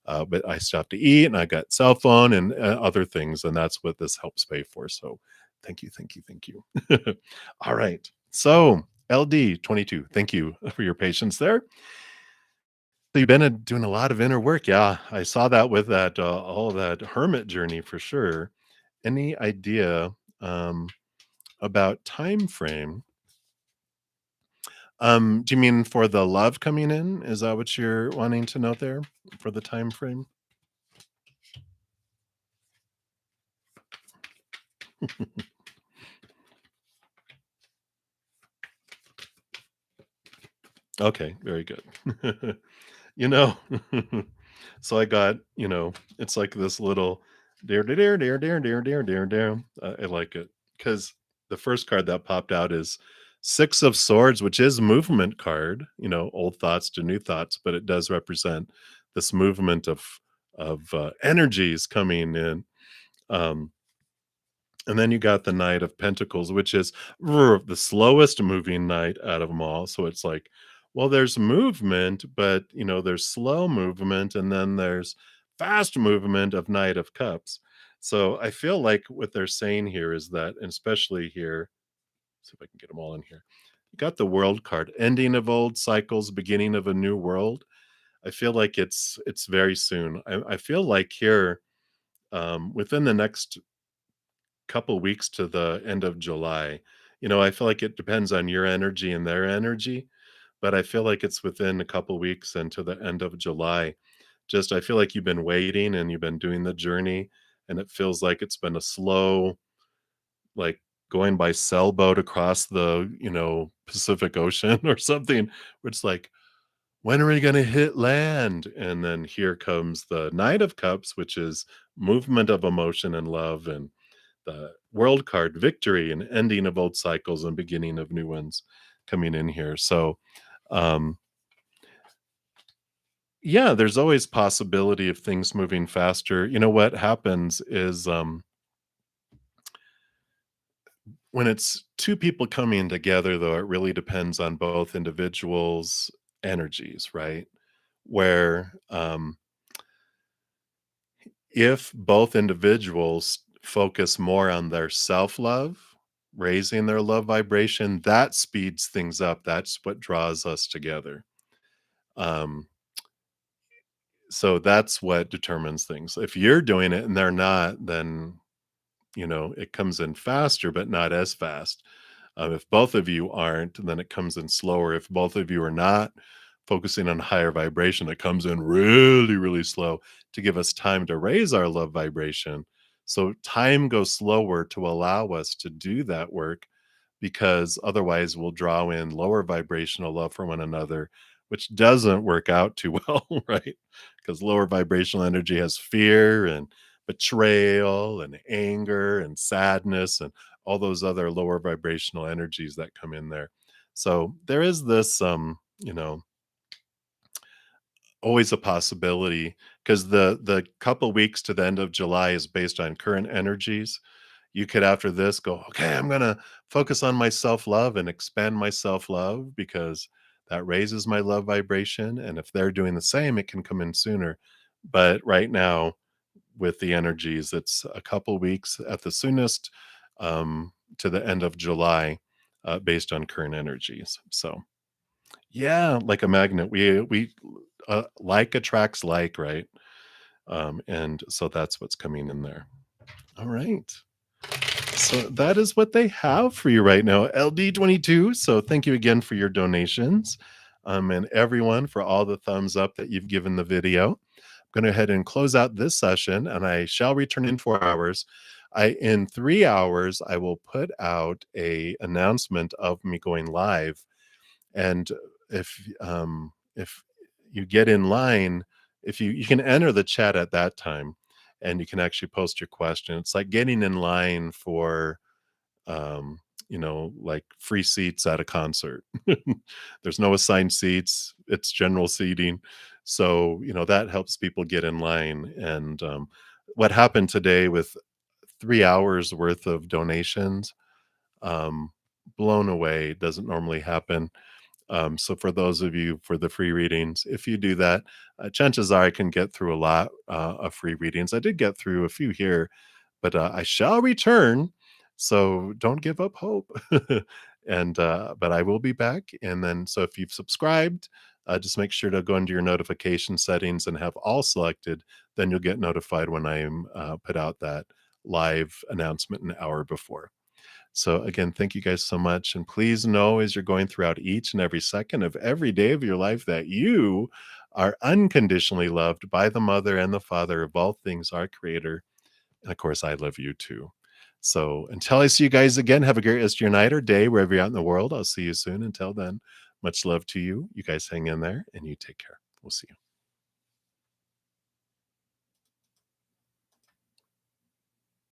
But I still have to eat, and I got cell phone and other things, and that's what this helps pay for. So thank you, thank you, thank you. All right. So LD22, thank you for your patience there. So you've been doing a lot of inner work. Yeah, I saw that with that all that hermit journey for sure. Any idea about time frame? Do you mean for the love coming in? Is that what you're wanting to know there for the time frame? Okay, very good. You know, so I got, it's like this little dare dare dare dare dare dare dare dare. I like it because the first card that popped out is Six of Swords, which is movement card, old thoughts to new thoughts, but it does represent this movement of energies coming in. Um, and then you got the Knight of Pentacles, which is the slowest moving knight out of them all. So it's like, well, there's movement, but there's slow movement, and then there's fast movement of Knight of Cups. So I feel like what they're saying here is that, and especially here, see if I can get them all in here. You got the World card, ending of old cycles, beginning of a new world. I feel like it's very soon. I feel like here, within the next couple weeks to the end of July. I feel like it depends on your energy and their energy, but I feel like it's within a couple weeks and to the end of July. Just I feel like you've been waiting and you've been doing the journey, and it feels like it's been a slow, like going by sailboat across the, Pacific Ocean or something, where it's like, when are we going to hit land? And then here comes the Knight of Cups, which is movement of emotion and love, and the World card, victory and ending of old cycles and beginning of new ones coming in here. So, um, yeah, there's always possibility of things moving faster. What happens is when it's two people coming together, though, it really depends on both individuals' energies, right? Where if both individuals focus more on their self-love, raising their love vibration, that speeds things up. That's what draws us together. Um, so that's what determines things. If you're doing it and they're not, then it comes in faster, but not as fast. If both of you aren't, then it comes in slower. If both of you are not focusing on higher vibration, it comes in really, really slow to give us time to raise our love vibration. So time goes slower to allow us to do that work because otherwise we'll draw in lower vibrational love for one another, which doesn't work out too well, right? Because lower vibrational energy has fear and betrayal and anger and sadness and all those other lower vibrational energies that come in there. So there is this always a possibility because the couple weeks to the end of July is based on current energies. You could after this go, okay, I'm gonna focus on my self-love and expand my self-love because that raises my love vibration. And if they're doing the same, it can come in sooner. But right now, with the energies, it's a couple weeks at the soonest to the end of July, based on current energies. So yeah, like a magnet. We like attracts like, right? And so that's what's coming in there. All right. So that is what they have for you right now, LD22. So thank you again for your donations, and everyone for all the thumbs up that you've given the video. I'm going to go ahead and close out this session, and I shall return in 4 hours. In 3 hours, I will put out a announcement of me going live, and if you get in line, if you can enter the chat at that time, and you can actually post your question. It's like getting in line for um, like free seats at a concert. There's no assigned seats, it's general seating. So, that helps people get in line. And what happened today with 3 hours worth of donations, um, blown away, doesn't normally happen. So for those of you for the free readings, if you do that, chances are I can get through a lot of free readings. I did get through a few here, but I shall return. So don't give up hope. And but I will be back. And then so if you've subscribed, just make sure to go into your notification settings and have all selected. Then you'll get notified when I put out that live announcement an hour before. So again, thank you guys so much. And please know as you're going throughout each and every second of every day of your life that you are unconditionally loved by the mother and the father of all things, our creator. And of course, I love you too. So until I see you guys again, have a great rest of your night or day, wherever you're out in the world. I'll see you soon. Until then, much love to you. You guys hang in there and you take care. We'll see you.